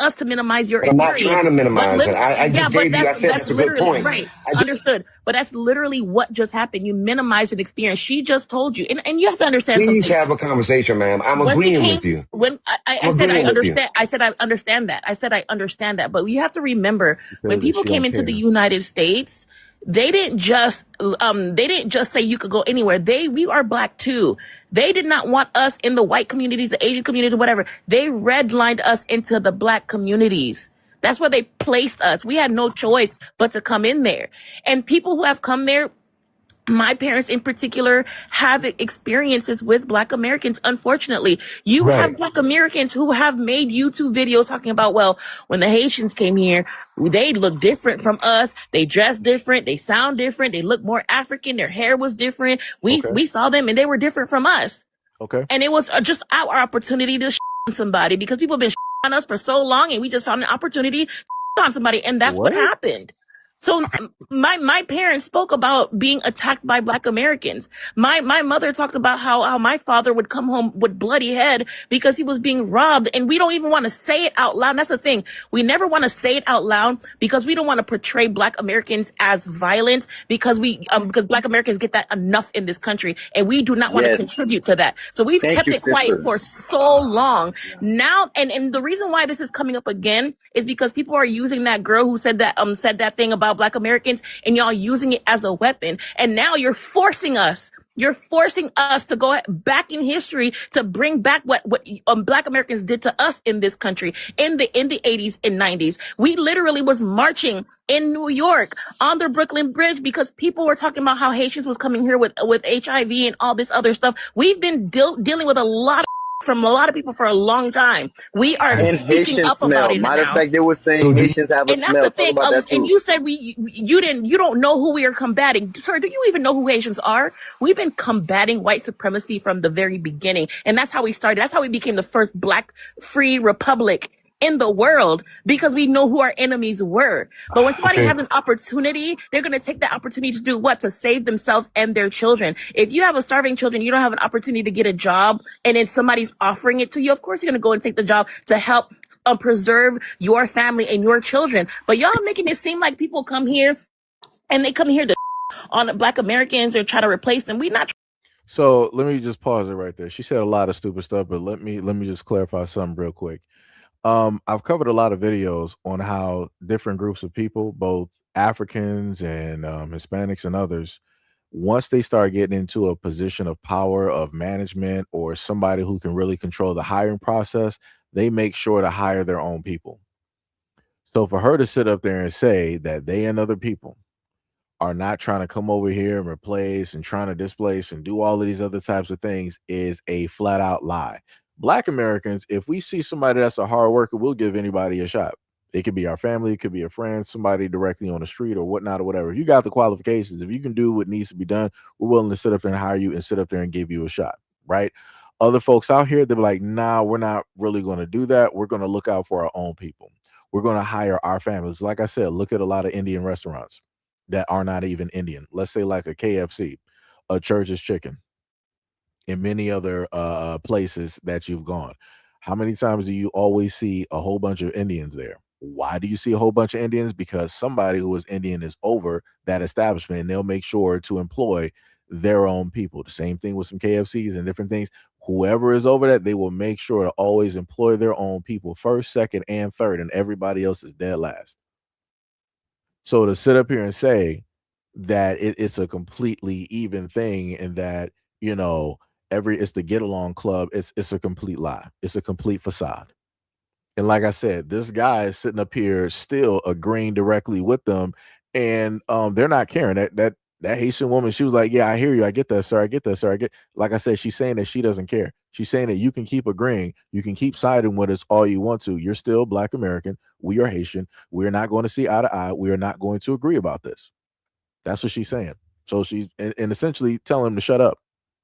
us to minimize your But I'm not experience. trying to minimize But it. I yeah, just but gave you, I said that's that's a good literally point. right. Understood. But that's literally what just happened. You minimize an experience. She just told you, and you have to understand Please something. have a conversation, ma'am. I'm When we agreeing came, with you. when I'm I said I agreeing with you. understand, I said I understand that. I said I understand that. But you have to remember, when Says that people she came don't into the care. United States, they didn't just say you could go anywhere. We are Black too. They did not want us in the white communities, the Asian communities, whatever. They redlined us into the Black communities. That's where they placed us. We had no choice but to come in there. And people who have come there, my parents in particular, have experiences with Black Americans. Unfortunately, you Right. have Black Americans who have made YouTube videos talking about, well, when the Haitians came here, they look different from us. They dress different. They sound different. They look more African. Their hair was different. We Okay. saw them and they were different from us. Okay. And it was just our opportunity to on somebody, because people have been on us for so long, and we just found an opportunity to on somebody, and that's what What? happened. So my parents spoke about being attacked by Black Americans. My mother talked about how my father would come home with bloody head because he was being robbed, and we don't even want to say it out loud. And that's the thing. We never want to say it out loud because we don't want to portray Black Americans as violent, because because Black Americans get that enough in this country, and we do not want to Yes. contribute to that. So we've Thank kept you, it quiet sister. for so long now, and the reason why this is coming up again is because people are using that girl who said that thing about Black Americans, and y'all using it as a weapon. And now you're forcing us to go back in history to bring back what Black Americans did to us in this country in the 80s and 90s. We literally was marching in New York on the Brooklyn Bridge because people were talking about how Haitians was coming here with HIV and all this other stuff. We've been dealing with a lot of from a lot of people for a long time. We are And speaking Haitian up about smell. it Matter of now. fact, they were saying Haitians have a And that's smell. the Talk thing. about that And too. you said you don't know who we are combating. Sir, do you even know who Haitians are? We've been combating white supremacy from the very beginning. And that's how we started. That's how we became the first Black free republic in the world, because we know who our enemies were. But when somebody Okay. has an opportunity, they're going to take that opportunity to do what? To save themselves and their children. If you have a starving children, you don't have an opportunity to get a job, and then somebody's offering it to you, of course you're going to go and take the job to help preserve your family and your children. But y'all making it seem like people come here and they come here to on Black Americans or try to replace them. We not. So let me just pause it right there. She said a lot of stupid stuff, but let me just clarify something real quick. I've covered a lot of videos on how different groups of people, both Africans and Hispanics and others, once they start getting into a position of power, of management, or somebody who can really control the hiring process, they make sure to hire their own people. So for her to sit up there and say that they and other people are not trying to come over here and replace and trying to displace and do all of these other types of things is a flat out lie. Black Americans, if we see somebody that's a hard worker, we'll give anybody a shot. It could be our family, it could be a friend, somebody directly on the street or whatnot or whatever. If you got the qualifications, if you can do what needs to be done, we're willing to sit up there and hire you and sit up there and give you a shot, right? Other folks out here, they're like, nah, we're not really going to do that. We're going to look out for our own people. We're going to hire our families. Like I said, look at a lot of Indian restaurants that are not even Indian. Let's say like a KFC, a Church's Chicken, and many other places that you've gone. How many times do you always see a whole bunch of Indians there? Why do you see a whole bunch of Indians? Because somebody who is Indian is over that establishment, and they'll make sure to employ their own people. The same thing with some KFCs and different things. Whoever is over that, they will make sure to always employ their own people first, second, and third, and everybody else is dead last. So to sit up here and say that it's a completely even thing and that, you know, it's the get along club, it's a complete lie. It's a complete facade. And like I said, this guy is sitting up here still agreeing directly with them, and they're not caring. That Haitian woman, she was like, "Yeah, I hear you. I get that, sir. I get that, sir. I get." Like I said, she's saying that she doesn't care. She's saying that you can keep agreeing, you can keep siding with us all you want to. You're still Black American. We are Haitian. We are not going to see eye to eye. We are not going to agree about this. That's what she's saying. So she's and essentially telling him to shut up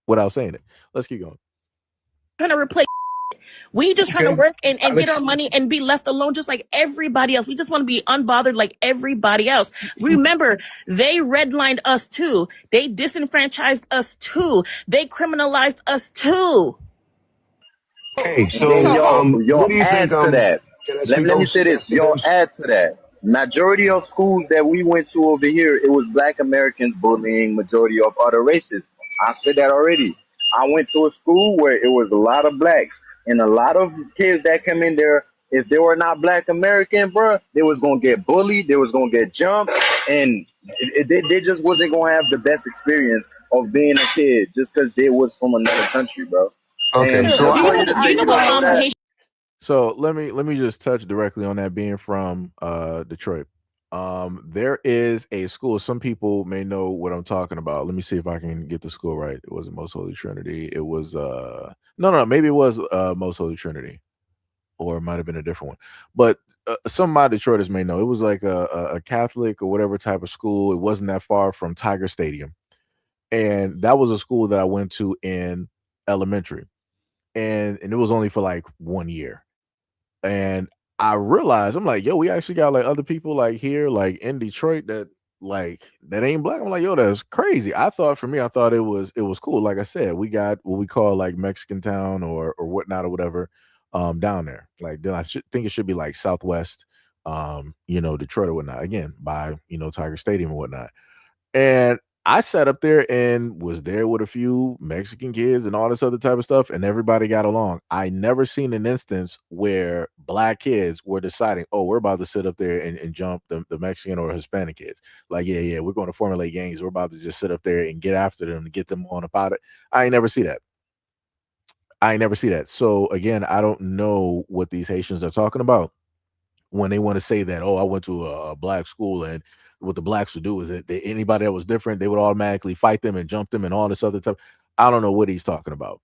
without saying it. Let's keep going. Trying to replace. We just trying to work and get our money and be left alone just like everybody else. We just want to be unbothered like everybody else. Remember, they redlined us too. They disenfranchised us too. They criminalized us too. Okay, And then y'all what do you add think? to that. Can I Let, speak let on? me say Can I this. speak Y'all on? add to that. Majority of schools that we went to over here, it was Black Americans bullying majority of other races. I said that already. I went to a school where it was a lot of blacks and a lot of kids that come in there. If they were not Black American, bruh, they was gonna get bullied. They was gonna get jumped, and they just wasn't gonna have the best experience of being a kid just because they was from another country, bro. Okay, And so just Do for you you know, to do say you know you don't what know that, Haitian So let me just touch directly on that being from Detroit. There is a school. Some people may know what I'm talking about. Let me see if I can get the school right. It wasn't Most Holy Trinity. It was no, maybe it was Most Holy Trinity, or it might have been a different one. But some of my Detroiters may know. It was like a Catholic or whatever type of school. It wasn't that far from Tiger Stadium, and that was a school that I went to in elementary, and it was only for like 1 year. And I realized, I'm like, yo, we actually got like other people like here, like in Detroit that ain't Black. I'm like, yo, that's crazy. For me, I thought it was cool. Like I said, we got what we call like Mexican town or whatnot or whatever down there. Like then I should think it should be like Southwest Detroit or whatnot. Again, by Tiger Stadium and whatnot. And I sat up there and was there with a few Mexican kids and all this other type of stuff, and everybody got along. I never seen an instance where Black kids were deciding, oh, we're about to sit up there and jump the Mexican or Hispanic kids. Like, yeah, we're going to formulate gangs. We're about to just sit up there and get after them and get them on about it. I ain't never see that. So again, I don't know what these Haitians are talking about when they want to say that, oh, I went to a Black school, and what the Blacks would do is that anybody that was different, they would automatically fight them and jump them and all this other stuff. I don't know what he's talking about.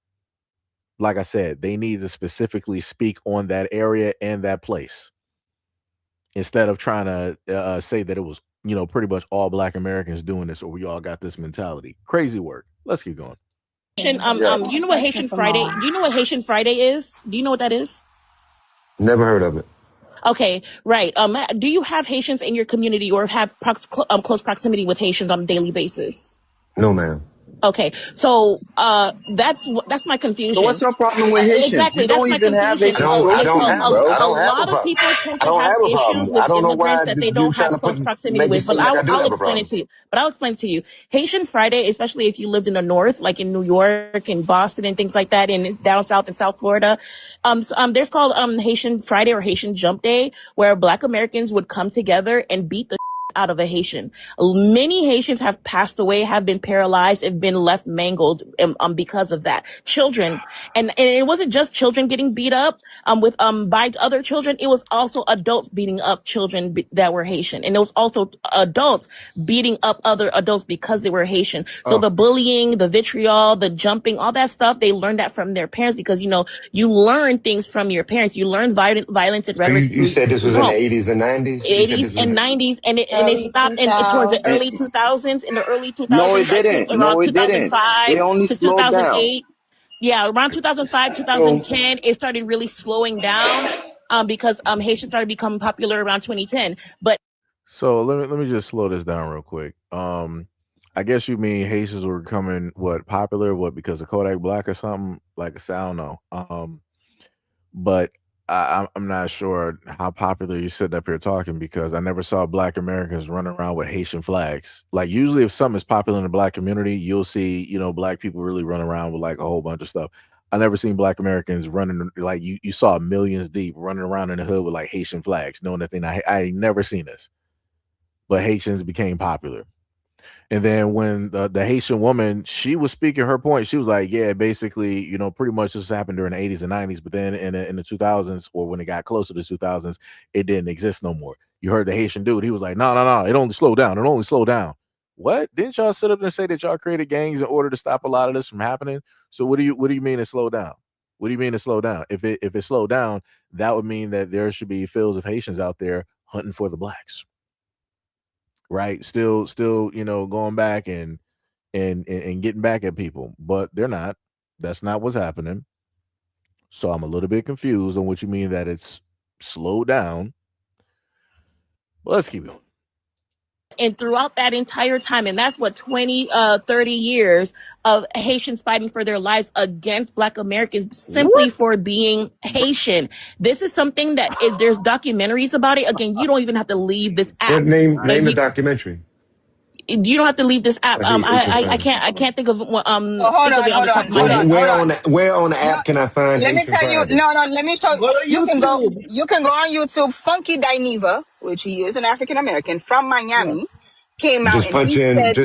Like I said, they need to specifically speak on that area and that place instead of trying to say that it was, pretty much all Black Americans doing this, or we all got this mentality. Crazy work. Let's keep going. yeah. you know what Haitian Friday? Do you know what Haitian Friday is? Do you know what that is? Never heard of it. Okay, right. Do you have Haitians in your community or have close proximity with Haitians on a daily basis? No, ma'am. Okay, so that's my confusion. So what's your problem with Haitians? Exactly, You that's don't my even have confusion. Haitian close I bro. A don't have a lot of problem. people tend I to don't have have a issues problem. with I don't know why immigrants that they you don't trying have to close proximity make it with. But seem like I do I'll have a explain it problem. to you. But I'll explain it to you. Haitian Friday, especially if you lived in the North, like in New York and Boston and things like that, and down south in South Florida, there's called Haitian Friday or Haitian Jump Day, where Black Americans would come together and beat the out of a Haitian. Many Haitians have passed away, have been paralyzed, have been left mangled because of that. Children, and it wasn't just children getting beat up with by other children. It was also adults beating up children that were Haitian, and it was also adults beating up other adults because they were Haitian. So the bullying, the vitriol, the jumping, all that stuff, they learned that from their parents because, you know, you learn things from your parents. You learn violence and So rhetoric. you said this was in the 80s and 90s? You said this 80s was in and the 90s, and it Early stopped towards the 2000. early 2000s. In the early No, 2000s, it like didn't. around No, it didn't. It 2005 only to slowed down. 2008. Yeah, around 2005, So 2010, it started really slowing down because Haitian started becoming popular around 2010. But So let me just slow this down real quick. I guess you mean Haitians were becoming what popular, what because of Kodak Black or something like I don't know. But I'm not sure how popular you sitting up here talking because I never saw Black Americans running around with Haitian flags. Like usually, if something is popular in the Black community, you'll see Black people really run around with like a whole bunch of stuff. I never seen Black Americans running like you saw millions deep running around in the hood with like Haitian flags, knowing that I ain't never seen this. But Haitians became popular. And then when the Haitian woman, she was speaking her point, she was like, yeah, basically, pretty much this happened during the 80s and 90s, but then in the 2000s, or when it got closer to 2000s, it didn't exist no more. You heard the Haitian dude, he was like, no, it only slowed down. It only slowed down. What? Didn't y'all sit up and say that y'all created gangs in order to stop a lot of this from happening? So what do you mean it slowed down? What do you mean it slowed down? If it slowed down, that would mean that there should be fields of Haitians out there hunting for the blacks. Right, still going back and getting back at people, but they're not. That's not what's happening. So I'm a little bit confused on what you mean that it's slowed down. Well, let's keep going. and throughout that entire time, and that's what 20 30 years of Haitians fighting for their lives against Black Americans simply for being Haitian. This is something that there's documentaries about it. Again, you don't even have to leave this app. what name the documentary? You don't have to leave this app. I think I can't think of hold think on, of it on the top of my head. Where on the app can I find Let me Haitian tell you. Friday? No, let me tell Go you. to You can go. YouTube. You can go on YouTube. Funky Dineva, which he is an African American from Miami, came out Just and punch he in said,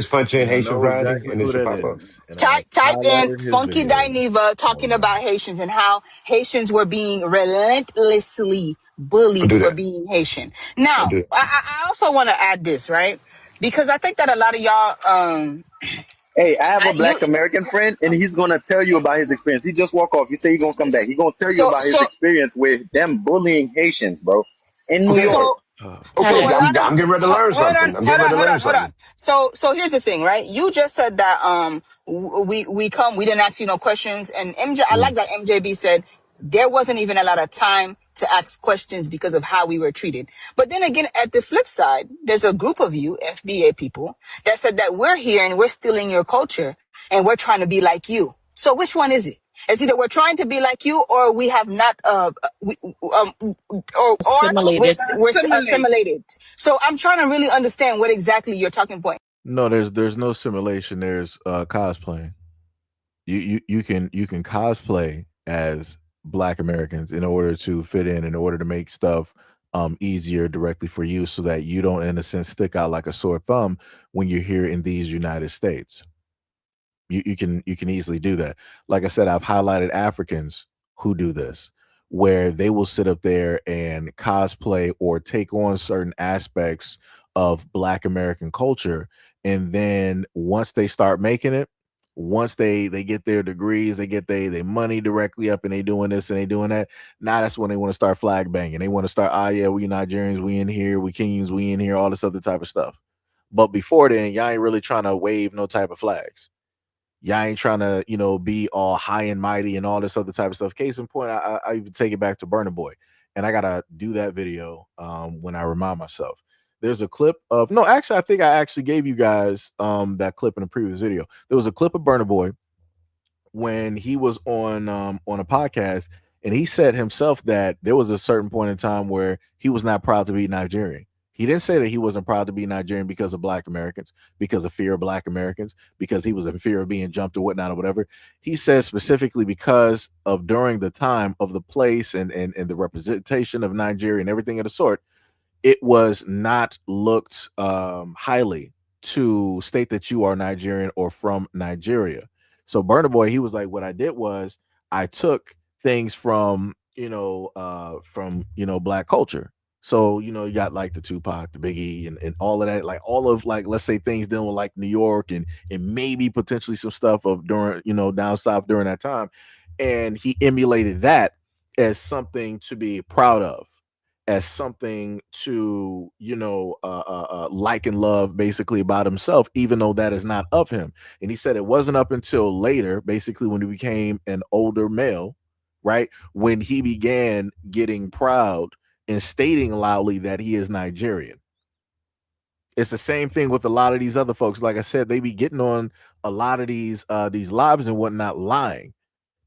Haitian know Friday exactly and it who should that pop up. is, and I type in highlighted his Funky video. Dineva talking about Haitians and how Haitians were being relentlessly I'll bullied do for that. being Haitian. I'll Now, do it. I also want to add this, right? Because I think that a lot of y'all, Hey, I have a you Black American friend, and he's gonna tell you about his experience. He just walk off. He say he gonna come back. He gonna tell you so about his so experience with them bullying Haitians, bro, in New Okay. York. so Okay. so a lot I'm of getting ready to learn hold on something. I'm getting ready to learn hold on. something. So here's the thing, right? You just said that we didn't ask you no questions, and MJ, I like that MJB said there wasn't even a lot of time to ask questions because of how we were treated. But then again, at the flip side, there's a group of you FBA people that said that we're here and we're stealing your culture and we're trying to be like you. So which one is it? It's either we're trying to be like you, or we have not, or Assimilated. we're assimilated. So I'm trying to really understand what exactly your talking point. No, there's no simulation. There's cosplaying. You can cosplay as Black Americans in order to fit in order to make stuff easier directly for you, so that you don't, in a sense, stick out like a sore thumb when you're here in these United States. You can easily do that. Like I said, I've highlighted Africans who do this, where they will sit up there and cosplay or take on certain aspects of Black American culture, and then once they start making it, once they get their degrees, they get their money directly up, and they doing this and they doing that. Now that's when they want to start flag banging. They want to start, yeah, we Nigerians, we in here, we kings, we in here, all this other type of stuff. But before then, y'all ain't really trying to wave no type of flags. Y'all ain't trying to, be all high and mighty and all this other type of stuff. Case in point, I even take it back to Burna Boy, and I gotta do that video when I remind myself. There's a clip of actually, I think I actually gave you guys that clip in a previous video. There was a clip of Burna Boy when he was on a podcast, and he said himself that there was a certain point in time where he was not proud to be Nigerian. He didn't say that he wasn't proud to be Nigerian because of Black Americans, because of fear of Black Americans, because he was in fear of being jumped or whatnot or whatever. He says specifically because of during the time of the place and the representation of Nigeria and everything of the sort, it was not looked highly to state that you are Nigerian or from Nigeria. So Burna Boy, he was like, what I did was I took things from black culture. So, you got like the Tupac, the Biggie, and all of that, like all of like, let's say things dealing with like New York and maybe potentially some stuff of during, down south during that time. And he emulated that as something to be proud of, as something to like and love basically about himself, even though that is not of him. And he said it wasn't up until later, basically when he became an older male, right, when he began getting proud and stating loudly that he is Nigerian. It's the same thing with a lot of these other folks. Like I said, they be getting on a lot of these lives and whatnot, lying.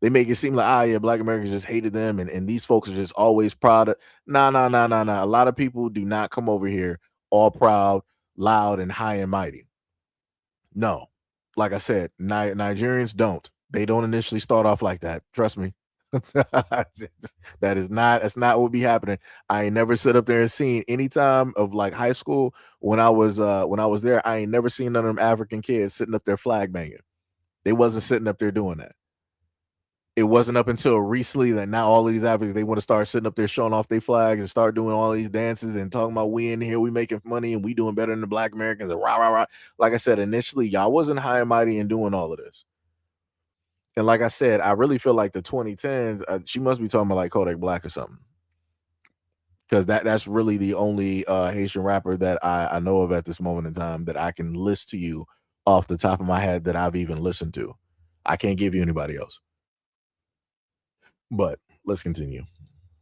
They make it seem like, yeah, black Americans just hated them, and these folks are just always proud of. Nah. A lot of people do not come over here all proud, loud, and high and mighty. No. Like I said, Nigerians don't. They don't initially start off like that. Trust me. That's not what be happening. I ain't never sit up there and seen any time of like high school when I was there. I ain't never seen none of them African kids sitting up there flag banging. They wasn't sitting up there doing that. It wasn't up until recently that now all of these Africans, they want to start sitting up there showing off their flags and start doing all these dances and talking about we in here, we making money and we doing better than the black Americans and rah, rah, rah. Like I said, initially, y'all wasn't high and mighty and doing all of this. And like I said, I really feel like the 2010s, she must be talking about like Kodak Black or something. Because that's really the only Haitian rapper that I know of at this moment in time that I can list to you off the top of my head that I've even listened to. I can't give you anybody else. But let's continue.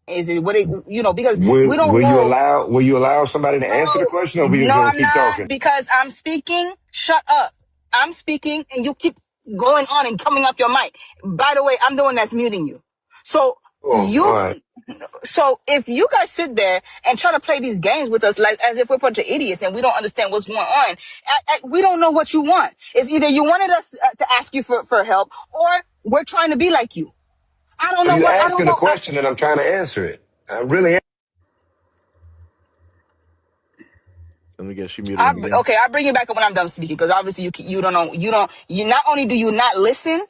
Is it what it, because Will, we don't will you know. allow somebody to answer the question, or we just No, gonna I'm keep not, talking? because I'm speaking. Shut up. I'm speaking and you keep going on and coming up your mic. By the way, I'm the one that's muting you. So Oh, all right. so if you guys sit there and try to play these games with us like as if we're a bunch of idiots and we don't understand what's going on, we don't know what you want. It's either you wanted us to ask you for help, or we're trying to be like you. I don't know You're what. I don't asking a know. question and I'm trying to answer it. I really am. Let me guess, she muted him again. Okay, I'll bring you back up when I'm done speaking, because obviously you don't know. You not only do you not listen,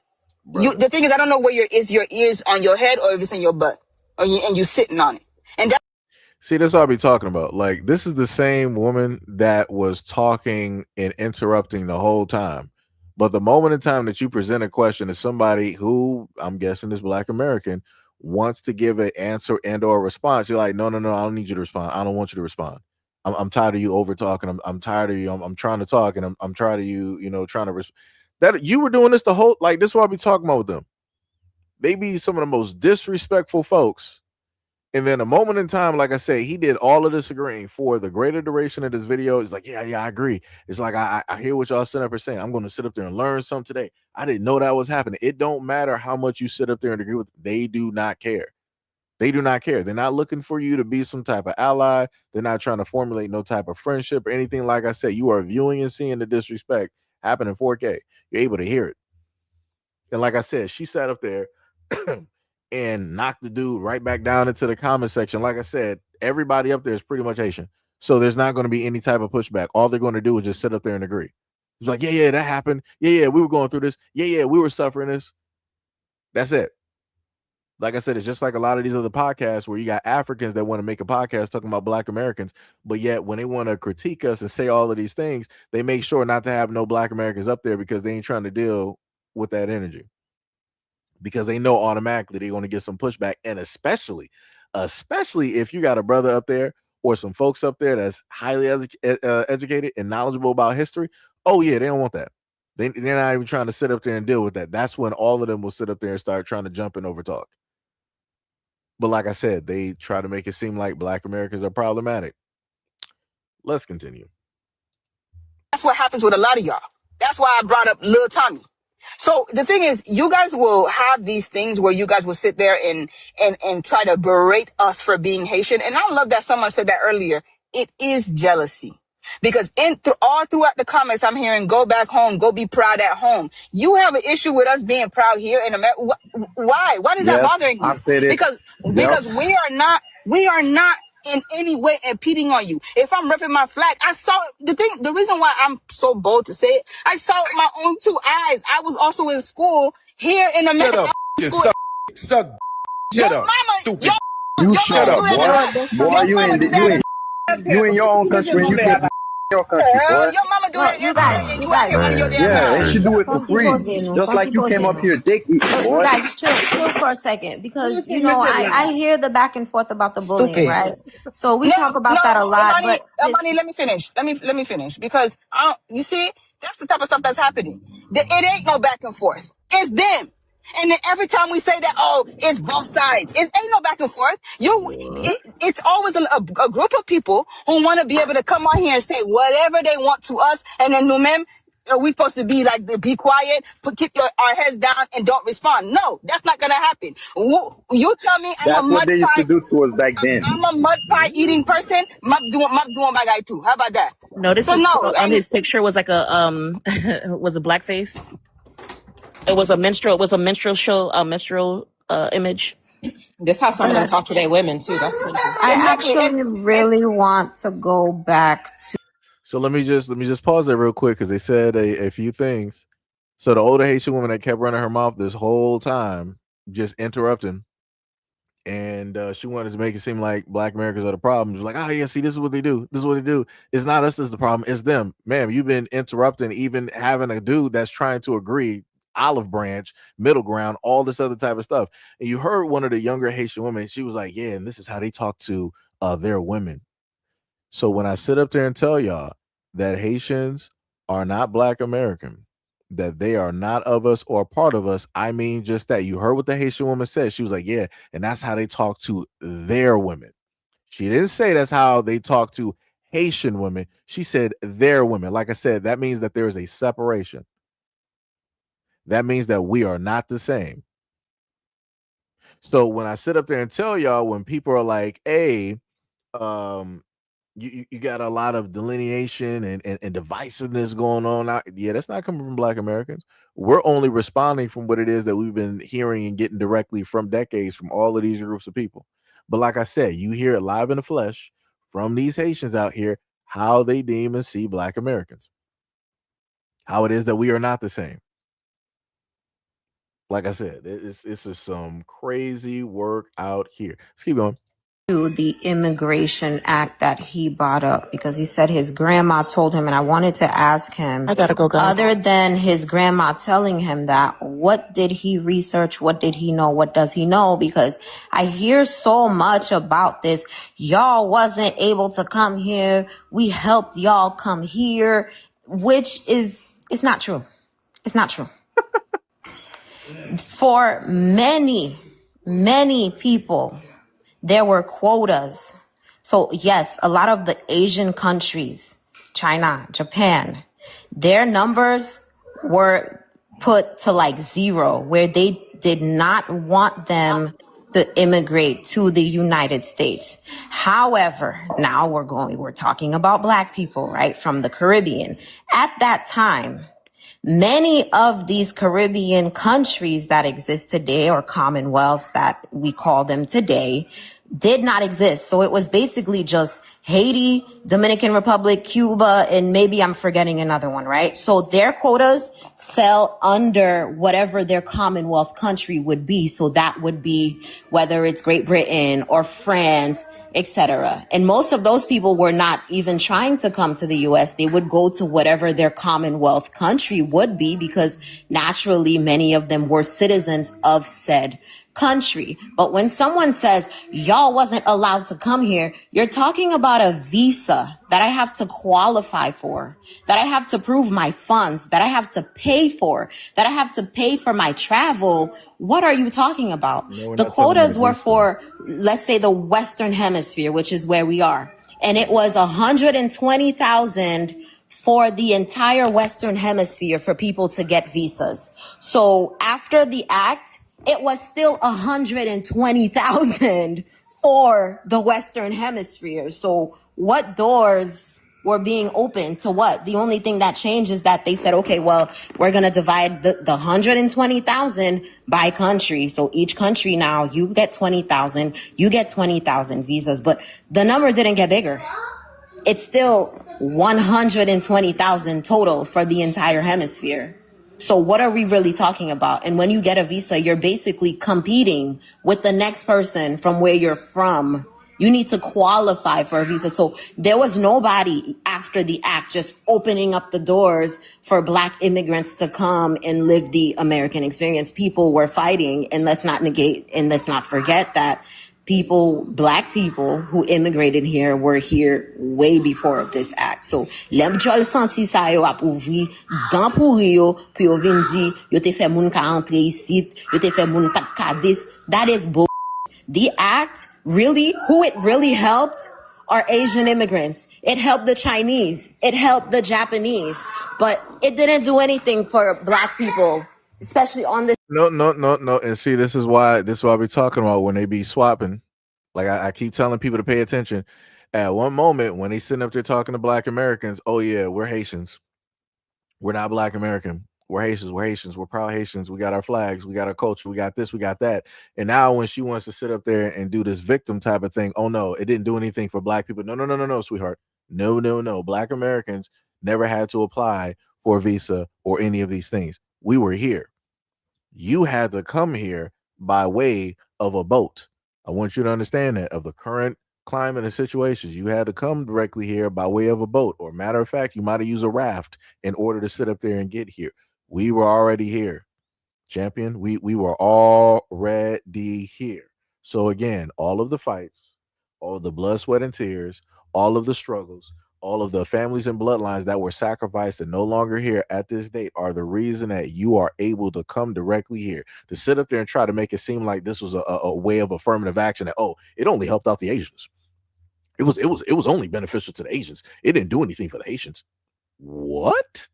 the thing is, I don't know where your ears on your head or if it's in your butt, and you sitting on it. And see, that's what I'll be talking about. Like, this is the same woman that was talking and interrupting the whole time. But the moment in time that you present a question to somebody who I'm guessing is Black American wants to give an answer and or a response, you're like, no, I don't need you to respond. I don't want you to respond. I'm tired of you over talking. I'm tired of you. I'm trying to talk, and I'm tired of you, trying to that you were doing this the whole, like, this is what I'll be talking about with them. They be some of the most disrespectful folks. And then a moment in time, like I say, he did all of this agreeing for the greater duration of this video. It's like, yeah, I agree. It's like, I hear what y'all sit up and saying. I'm going to sit up there and learn something today. I didn't know that was happening. It don't matter how much you sit up there and agree with. They do not care. They do not care. They're not looking for you to be some type of ally. They're not trying to formulate no type of friendship or anything. Like I said, you are viewing and seeing the disrespect happen in 4K. You're able to hear it. And like I said, she sat up there and knocked the dude right back down into the comment section. Like I said, everybody up there is pretty much Haitian. So there's not going to be any type of pushback. All they're going to do is just sit up there and agree. It's like, yeah, that happened. Yeah, we were going through this. Yeah, we were suffering this. That's it. Like I said, it's just like a lot of these other podcasts where you got Africans that want to make a podcast talking about Black Americans, but yet when they want to critique us and say all of these things, they make sure not to have no Black Americans up there because they ain't trying to deal with that energy. Because they know automatically they're going to get some pushback. And especially if you got a brother up there or some folks up there that's highly educated and knowledgeable about history. Oh, yeah, they don't want that. They're not even trying to sit up there and deal with that. That's when all of them will sit up there and start trying to jump and over talk. But like I said, they try to make it seem like Black Americans are problematic. Let's continue. that's what happens with a lot of y'all. That's why I brought up Lil Tommy. So the thing is, you guys will have these things where you guys will sit there and try to berate us for being Haitian. And I love that someone said that earlier. It is jealousy. Because all throughout the comments, I'm hearing, go back home, go be proud at home. You have an issue with us being proud here in America. Why? Why is that Yes, bothering you? I said it. Because Yep. we are not in any way impeding on you. If I'm repping my flag, I saw the reason why I'm so bold to say it, I saw it with my own two eyes. I was also in school here in America. Shut up. Just suck. Shut up. Stupid. You Your shut mama up, do that. boy. Boy, Your mama do that. you in your own country and you can't do your country, boy. Your mama do that every day, and you out here running your damn Yeah, mouth. and she do it for free. Just like you came up here dick eating, Look, you boy. guys, chill for a second, because I hear the back and forth about the bullying, Stupid. right? So we No, talk about that a lot, Imani, but let me finish. Let me finish because you see, that's the type of stuff that's happening. It ain't no back and forth. It's them. And then every time we say that, oh, it's both sides. It ain't no back and forth. It's always a group of people who want to be able to come on here and say whatever they want to us, and then we supposed to be like, be quiet, keep our heads down, and don't respond. No, that's not gonna happen. You tell me That's what they used to do to us back then. I'm a mud pie eating person. Map doing bagay too. How about that? Notice So no, his picture was like a was a blackface. It was a minstrel show, a minstrel image. This how some of them talk to their women too. That's crazy. I Exactly. actually really want to go back to. So let me just pause there real quick because they said a few things. So the older Haitian woman that kept running her mouth this whole time, just interrupting, and she wanted to make it seem like Black Americans are the problem. She's like, oh yeah, see, this is what they do. This is what they do. It's not us that's the problem. It's them. Ma'am, you've been interrupting, even having a dude that's trying to agree, olive branch, middle ground, all this other type of stuff. And you heard one of the younger Haitian women, she was like, yeah, and this is how they talk to their women. So when I sit up there and tell y'all that Haitians are not Black American, that they are not of us or part of us, I mean just that. You heard what the Haitian woman said. She was like, yeah, and that's how they talk to their women. She didn't say that's how they talk to Haitian women. She said their women. Like I said, that means that there is a separation. That means that we are not the same. So when I sit up there and tell y'all, when people are like, hey, you got a lot of delineation and divisiveness going on out. Yeah, that's not coming from Black Americans. We're only responding from what it is that we've been hearing and getting directly from decades from all of these groups of people. But like I said, you hear it live in the flesh from these Haitians out here, how they deem and see Black Americans, how it is that we are not the same. Like I said, it's just some crazy work out here. Let's keep going. The Immigration Act that he brought up, because he said his grandma told him, and I wanted to ask him, I gotta go, guys. Other than his grandma telling him that, what did he research? What did he know? What does he know? Because I hear so much about this. Y'all wasn't able to come here. We helped y'all come here, which it's not true. It's not true. For many, many people, there were quotas. So yes, a lot of the Asian countries, China, Japan, their numbers were put to like 0, where they did not want them to immigrate to the United States. However, now we're talking about Black people, right, from the Caribbean. At that time, many of these Caribbean countries that exist today, or commonwealths that we call them today, did not exist. So it was basically just Haiti, Dominican Republic, Cuba, and maybe I'm forgetting another one, right? So their quotas fell under whatever their commonwealth country would be. So that would be whether it's Great Britain or France, etc. And most of those people were not even trying to come to the US. They would go to whatever their commonwealth country would be, because naturally many of them were citizens of said country. But when someone says y'all wasn't allowed to come here, you're talking about a visa that I have to qualify for, that I have to prove my funds, that I have to pay for, that I have to pay for my travel. What are you talking about? No, the quotas were for, let's say, the Western Hemisphere, which is where we are. And it was 120,000 for the entire Western Hemisphere for people to get visas. So after the act, it was still 120,000 for the Western Hemisphere. So what doors were being open to what? The only thing that changed is that they said, okay, well, we're going to divide the 120,000 by country. So each country now, you get 20,000, you get 20,000 visas, but the number didn't get bigger. It's still 120,000 total for the entire hemisphere. So what are we really talking about? And when you get a visa, you're basically competing with the next person from where you're from. You need to qualify for a visa. So there was nobody after the act just opening up the doors for Black immigrants to come and live the American experience. People were fighting, and let's not negate and let's not forget that Black people who immigrated here were here way before this act. So, lem jol santi sa yo ap ouvri dan pou yo, pi yo vin di, yo te fe moun ka entre ici, yo te fe moun pat ka dis. That is bull. The act, really, who it really helped are Asian immigrants. It helped the Chinese. It helped the Japanese. But it didn't do anything for Black people, especially on this. No. And see, this is why we're talking about when they be swapping. Like I keep telling people to pay attention. At one moment, when they sitting up there talking to Black Americans, oh yeah, we're Haitians. We're not Black American. We're Haitians. We're Haitians. We're proud Haitians. We got our flags. We got our culture. We got this. We got that. And now when she wants to sit up there and do this victim type of thing, oh no, it didn't do anything for Black people. No, sweetheart. No. Black Americans never had to apply for a visa or any of these things. We were here. You had to come here by way of a boat. I want you to understand that of the current climate and situations, you had to come directly here by way of a boat, or matter of fact, you might have used a raft in order to sit up there and get here. We were already here, champion. We were already here. So again, all of the fights, all of the blood, sweat, and tears, all of the struggles, all of the families and bloodlines that were sacrificed and no longer here at this date are the reason that you are able to come directly here. To sit up there and try to make it seem like this was a way of affirmative action, that, oh, it only helped out the Asians. It was only beneficial to the Asians. It didn't do anything for the Haitians. What?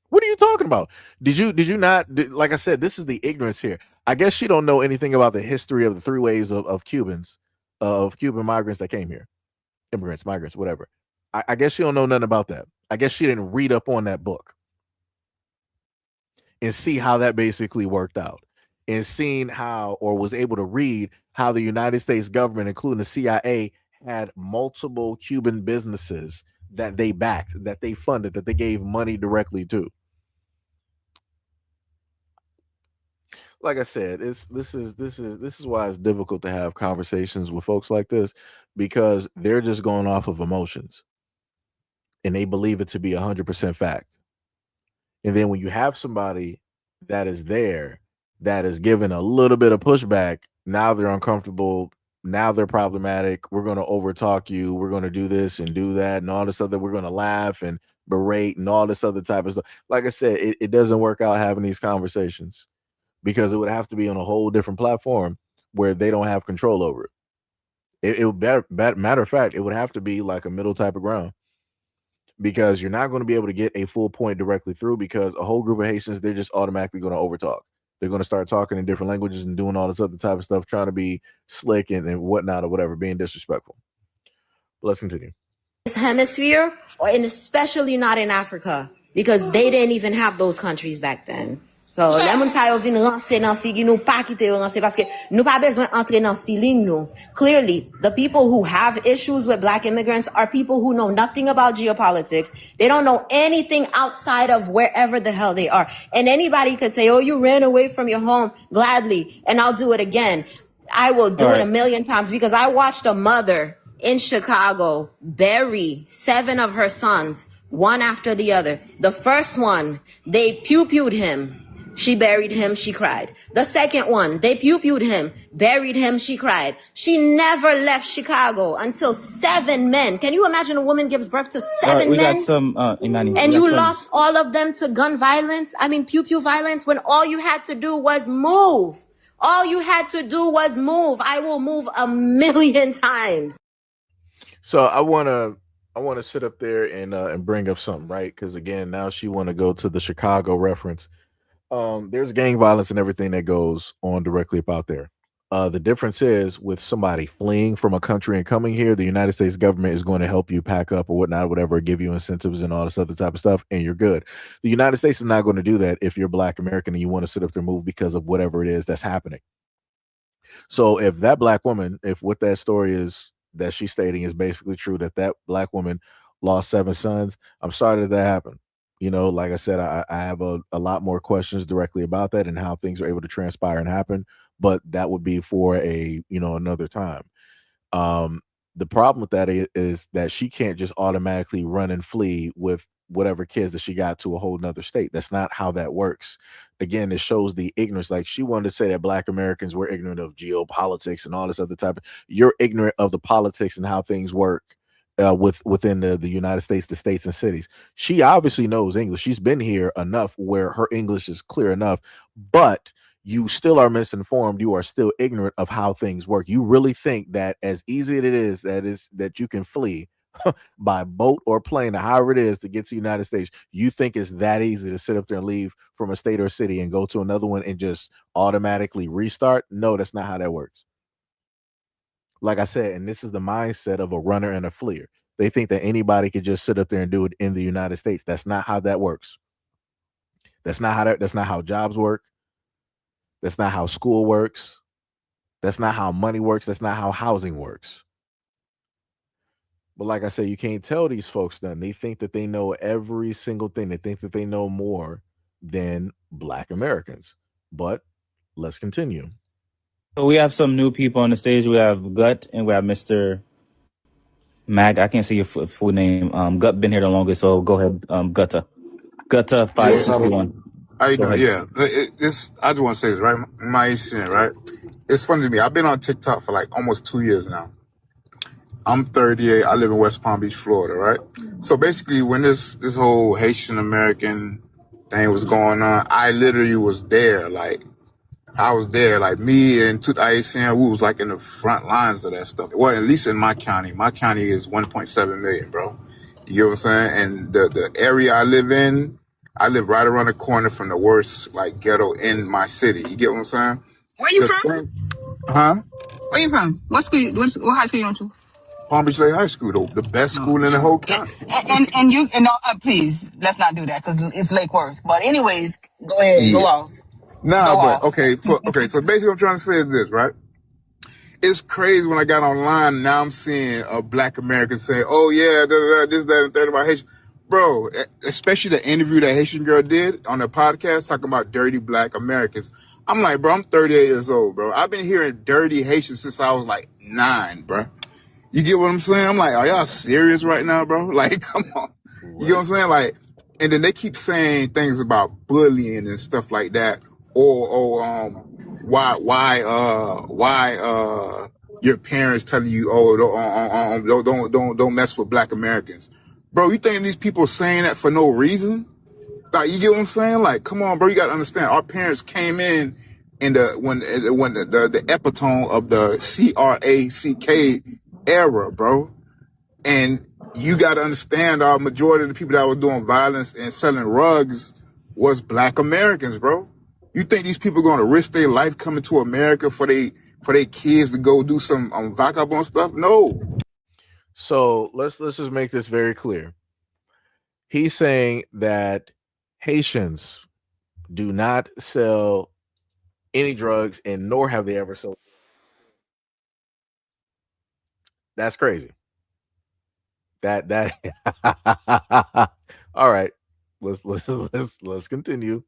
What are you talking about? Did you not, like I said, this is the ignorance here. I guess she don't know anything about the history of the three waves of Cubans, of Cuban migrants that came here. Immigrants, migrants, whatever. I guess she don't know nothing about that. I guess she didn't read up on that book and see how that basically worked out, and seeing how, or was able to read how the United States government, including the CIA, had multiple Cuban businesses that they backed, that they funded, that they gave money directly to. Like I said, this is why it's difficult to have conversations with folks like this, because they're just going off of emotions and they believe it to be 100% fact. And then when you have somebody that is there that is given a little bit of pushback, now they're uncomfortable. Now they're problematic. We're going to overtalk you. We're going to do this and do that and all this other. We're going to laugh and berate and all this other type of stuff. Like I said, it doesn't work out having these conversations, because it would have to be on a whole different platform where they don't have control over it. It would matter of fact, it would have to be like a middle type of ground, because you're not going to be able to get a full point directly through, because a whole group of Haitians, they're just automatically going to overtalk. They're going to start talking in different languages and doing all this other type of stuff, trying to be slick and whatnot or whatever, being disrespectful. But let's continue. This hemisphere, and especially not in Africa, because they didn't even have those countries back then. So, les moun sa yo vin ranse nan figi nou, pa kite yo ranse, paske nou pa bezwen entre nan feeling nou. Clearly, the people who have issues with Black immigrants are people who know nothing about geopolitics. They don't know anything outside of wherever the hell they are. And anybody could say, oh, you ran away from your home, gladly, and I'll do it again. I will do it a million times, because I watched a mother in Chicago bury 7 of her sons, one after the other. The first one, they pew-pewed him. She buried him, she cried. The second one, they pew-pewed him, buried him, she cried. She never left Chicago until 7 men. Can you imagine a woman gives birth to 7 men? Got some, Imani. And you lost all of them to gun violence? I mean, pew-pew violence, when all you had to do was move. All you had to do was move. I will move a million times. So I want to sit up there and bring up something, right? Because again, now she want to go to the Chicago reference. There's gang violence and everything that goes on directly up out there. The difference is with somebody fleeing from a country and coming here, the United States government is going to help you pack up or whatnot, whatever, give you incentives and all this other type of stuff, and you're good. The United States is not going to do that if you're Black American and you want to sit up there and move because of whatever it is that's happening. So if that Black woman, if what that story is that she's stating is basically true, that that Black woman lost 7 sons, I'm sorry that that happened. You know, like I said, I have a lot more questions directly about that and how things are able to transpire and happen, but that would be for a, you know, another time. Um, the problem with that is that she can't just automatically run and flee with whatever kids that she got to a whole nother state. That's not how that works. Again, it shows the ignorance. Like she wanted to say that Black Americans were ignorant of geopolitics and all this other type of. You're ignorant of the politics and how things work within the United States, the states and cities. She obviously knows English. She's been here enough where her English is clear enough, but you still are misinformed. You are still ignorant of how things work. You really think that as easy as it is that you can flee by boat or plane or however it is to get to the United States, you think it's that easy to sit up there and leave from a state or city and go to another one and just automatically restart? No, that's not how that works. Like I said, and this is the mindset of a runner and a fleer. They think that anybody could just sit up there and do it in the United States. That's not how that works. That's not how jobs work. That's not how school works. That's not how money works. That's not how housing works. But like I said, you can't tell these folks nothing. They think that they know every single thing. They think that they know more than Black Americans. But let's continue. So we have some new people on the stage. We have Gut and we have Mr. Mag. I can't see your full name. Gut been here the longest, so go ahead, Gutta. Gutta Yeah, 561. how you Go doing? ahead. Yeah, I just want to say this, right? My Asian, right? It's funny to me. I've been on TikTok for like almost 2 years now. I'm 38. I live in West Palm Beach, Florida, right? So basically, when this whole Haitian American thing was going on, I literally was there. Like, I was there. Like, me and two Haitian, we was like in the front lines of that stuff. Well, at least in my county. My county is 1.7 million, bro. You get what I'm saying? And the area I live in, I live right around the corner from the worst like ghetto in my city. You get what I'm saying? Where you from? Huh? Where you from? What school? What high school you went to? Palm Beach Lake High School, though, the best school in the whole county. And you and please let's not do that because it's Lake Worth. But anyways, go ahead, Yeah. go off. Nah, Go but off. okay. So basically, what I'm trying to say is this, right? It's crazy when I got online. Now I'm seeing a Black American say, "Oh yeah, this, that, and third about Haitian." Bro, especially the interview that Haitian girl did on the podcast talking about dirty Black Americans. I'm like, bro, I'm 38 years old, bro. I've been hearing dirty Haitian since I was like 9, bro. You get what I'm saying? I'm like, are y'all serious right now, bro? Like, come on. You get what I'm saying? Like, and then they keep saying things about bullying and stuff like that, or why your parents telling you, oh, don't mess with Black Americans, bro. You think these people are saying that for no reason? Like, you get what I'm saying? Like, come on, bro. You gotta understand. Our parents came in when the epitome of the CRACK era, bro. And you got to understand, our majority of the people that were doing violence and selling rugs was Black Americans, bro. You think these people are going to risk their life coming to America for they kids to go do some vagabond stuff? No. So let's just make this very clear. He's saying that Haitians do not sell any drugs, and nor have they ever sold. That's crazy. That all right. Let's continue.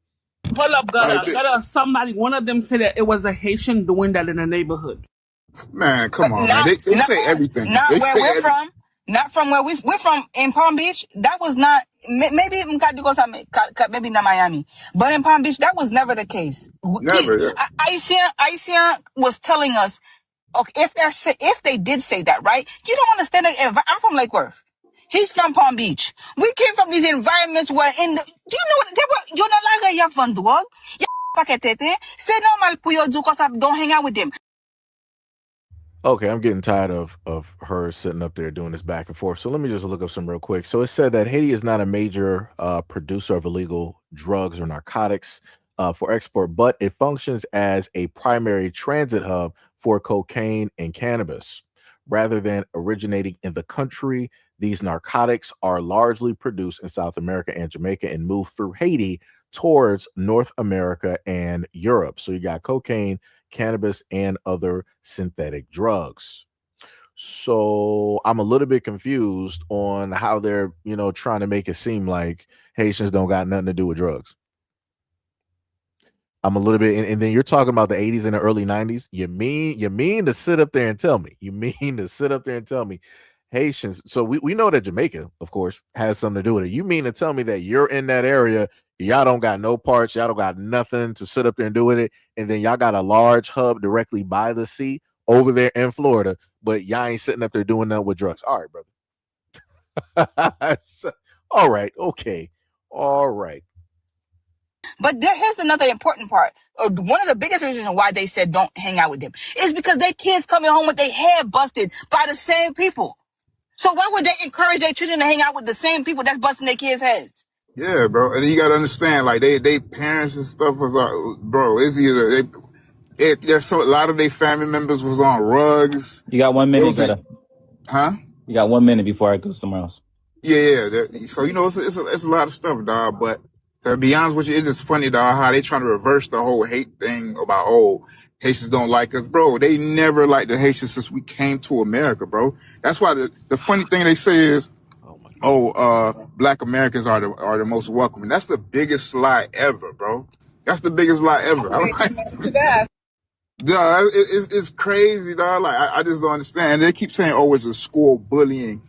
Hold up, Gutta. Somebody, one of them said that it was a Haitian doing that in the neighborhood. Man, come on, man. They say everything. Not They where say we're from. Not from where we're from in Palm Beach. That was not maybe maybe not Miami, but in Palm Beach that was never the case. Never. Aisha was telling us, okay, if they did say that, right? You don't understand that. I'm from Lake Worth. He's from Palm Beach. We came from these environments where do you know what they were? You're not like a fan dog. C'est normal pour you do cause don't hang out with them. Okay, I'm getting tired of her sitting up there doing this back and forth. So let me just look up some real quick. So it said that Haiti is not a major producer of illegal drugs or narcotics. for export, but it functions as a primary transit hub for cocaine and cannabis. Rather than originating in the country, these narcotics are largely produced in South America and Jamaica and move through Haiti towards North America and Europe. So you got cocaine, cannabis, and other synthetic drugs. So I'm a little bit confused on how they're, trying to make it seem like Haitians don't got nothing to do with drugs. I'm a little bit, and then you're talking about the 80s and the early 90s. You mean to sit up there and tell me? You mean to sit up there and tell me Haitians? So we know that Jamaica, of course, has something to do with it. You mean to tell me that you're in that area? Y'all don't got no parts. Y'all don't got nothing to sit up there and do with it. And then y'all got a large hub directly by the sea over there in Florida, but y'all ain't sitting up there doing nothing with drugs. All right, brother. All right. Okay. All right. But here's another important part. One of the biggest reasons why they said don't hang out with them is because their kids coming home with their head busted by the same people. So why would they encourage their children to hang out with the same people that's busting their kids' heads? Yeah, bro. And you gotta understand, like they parents and stuff was like, bro, it's either there's so a lot of their family members was on rugs. You got 1 minute, Greta. Huh? You got 1 minute before I go somewhere else. Yeah. So it's a lot of stuff, dog. But to be honest with you, it's just funny, dog, how they trying to reverse the whole hate thing about Haitians don't like us, bro. They never liked the Haitians since we came to America, bro. That's why the funny thing they say is, Black Americans are the most welcoming. That's the biggest lie ever, bro. That's the biggest lie ever. I'm like, dog, it's crazy, dog. Like I just don't understand. They keep saying, "Oh, it's a school bullying."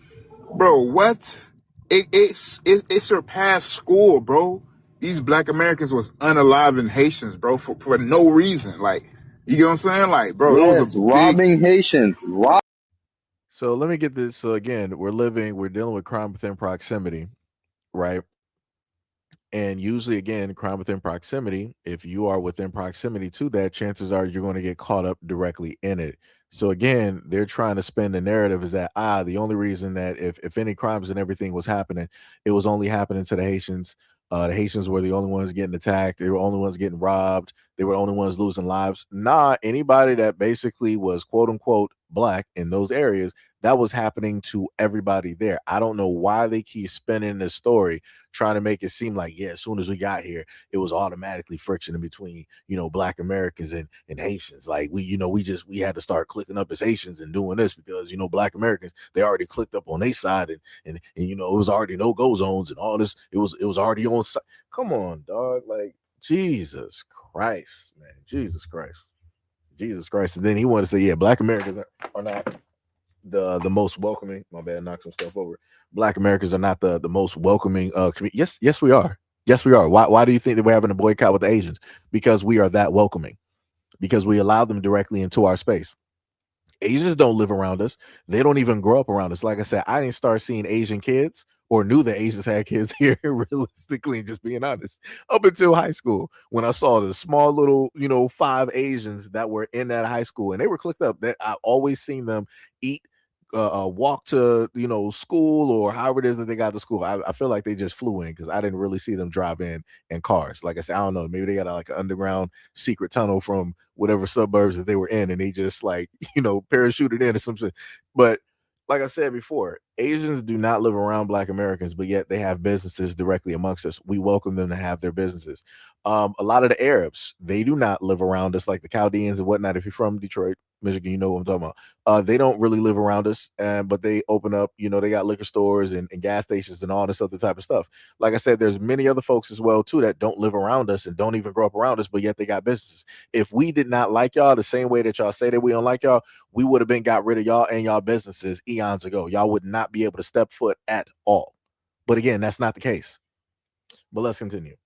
Bro, what? It surpassed school, bro. These Black Americans was unaliving Haitians, bro, for no reason. Like, you get what I'm saying? Like, bro, it was a robbing Haitians. So let me get this. So again, we're dealing with crime within proximity, right? And usually, again, crime within proximity, if you are within proximity to that, chances are you're going to get caught up directly in it. So again, they're trying to spin the narrative is that the only reason that if any crimes and everything was happening, it was only happening to the Haitians. The Haitians were the only ones getting attacked. They were the only ones getting robbed. They were the only ones losing lives. Nah, anybody that basically was quote unquote Black in those areas, that was happening to everybody there. I don't know why they keep spinning this story, trying to make it seem like, yeah, as soon as we got here, it was automatically friction in between, Black Americans and Haitians. Like we had to start clicking up as Haitians and doing this because, Black Americans, they already clicked up on their side and it was already no-go zones and all this. It was already on site. Come on, dog. Like, Jesus Christ, man. Jesus Christ. And then he wanted to say, yeah, Black Americans are not the most welcoming. My bad, knock some stuff over. Black Americans are not the most welcoming community. Yes, we are. Yes, we are. Why do you think that we're having a boycott with the Asians? Because we are that welcoming. Because we allow them directly into our space. Asians don't live around us. They don't even grow up around us. Like I said, I didn't start seeing Asian kids or knew that Asians had kids here, realistically, just being honest, up until high school when I saw the small little, 5 Asians that were in that high school and they were clicked up. That I always seen them eat, walk to, school or however it is that they got to school. I feel like they just flew in because I didn't really see them drive in cars. Like I said, I don't know. Maybe they got like an underground secret tunnel from whatever suburbs that they were in and they just like, parachuted in or something. But like I said before, Asians do not live around Black Americans, but yet they have businesses directly amongst us. We welcome them to have their businesses. A lot of the Arabs, they do not live around us like the Chaldeans and whatnot. If you're from Detroit, Michigan, you know what I'm talking about. They don't really live around us, but they open up, they got liquor stores and gas stations and all this other type of stuff. Like I said, there's many other folks as well, too, that don't live around us and don't even grow up around us, but yet they got businesses. If we did not like y'all the same way that y'all say that we don't like y'all, we would have been got rid of y'all and y'all businesses eons ago. Y'all would not be able to step foot at all. But again, that's not the case. But let's continue.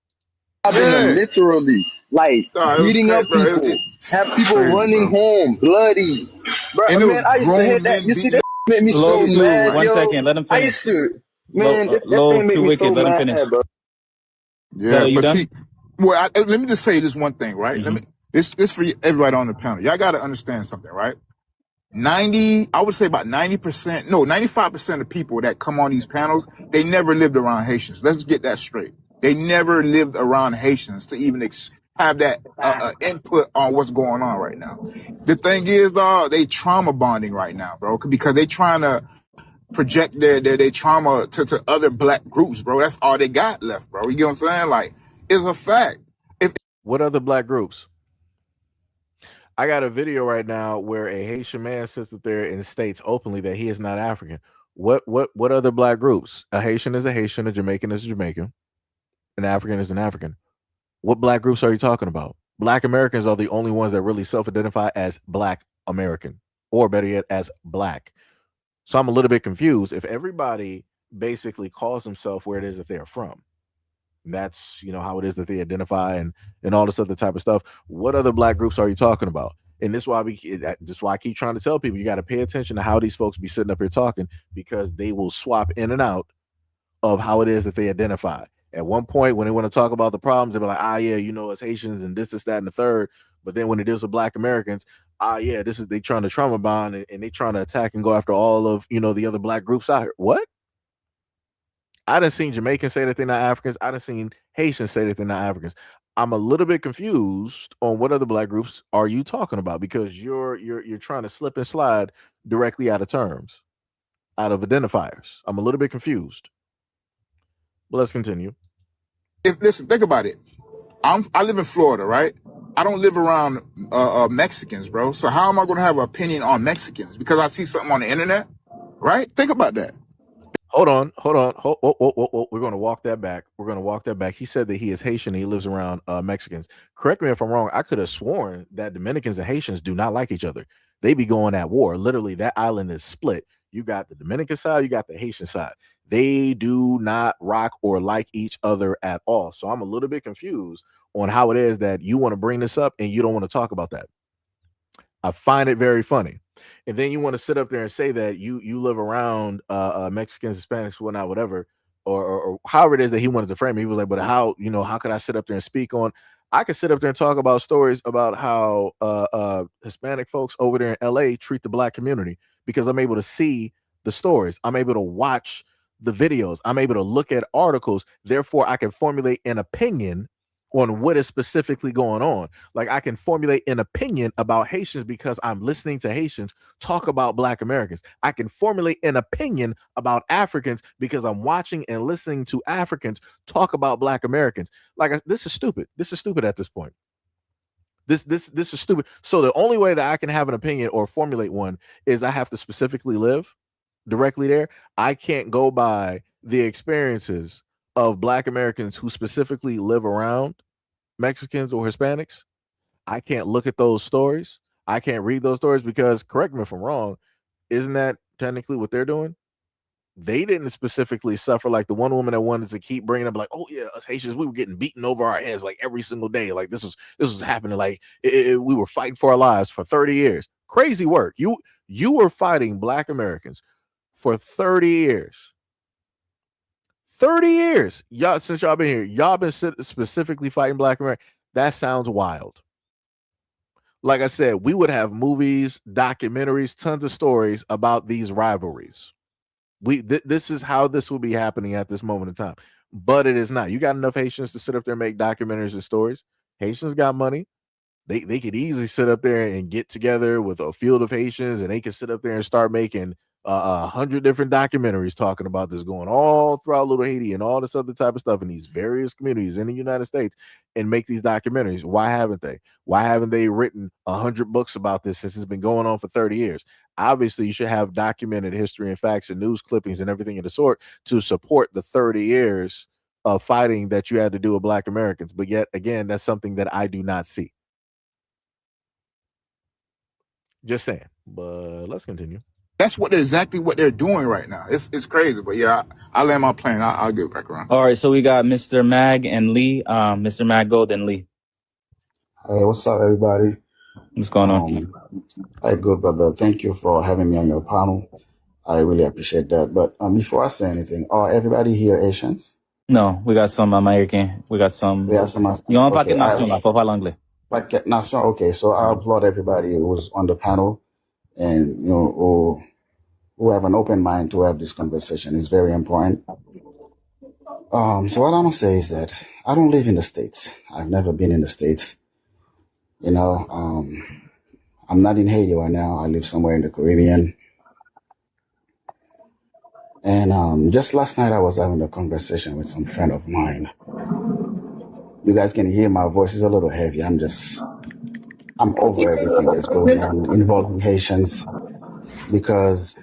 Literally, like beating up people, have people running home, bloody. Bro, And it was man, I used to hate that. You see, that made me so mad, One yo. second, let him I finish. used to, man, that Low, thing made too me wicked. so Let him mad, finish. bro. Yeah, you but done? see, well, let me just say this one thing, right? This for everybody on the panel. Y'all got to understand something, right? I would say about 90%, no, 95% of people that come on these panels, they never lived around Haitians. Let's get that straight. They never lived around Haitians to even have that input on what's going on right now. The thing is, they trauma bonding right now, bro, because they trying to project their trauma to other black groups, bro. That's all they got left, bro. You get what I'm saying? Like, it's a fact. What other black groups? I got a video right now where a Haitian man sits up there and states openly that he is not African. What other black groups? A Haitian is a Haitian, a Jamaican is a Jamaican, an African is an African. What black groups are you talking about? Black Americans are the only ones that really self-identify as Black American, or better yet, as Black. So I'm a little bit confused if everybody basically calls themselves where it is that they are from. That's how it is that they identify and all this other type of stuff. What other black groups are you talking about? And this is why I keep trying to tell people you got to pay attention to how these folks be sitting up here talking, because they will swap in and out of how it is that they identify. At one point, when they want to talk about the problems, they'll be like, yeah, it's Haitians and this, that, and the third. But then when it deals with Black Americans, yeah, they trying to trauma bond and they trying to attack and go after all of the other black groups out here. What? I done seen Jamaicans say that they're not Africans. I done seen Haitians say that they're not Africans. I'm a little bit confused on what other black groups are you talking about, because you're trying to slip and slide directly out of terms, out of identifiers. I'm a little bit confused. But let's continue. Listen, think about it. I live in Florida, right? I don't live around Mexicans, bro. So how am I going to have an opinion on Mexicans? Because I see something on the internet, right? Think about that. Hold on. We're going to walk that back. He said that he is Haitian and he lives around Mexicans. Correct me if I'm wrong. I could have sworn that Dominicans and Haitians do not like each other. They be going at war. Literally, that island is split. You got the Dominican side, you got the Haitian side. They do not rock or like each other at all. So I'm a little bit confused on how it is that you want to bring this up and you don't want to talk about that. I find it very funny. And then you want to sit up there and say that you live around Mexicans, Hispanics, whatnot, whatever, or however it is that he wanted to frame it. He was like, but how could I sit up there and speak on? I could sit up there and talk about stories about how Hispanic folks over there in LA treat the black community, because I'm able to see the stories. I'm able to watch the videos. I'm able to look at articles. Therefore, I can formulate an opinion on what is specifically going on. Like, I can formulate an opinion about Haitians because I'm listening to Haitians talk about Black Americans. I can formulate an opinion about Africans because I'm watching and listening to Africans talk about Black Americans. Like, this is stupid. This is stupid at this point. This is stupid. So the only way that I can have an opinion or formulate one is I have to specifically live directly there. I can't go by the experiences of Black Americans who specifically live around Mexicans or Hispanics. I can't look at those stories. I can't read those stories because, correct me if I'm wrong, isn't that technically what they're doing? They didn't specifically suffer like the one woman that wanted to keep bringing up, like, oh yeah, us Haitians, we were getting beaten over our heads like every single day. Like this was happening. Like we were fighting for our lives for 30 years. Crazy work. You were fighting Black Americans for 30 years. 30 years, y'all, since y'all been here, y'all been specifically fighting Black America. That sounds wild. Like I said, we would have movies, documentaries, tons of stories about these rivalries. This is how this will be happening at this moment in time, but it is not. You got enough Haitians to sit up there and make documentaries and stories. Haitians got money. They could easily sit up there and get together with a field of Haitians, and they could sit up there and start making 100 different documentaries talking about this, going all throughout Little Haiti and all this other type of stuff in these various communities in the United States, and make these documentaries. Why haven't they? Why haven't they written 100 books about this since it's been going on for 30 years? Obviously, you should have documented history and facts and news clippings and everything of the sort to support the 30 years of fighting that you had to do with Black Americans. But yet again, that's something that I do not see. Just saying. But let's continue. That's exactly what they're doing right now. It's crazy, but yeah, I land my plane. I'll get back around. All right, so we got Mr. Mag and Lee. Mr. Mag, go, then Lee. Hey, what's up, everybody? What's going on? Hey, good, brother. Thank you for having me on your panel. I really appreciate that. But before I say anything, are everybody here Asians? No, we got some American. We got some. We have some. You want paquet nation là, faut parler anglais. Paquet nation. Okay, so I applaud everybody who's on the panel, and who have an open mind to have this conversation. It's very important. So what I'm gonna say is that I don't live in the States. I've never been in the States. You know, I'm not in Haiti right now. I live somewhere in the Caribbean. And just last night I was having a conversation with some friend of mine. You guys can hear my voice is a little heavy. I'm over everything that's going on involving Haitians because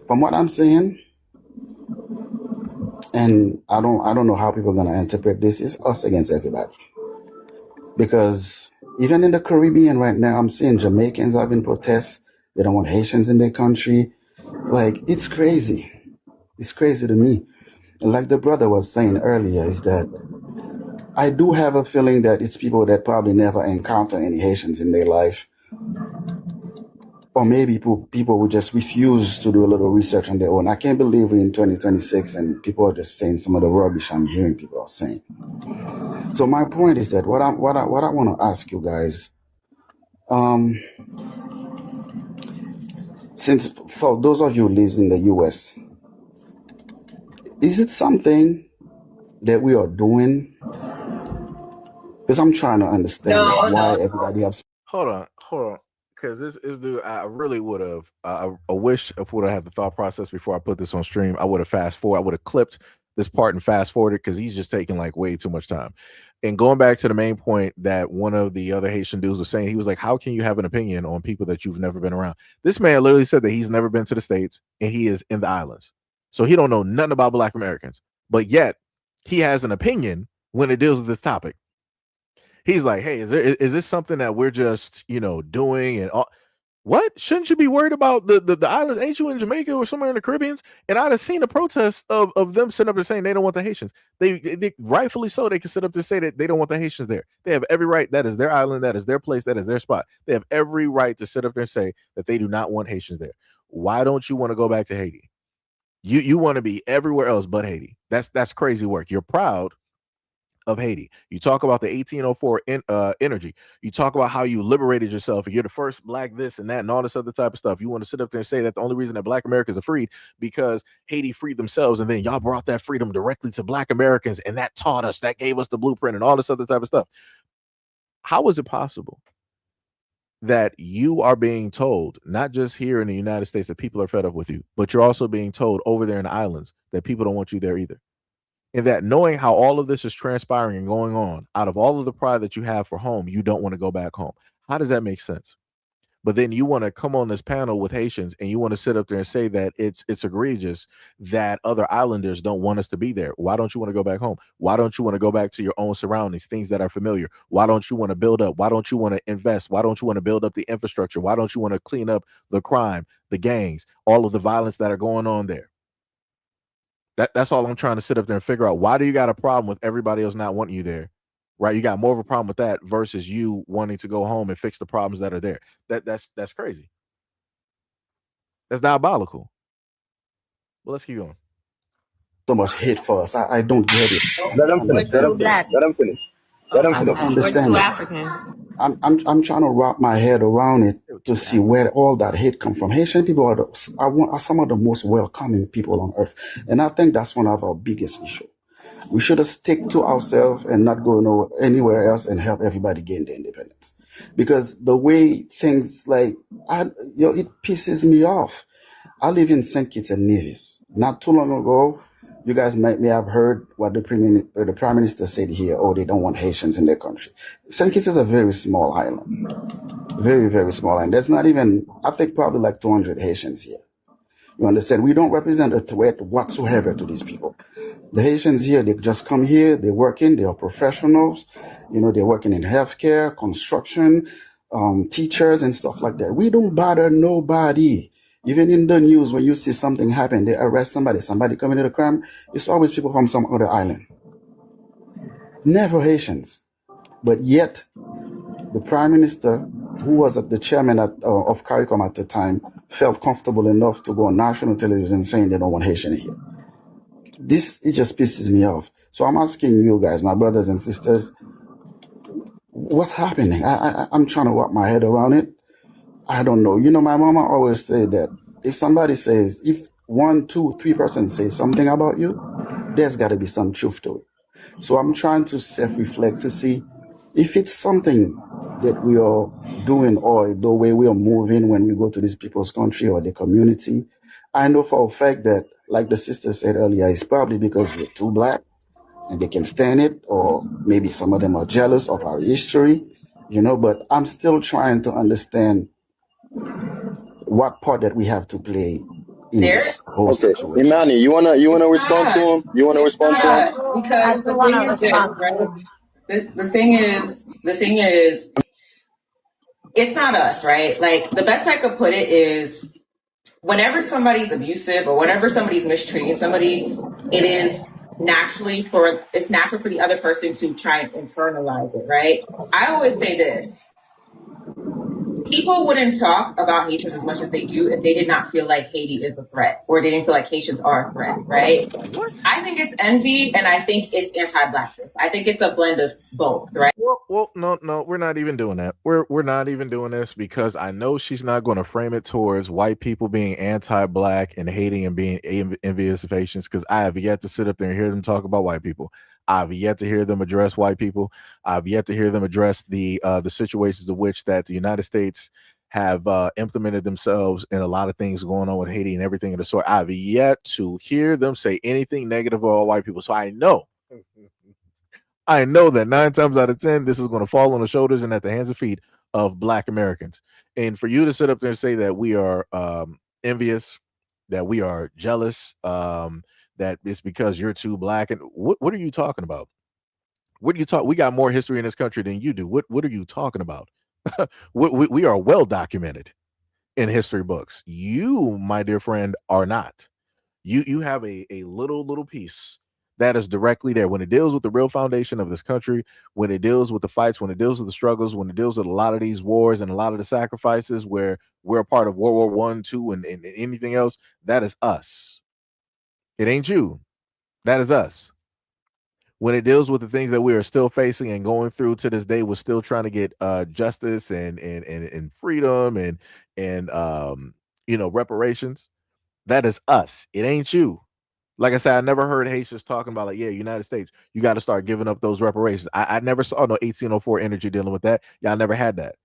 from what I'm seeing, and I don't know how people are gonna interpret this, it's us against everybody. Because even in the Caribbean right now, I'm seeing Jamaicans having protests. They don't want Haitians in their country. Like, it's crazy. It's crazy to me. And like the brother was saying earlier, is that I do have a feeling that it's people that probably never encounter any Haitians in their life. Or maybe people who just refuse to do a little research on their own. I can't believe we're in 2026 and people are just saying some of the rubbish I'm hearing people are saying. So my point is that what I want to ask you guys, since for those of you who live in the U.S., is it something that we are doing? Because I'm trying to understand why everybody has. Hold on. Because this dude, I really would have. I wish if would have had the thought process before I put this on stream. I would have fast forward. I would have clipped this part and fast forwarded because he's just taking like way too much time. And going back to the main point that one of the other Haitian dudes was saying, he was like, "How can you have an opinion on people that you've never been around?" This man literally said that he's never been to the States and he is in the islands, so he don't know nothing about Black Americans. But yet he has an opinion when it deals with this topic. He's like, "Hey, is this something that we're just doing and all?" What? Shouldn't you be worried about the islands? Ain't you in Jamaica or somewhere in the Caribbean? And I'd have seen a protest of them sitting up there saying they don't want the Haitians. They rightfully so. They can sit up there and say that they don't want the Haitians there. They have every right. That is their island. That is their place. That is their spot. They have every right to sit up there and say that they do not want Haitians there. Why don't you want to go back to Haiti? You want to be everywhere else but Haiti. That's crazy work. You're proud of Haiti. You talk about the 1804 energy. You talk about how you liberated yourself and you're the first Black this and that and all this other type of stuff. You want to sit up there and say that the only reason that Black Americans are freed because Haiti freed themselves, and then y'all brought that freedom directly to Black Americans, and that taught us, that gave us the blueprint and all this other type of stuff. How is it possible that you are being told, not just here in the United States, that people are fed up with you, but you're also being told over there in the islands that people don't want you there either? And that knowing how all of this is transpiring and going on, out of all of the pride that you have for home, you don't want to go back home. How does that make sense? But then you want to come on this panel with Haitians and you want to sit up there and say that it's egregious that other islanders don't want us to be there. Why don't you want to go back home? Why don't you want to go back to your own surroundings, things that are familiar? Why don't you want to build up? Why don't you want to invest? Why don't you want to build up the infrastructure? Why don't you want to clean up the crime, the gangs, all of the violence that are going on there? That's all I'm trying to sit up there and figure out. Why do you got a problem with everybody else not wanting you there? Right? You got more of a problem with that versus you wanting to go home and fix the problems that are there. That's crazy. That's diabolical. Well, let's keep going. So much hate for us. I don't get it. Let him finish. Let him finish. Let him finish. Let him I finish. don't understand We're too it. African. I'm trying to wrap my head around it to see where all that hate come from. Haitian people are some of the most welcoming people on earth, and I think that's one of our biggest issues. We should have stick to ourselves and not go anywhere else and help everybody gain their independence. Because the way things it pisses me off. I live in St. Kitts and Nevis. Not too long ago, you guys may have heard what the Prime Minister said here. Oh, they don't want Haitians in their country. St. Kitts is a very small island. Very, very small island. There's not even, I think, probably like 200 Haitians here. You understand? We don't represent a threat whatsoever to these people. The Haitians here, they just come here, they're working, they are professionals. They're working in healthcare, construction, teachers and stuff like that. We don't bother nobody. Even in the news, when you see something happen, they arrest somebody committed a crime, it's always people from some other island. Never Haitians. But yet, the Prime Minister, who was the chairman of CARICOM at the time, felt comfortable enough to go on national television saying they don't want Haitian here. It just pisses me off. So I'm asking you guys, my brothers and sisters, what's happening? I'm trying to wrap my head around it. I don't know. My mama always said that if somebody says, if 1, 2, 3% say something about you, there's got to be some truth to it. So I'm trying to self-reflect to see if it's something that we are doing or the way we are moving when we go to these people's country or the community. I know for a fact that, like the sister said earlier, it's probably because we're too black and they can stand it, or maybe some of them are jealous of our history, but I'm still trying to understand what part that we have to play in this whole Okay, situation. Imani, you wanna respond to him? You wanna It's respond to him? not I because do the want to thing is this, respond to right? him. The thing is, it's not us, right? Like the best I could put it is whenever somebody's abusive or whenever somebody's mistreating somebody, it's natural for the other person to try and internalize it, right? I always say this. People wouldn't talk about Haitians as much as they do if they did not feel like Haiti is a threat or they didn't feel like Haitians are a threat, right? I think it's envy and I think it's anti-blackness. I think it's a blend of both, right? Well, no, we're not even doing that. We're not even doing this because I know she's not going to frame it towards white people being anti-black and hating and being envious of Haitians. Because I have yet to sit up there and hear them talk about white people. I've yet to hear them address white people. I've yet to hear them address the situations of which that the United States have implemented themselves in a lot of things going on with Haiti and everything of the sort. I've yet to hear them say anything negative about white people. So I know that 9 times out of 10, this is going to fall on the shoulders and at the hands and feet of Black Americans. And for you to sit up there and say that we are envious, that we are jealous, that it's because you're too black, and what are you talking about? What do you talk? We got more history in this country than you do. What are you talking about? We are well documented in history books. You, my dear friend, are not. You have a little piece that is directly there when it deals with the real foundation of this country, when it deals with the fights, when it deals with the struggles, when it deals with a lot of these wars and a lot of the sacrifices where we're a part of World War One, two, and anything else. That is us. It ain't you. That is us. When it deals with the things that we are still facing and going through to this day, we're still trying to get justice and freedom and reparations. That is us. It ain't you. Like I said, I never heard Haitians talking about like, yeah, United States, you got to start giving up those reparations. I never saw no 1804 energy dealing with that. Y'all never had that.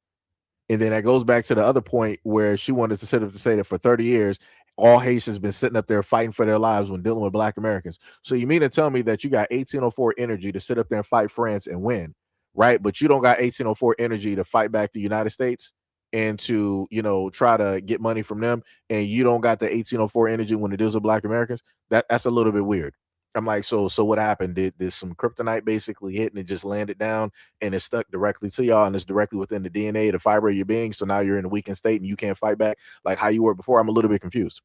And then that goes back to the other point where she wanted to sit up to say that for 30 years, all Haitians been sitting up there fighting for their lives when dealing with Black Americans. So you mean to tell me that you got 1804 energy to sit up there and fight France and win, right? But you don't got 1804 energy to fight back the United States and to, try to get money from them, and you don't got the 1804 energy when it deals with Black Americans. That's a little bit weird. I'm like, so what happened? Did some kryptonite basically hit and it just landed down and it stuck directly to y'all and it's directly within the DNA, the fiber of your being? So now you're in a weakened state and you can't fight back like how you were before. I'm a little bit confused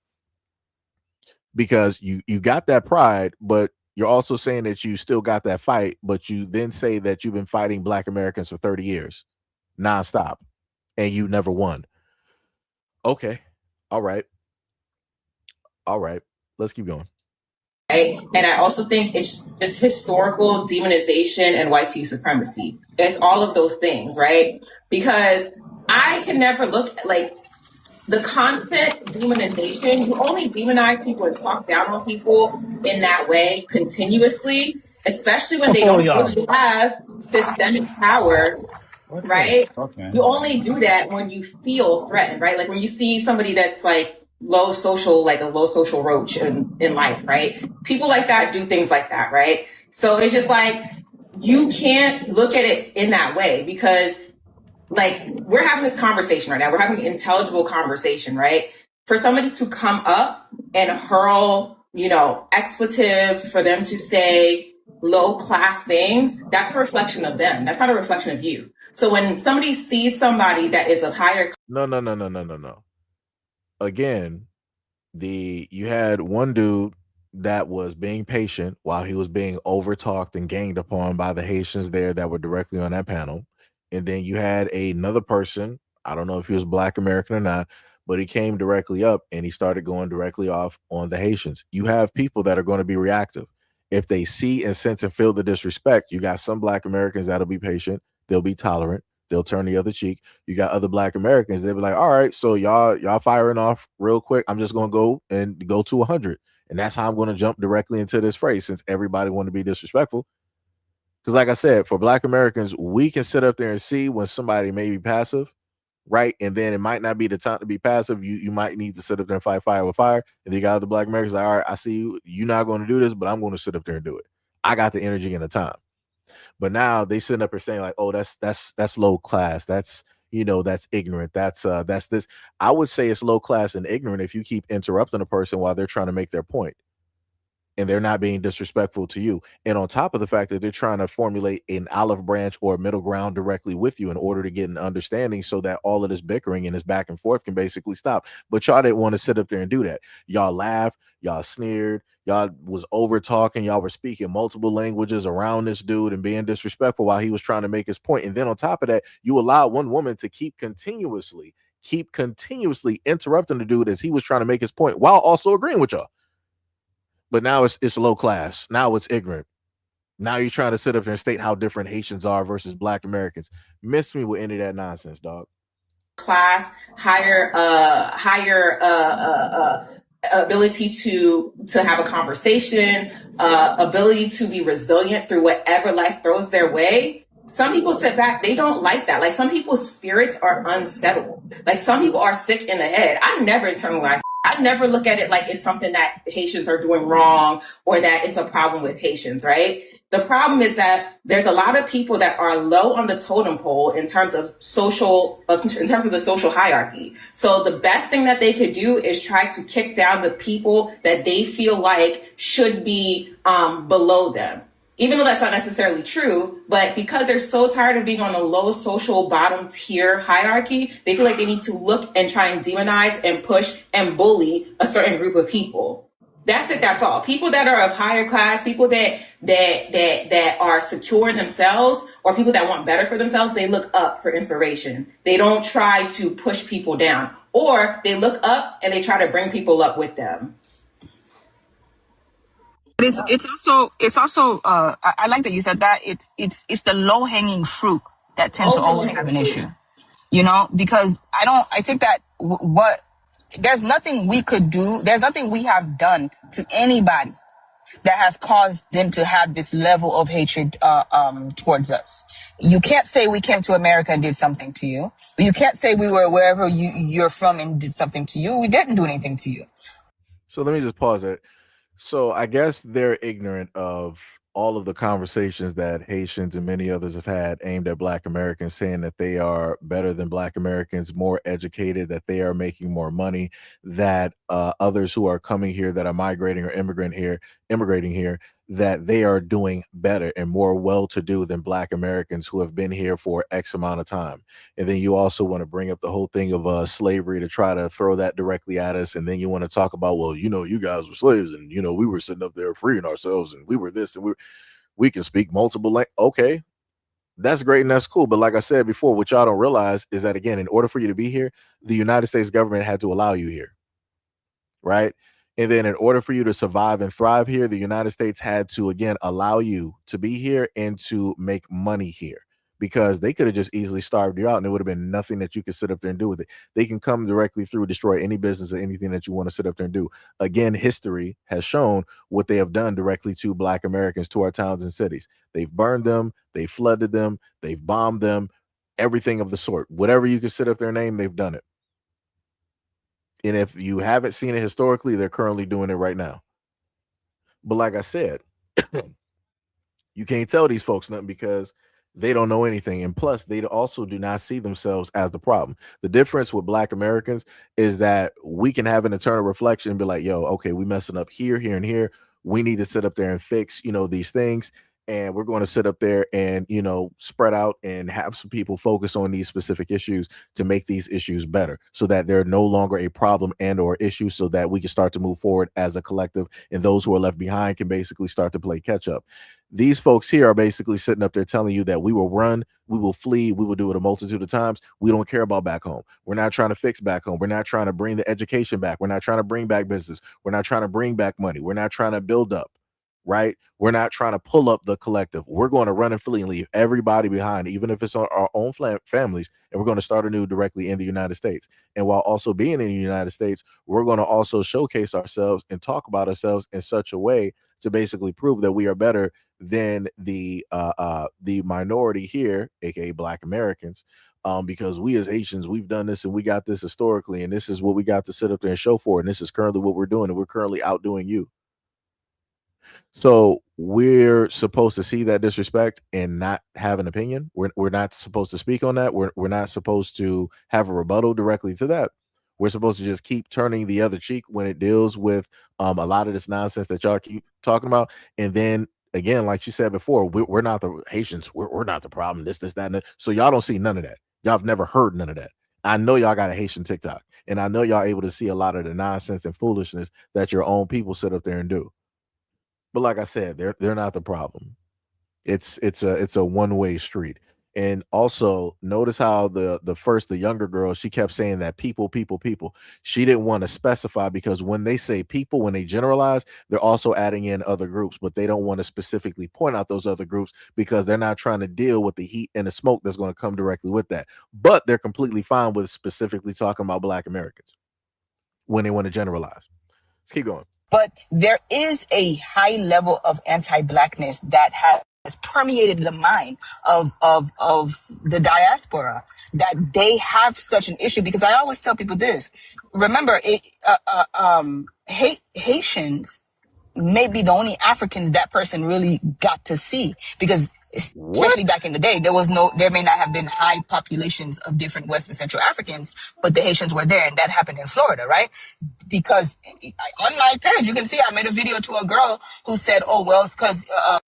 because you got that pride, but you're also saying that you still got that fight, but you then say that you've been fighting Black Americans for 30 years nonstop and you never won. Okay. All right. Let's keep going. Right? And I also think it's just historical demonization and white supremacy. It's all of those things, right? Because I can never look at like the constant demonization. You only demonize people and talk down on people in that way continuously, especially when they don't really have systemic power, right? Okay. You only do that when you feel threatened, right? Like when you see somebody that's like like a low social roach in life, right? People like that do things like that, right? So it's just like, you can't look at it in that way because like we're having this conversation right now. We're having an intelligible conversation, right? For somebody to come up and hurl, expletives, for them to say low class things, that's a reflection of them. That's not a reflection of you. So when somebody sees somebody that is of higher No. Again, you had one dude that was being patient while he was being overtalked and ganged upon by the Haitians there that were directly on that panel. And then you had another person, I don't know if he was Black American or not, but he came directly up and he started going directly off on the Haitians. You have people that are going to be reactive. If they see and sense and feel the disrespect, you got some Black Americans that'll be patient, they'll be tolerant, they'll turn the other cheek. You got other Black Americans, they'll be like, all right, so y'all firing off real quick. I'm just gonna go to 100. And that's how I'm going to jump directly into this phrase, since everybody want to be disrespectful. Because like I said, for Black Americans, we can sit up there and see when somebody may be passive, right? And then it might not be the time to be passive. You might need to sit up there and fight fire with fire. And you got other Black Americans like, all right, I see you. You're not going to do this, but I'm going to sit up there and do it. I got the energy and the time. But now they sitting up and saying like, oh, that's low class. That's, that's ignorant. That's this. I would say it's low class and ignorant if you keep interrupting a person while they're trying to make their point and they're not being disrespectful to you. And on top of the fact that they're trying to formulate an olive branch or a middle ground directly with you in order to get an understanding so that all of this bickering and this back and forth can basically stop. But y'all didn't want to sit up there and do that. Y'all laughed, y'all sneered, y'all was over talking, y'all were speaking multiple languages around this dude and being disrespectful while he was trying to make his point. And then on top of that, you allowed one woman to keep continuously interrupting the dude as he was trying to make his point while also agreeing with y'all. But now it's low class. Now it's ignorant. Now you're trying to sit up there and state how different Haitians are versus Black Americans. Miss me with any of that nonsense, dog. Class, higher ability to have a conversation, ability to be resilient through whatever life throws their way. Some people sit back, they don't like that. Like some people's spirits are unsettled. Like some people are sick in the head. I never internalize. I never look at it like it's something that Haitians are doing wrong or that it's a problem with Haitians, right? The problem is that there's a lot of people that are low on the totem pole in terms of the social hierarchy. So the best thing that they could do is try to kick down the people that they feel like should be below them. Even though that's not necessarily true, but because they're so tired of being on the low social bottom tier hierarchy, they feel like they need to look and try and demonize and push and bully a certain group of people. That's it. That's all. People that are of higher class, people that are secure in themselves, or people that want better for themselves, they look up for inspiration. They don't try to push people down, or they look up and they try to bring people up with them. It's also I like that you said that it's the low hanging fruit that tends to always have an issue, because I think that there's nothing we could do, there's nothing we have done to anybody that has caused them to have this level of hatred towards us. You can't say we came to America and did something to you. You can't say we were wherever you're from and did something to you. We didn't do anything to you. So let me just pause it. So I guess they're ignorant of all of the conversations that Haitians and many others have had aimed at Black Americans, saying that they are better than Black Americans, more educated, that they are making more money, that others who are coming here that are migrating or immigrating here, that they are doing better and more well-to-do than Black Americans who have been here for X amount of time. And then you also want to bring up the whole thing of slavery to try to throw that directly at us. And then you want to talk about, well, you guys were slaves and, we were sitting up there freeing ourselves and we were this and we can speak multiple languages. Okay, that's great and that's cool. But like I said before, what y'all don't realize is that, again, in order for you to be here, the United States government had to allow you here, right? And then in order for you to survive and thrive here, the United States had to, again, allow you to be here and to make money here, because they could have just easily starved you out and there would have been nothing that you could sit up there and do with it. They can come directly through, destroy any business or anything that you want to sit up there and do. Again, history has shown what they have done directly to Black Americans, to our towns and cities. They've burned them, they've flooded them, they've bombed them, everything of the sort. Whatever you can sit up there and name, they've done it. And if you haven't seen it historically, they're currently doing it right now. But like I said, you can't tell these folks nothing because they don't know anything. And plus, they also do not see themselves as the problem. The difference with Black Americans is that we can have an internal reflection and be like, yo, okay, we messing up here, here, and here. We need to sit up there and fix, these things. And we're going to sit up there and, spread out and have some people focus on these specific issues to make these issues better so that they're no longer a problem and or issue, so that we can start to move forward as a collective and those who are left behind can basically start to play catch up. These folks here are basically sitting up there telling you that we will run, we will flee, we will do it a multitude of times. We don't care about back home. We're not trying to fix back home. We're not trying to bring the education back. We're not trying to bring back business. We're not trying to bring back money. We're not trying to build up. right? We're not trying to pull up the collective. We're going to run and flee and leave everybody behind, even if it's our own families, and we're going to start anew directly in the United States. And while also being in the United States, we're going to also showcase ourselves and talk about ourselves in such a way to basically prove that we are better than the minority here, aka Black Americans. Because we as Asians, we've done this and we got this historically, and this is what we got to sit up there and show for, and this is currently what we're doing, and we're currently outdoing you. So we're supposed to see that disrespect and not have an opinion. We're not supposed to speak on that. We're not supposed to have a rebuttal directly to that. We're supposed to just keep turning the other cheek when it deals with a lot of this nonsense that y'all keep talking about. And then again, like she said before, we're not the Haitians. We're not the problem. This, that, and that. So y'all don't see none of that. Y'all have never heard none of that. I know y'all got a Haitian TikTok, and I know y'all able to see a lot of the nonsense and foolishness that your own people sit up there and do. But like I said, they're not the problem. It's a one-way street. And also notice how the younger girl, she kept saying that people. She didn't want to specify, because when they say people, when they generalize, they're also adding in other groups, but they don't want to specifically point out those other groups because they're not trying to deal with the heat and the smoke that's going to come directly with that. But they're completely fine with specifically talking about Black Americans when they want to generalize. Let's keep going. But there is a high level of anti-Blackness that has permeated the mind of the diaspora, that they have such an issue. Because I always tell people this: remember, Haitians may be the only Africans that person really got to see, because especially back in the day, there may not have been high populations of different West and Central Africans, but the Haitians were there, and that happened in Florida, right? Because on my page, you can see I made a video to a girl who said, "Oh well, it's because."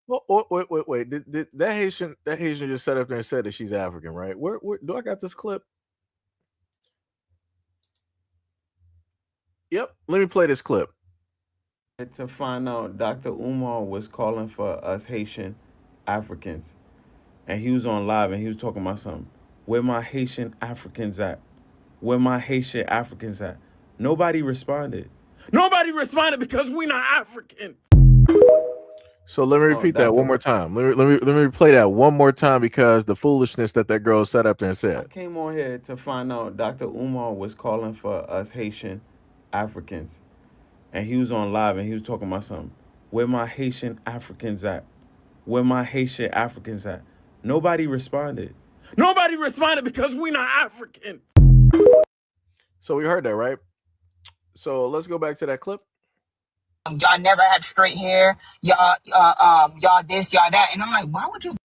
Wait! Did that Haitian just sat up there and said that she's African, right? Where do I got this clip? Yep, let me play this clip. To find out Dr. Umar was calling for us Haitian Africans, and he was on live and he was talking about something. Where my Haitian Africans at? Where my Haitian Africans at? Nobody responded. Nobody responded because we not African. So let me repeat that one more time. Let me play that one more time, because the foolishness that girl sat up there and said. I came on here to find out Dr. Umar was calling for us Haitian Africans, and he was on live and he was talking about something. Where my Haitian Africans at? Where my Haitian Africans at? Nobody responded. Nobody responded because we not African. So we heard that, right? So let's go back to that clip. Y'all never had straight hair. Y'all this, y'all that. And I'm like, why would you?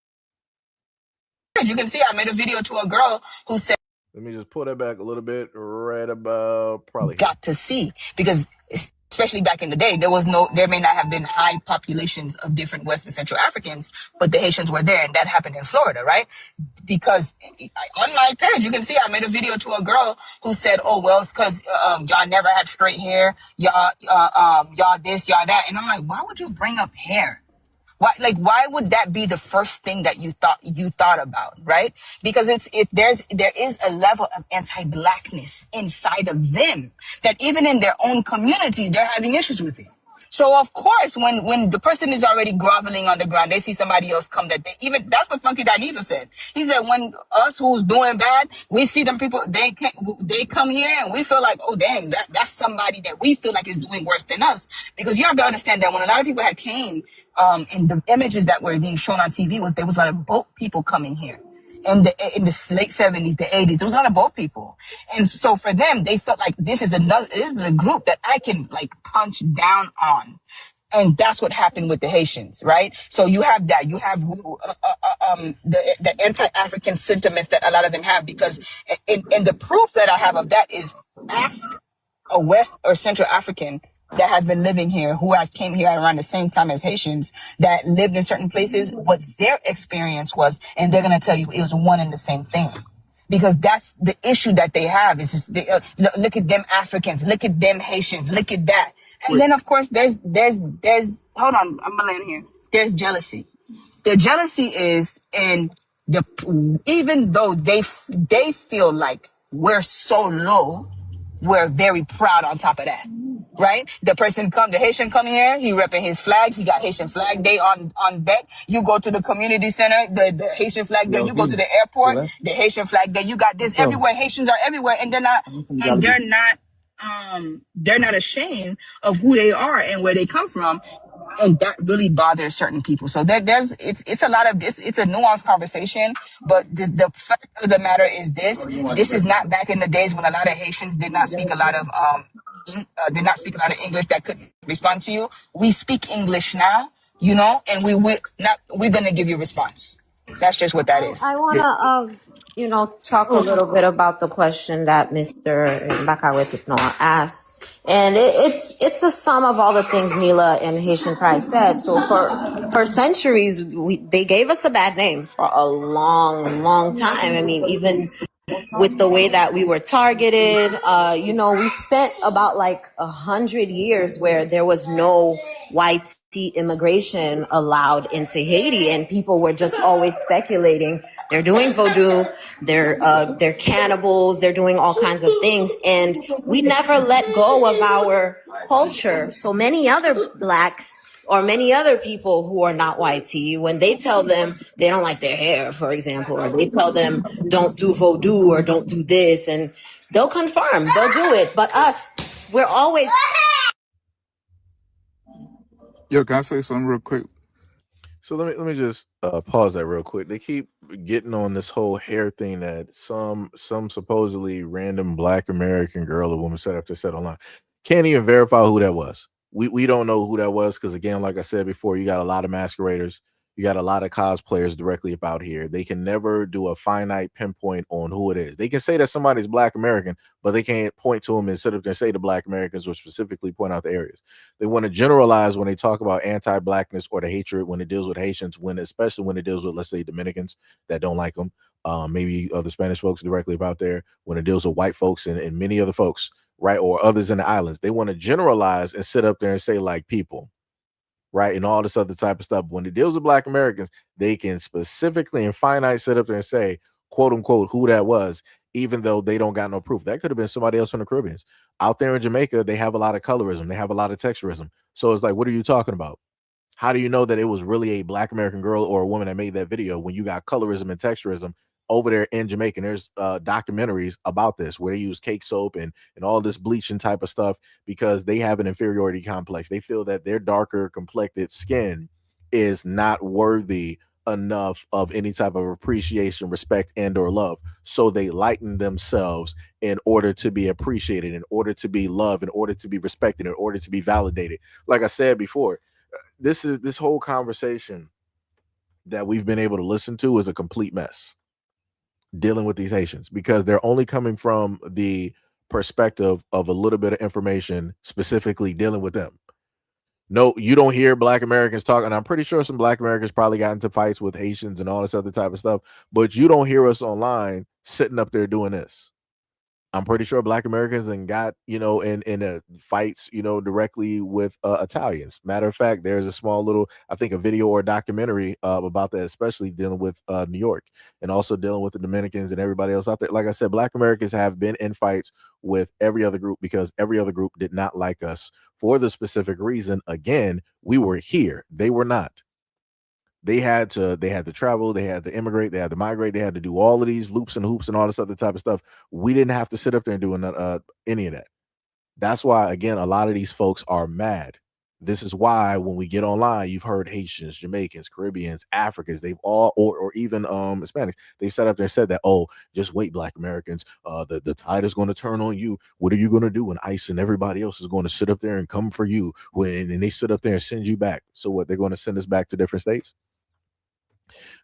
You can see I made a video to a girl who said, let me just pull that back a little bit, right about probably got to see, because especially back in the day, there may not have been high populations of different West and Central Africans, but the Haitians were there, and that happened in Florida, right? Because on my page, you can see I made a video to a girl who said, "Oh well, it's because y'all never had straight hair, y'all this, y'all that," and I'm like, why would you bring up hair? Why would that be the first thing that you thought about, right? Because there is a level of anti-Blackness inside of them that even in their own communities, they're having issues with it. So of course, when the person is already groveling on the ground, they see somebody else come that's what Funky Dineva said. He said, when us who's doing bad, we see them people, they come here and we feel like, oh dang, that's somebody that we feel like is doing worse than us. Because you have to understand that when a lot of people had came, in the images that were being shown on TV there was a lot of boat people coming here. In the late 70s, the 80s, there was a lot of boat people. And so for them, they felt like this is a group that I can punch down on. And that's what happened with the Haitians, right? So you have that. You have the anti-African sentiments that a lot of them have, because and the proof that I have of that is, ask a West or Central African that has been living here, who came here around the same time as Haitians, that lived in certain places, what their experience was, and they're going to tell you it was one and the same thing. Because that's the issue that they have. Is just look at them Africans, look at them Haitians, look at that. And then of course there's hold on, I'm gonna land here. There's jealousy. The jealousy is even though they feel like we're so low, we're very proud on top of that. right? The Haitian come here, he repping his flag, he got Haitian flag day on deck. You go to the community center, the Haitian flag there. You go to the airport, the Haitian flag there. You got this everywhere. Haitians are everywhere, and they're not ashamed of who they are and where they come from. And that really bothers certain people. So it's a lot of this. It's a nuanced conversation, but the fact of the matter is this: this is not back in the days when a lot of Haitians did not speak a lot of English that could respond to you. We speak English now, and we're gonna give you a response. That's just what that is. I want to, talk a little bit about the question that Mr. Bakawetuknoa asked. And it's the sum of all the things Mila and Haitian Pride said. So for centuries, they gave us a bad name for a long, long time. I mean, even with the way that we were targeted, we spent about like 100 years where there was no white immigration allowed into Haiti, and people were just always speculating they're doing voodoo, they're cannibals, they're doing all kinds of things, and we never let go of our culture. So many other blacks or many other people who are not white tea, when they tell them they don't like their hair, for example, or they tell them don't do voodoo or don't do this, and they'll confirm, they'll do it. But us, we're always. Yo, can I say something real quick? So let me just pause that real quick. They keep getting on this whole hair thing that some supposedly random Black American girl or woman set up to set online. Can't even verify who that was. We don't know who that was because again, like I said before, you got a lot of masqueraders, you got a lot of cosplayers directly about here. They can never do a finite pinpoint on who it is. They can say that somebody's Black American, but they can't point to them and sit up there and say the Black Americans or specifically point out the areas. They want to generalize when they talk about anti-blackness or the hatred when it deals with Haitians, especially when it deals with, let's say, Dominicans that don't like them, maybe other Spanish folks directly about there. When it deals with white folks and many other folks, right, or others in the islands, they want to generalize and sit up there and say like people, right, and all this other type of stuff. When it deals with Black Americans, they can specifically and finite sit up there and say, quote unquote, who that was, even though they don't got no proof. That could have been somebody else from the Caribbean. Out there in Jamaica, they have a lot of colorism. They have a lot of texturism. So it's like, what are you talking about? How do you know that it was really a Black American girl or a woman that made that video when you got colorism and texturism over there in Jamaica? And there's documentaries about this where they use cake soap and all this bleaching type of stuff because they have an inferiority complex. They feel that their darker complected skin is not worthy enough of any type of appreciation, respect, and or love. So they lighten themselves in order to be appreciated, in order to be loved, in order to be respected, in order to be validated. Like I said before, this whole conversation that we've been able to listen to is a complete mess dealing with these Haitians because they're only coming from the perspective of a little bit of information specifically dealing with them. No, you don't hear Black Americans talk, and I'm pretty sure some Black Americans probably got into fights with Haitians and all this other type of stuff, but you don't hear us online sitting up there doing this. I'm pretty sure Black Americans and got, in fights, directly with Italians. Matter of fact, there's a small little, I think, a video or a documentary about that, especially dealing with New York and also dealing with the Dominicans and everybody else out there. Like I said, Black Americans have been in fights with every other group because every other group did not like us for the specific reason. Again, we were here. They were not. They had to travel, they had to immigrate, they had to migrate, they had to do all of these loops and hoops and all this other type of stuff. We didn't have to sit up there and do any of that. That's why, again, a lot of these folks are mad. This is why when we get online, you've heard Haitians, Jamaicans, Caribbeans, Africans, they've all, or even Hispanics, they've sat up there and said that, oh, just wait, Black Americans, the tide is going to turn on you. What are you going to do when ICE and everybody else is going to sit up there and come for you and they sit up there and send you back? So what, they're going to send us back to different states?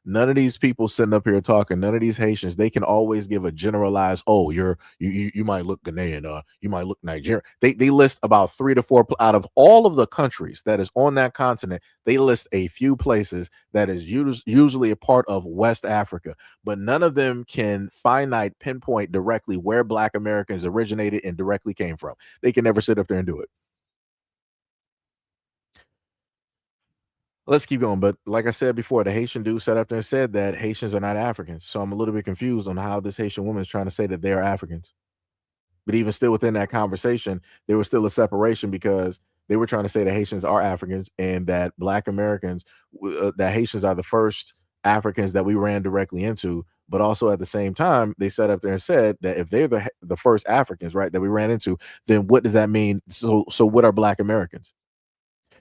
None of these people sitting up here talking, none of these Haitians, they can always give a generalized, oh, you might look Ghanaian, you might look Nigerian. They list about 3 to 4 out of all of the countries that is on that continent. They list a few places that is usually a part of West Africa, but none of them can finite pinpoint directly where Black Americans originated and directly came from. They can never sit up there and do it. Let's keep going. But like I said before, the Haitian dude sat up there and said that Haitians are not Africans. So I'm a little bit confused on how this Haitian woman is trying to say that they're Africans. But even still within that conversation, there was still a separation because they were trying to say that Haitians are Africans and that Black Americans, that Haitians are the first Africans that we ran directly into. But also at the same time, they sat up there and said that if they're the first Africans, right, that we ran into, then what does that mean? So what are Black Americans?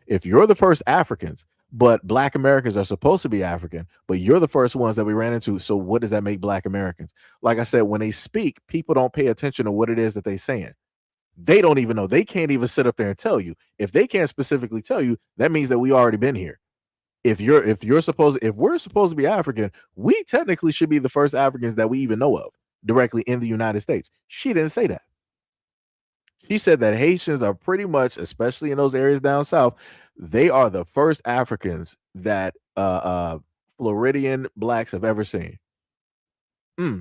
If you're the first Africans, but Black Americans are supposed to be African, but you're the first ones that we ran into, so what does that make Black Americans? Like I said, when they speak, people don't pay attention to what it is that they're saying. They don't even know. They can't even sit up there and tell you. If they can't specifically tell you, that means that we already been here. If we're supposed to be African, we technically should be the first Africans that we even know of directly in the United States. She didn't say that. She said that Haitians are pretty much, especially in those areas down south, they are the first Africans that Floridian blacks have ever seen.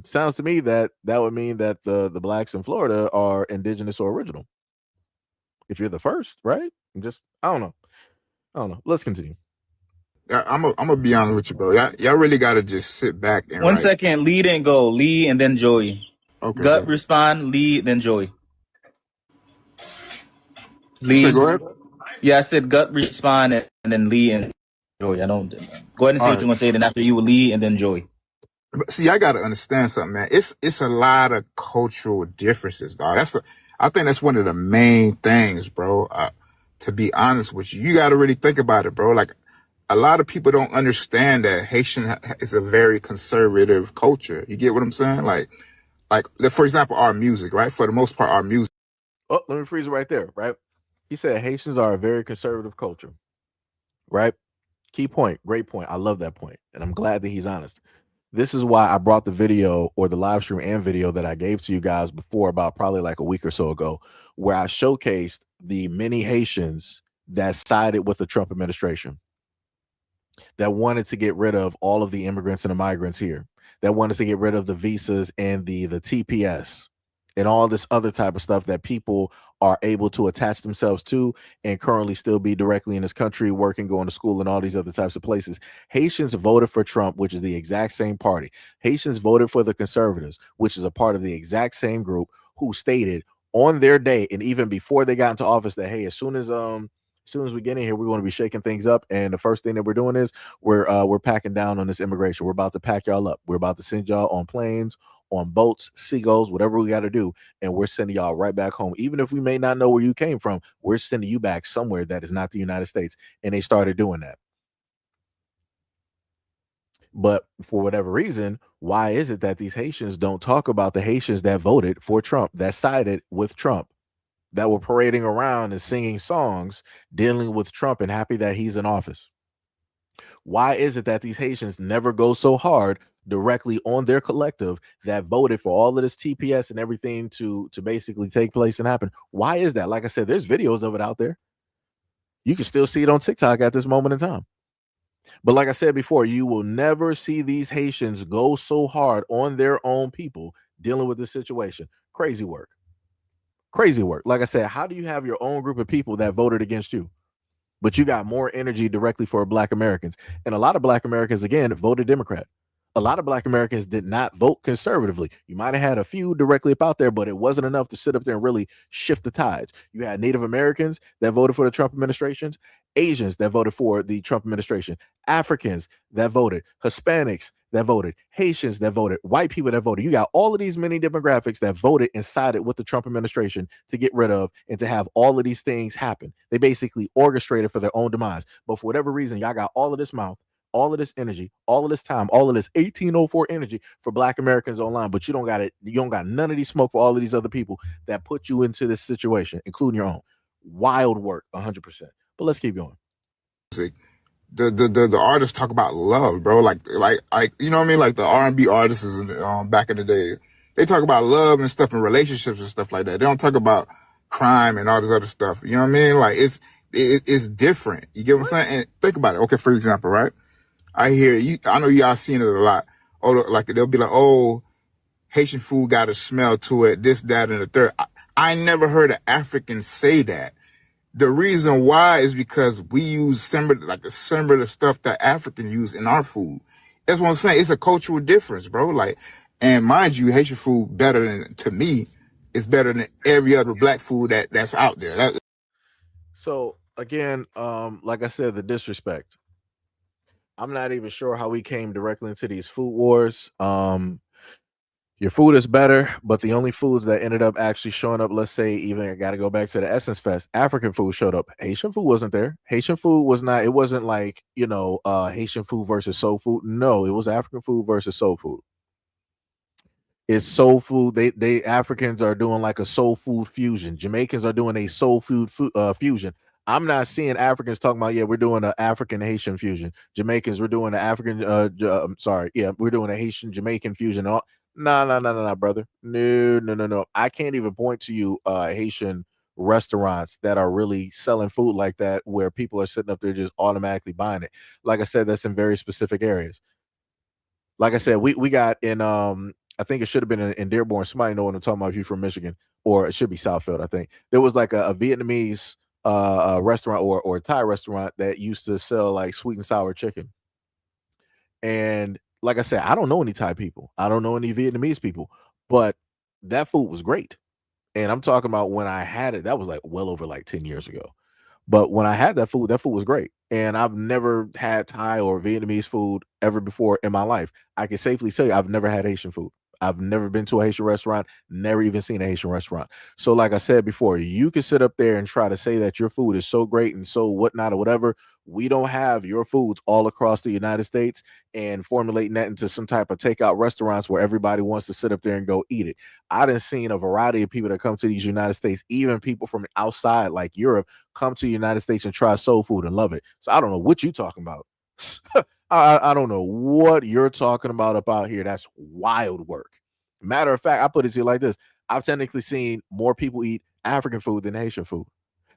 Sounds to me that would mean that the blacks in Florida are indigenous or original. If you're the first, right? I don't know. Let's continue. I'm gonna be honest with you, bro. Y'all really gotta just sit back and 1 second. Lee didn't go. Lee and then Joey. Okay. Gut respond. Lee then Joey. You say Lee. go ahead. Yeah, I said Gut respond and then Lee and Joey. I don't. Go ahead and say All what right. you're gonna say. Then after you, Lee and then Joey. But see, I gotta understand something, man. It's a lot of cultural differences, dog. I think that's one of the main things, bro. To be honest with you, you gotta really think about it, bro. Like, a lot of people don't understand that Haitian is a very conservative culture. You get what I'm saying? Like, for example, our music, right? For the most part, our music. Oh, let me freeze it right there, right? He said Haitians are a very conservative culture, right? Key point, great point. I love that point, and I'm glad that he's honest. This is why I brought the video or the live stream and video that I gave to you guys before, about probably like a week or so ago, where I showcased the many Haitians that sided with the Trump administration, that wanted to get rid of all of the immigrants and the migrants here, that wanted to get rid of the visas and the TPS and all this other type of stuff that people are able to attach themselves to and currently still be directly in this country, working, going to school, and all these other types of places. Haitians voted for Trump, which is the exact same party. Haitians voted for the conservatives, which is a part of the exact same group, who stated on their day and even before they got into office that, hey, as soon as we get in here, we're going to be shaking things up, and the first thing that we're doing is we're packing down on this immigration. We're about to pack y'all up. We're about to send y'all on planes, on boats, seagulls, whatever we got to do, and we're sending y'all right back home. Even if we may not know where you came from, we're sending you back somewhere that is not the United States. And they started doing that. But for whatever reason, why is it that these Haitians don't talk about the Haitians that voted for Trump, that sided with Trump, that were parading around and singing songs dealing with Trump and happy that he's in office? Why is it that these Haitians never go so hard directly on their collective that voted for all of this TPS and everything to basically take place and happen? Why is that? Like I said, there's videos of it out there. You can still see it on TikTok at this moment in time. But like I said before, you will never see these Haitians go so hard on their own people dealing with this situation. Crazy work. Crazy work. Like I said, how do you have your own group of people that voted against you, but you got more energy directly for Black Americans? And a lot of Black Americans, again, voted Democrat. A lot of Black Americans did not vote conservatively. You might have had a few directly up out there, but it wasn't enough to sit up there and really shift the tides. You had Native Americans that voted for the Trump administrations, Asians that voted for the Trump administration, Africans that voted, Hispanics that voted, Haitians that voted, white people that voted. You got all of these many demographics that voted and sided with the Trump administration to get rid of and to have all of these things happen. They basically orchestrated for their own demise. But for whatever reason, y'all got all of this mouth, all of this energy, all of this time, all of this 1804 energy for Black Americans online, but you don't got it. You don't got none of these smoke for all of these other people that put you into this situation, including your own. Wild work, 100%. But let's keep going. The artists talk about love, bro. Like you know what I mean? Like the R&B artists back in the day, they talk about love and stuff and relationships and stuff like that. They don't talk about crime and all this other stuff. You know what I mean? Like it's different. You get what I'm saying? And think about it. Okay, for example, right? I know y'all seen it a lot. Oh, like they'll be like, oh, Haitian food got a smell to it, this, that, and the third. I never heard an African say that. The reason why is because we use similar stuff that African use in our food. That's what I'm saying. It's a cultural difference, bro. Like, and mind you, Haitian food better than, to me, it's better than every other black food that's out there. So again, like I said, the disrespect. I'm not even sure how we came directly into these food wars. Your food is better, but the only foods that ended up actually showing up, let's say, even I got to go back to the Essence Fest, African food showed up. Haitian food wasn't there. Haitian food was not, it wasn't like, Haitian food versus soul food. No, it was African food versus soul food. It's soul food. They Africans are doing like a soul food fusion. Jamaicans are doing a soul food fusion. I'm not seeing Africans talking about, yeah, we're doing an African Haitian fusion. Jamaicans, we're doing an African I'm sorry, yeah, we're doing a Haitian Jamaican fusion. No, no, brother. No, no, no, no. I can't even point to you Haitian restaurants that are really selling food like that where people are sitting up there just automatically buying it. Like I said, that's in very specific areas. Like I said, we got in I think it should have been in Dearborn. Somebody know what I'm talking about if you're from Michigan, or it should be Southfield. I think there was like a Vietnamese restaurant or a Thai restaurant that used to sell like sweet and sour chicken. And like I said, I don't know any Thai people. I don't know any Vietnamese people, but that food was great. And I'm talking about when I had it, that was like well over like 10 years ago. But when I had that food was great. And I've never had Thai or Vietnamese food ever before in my life. I can safely tell you I've never had Haitian food. I've never been to a Haitian restaurant, never even seen a Haitian restaurant. So, like I said before, you can sit up there and try to say that your food is so great and so whatnot or whatever. We don't have your foods all across the United States and formulating that into some type of takeout restaurants where everybody wants to sit up there and go eat it. I done seen a variety of people that come to these United States, even people from outside like Europe, come to the United States and try soul food and love it. So I don't know what you talking about. I don't know what you're talking about up out here. That's wild work. Matter of fact, I put it to you like this. I've technically seen more people eat African food than Haitian food.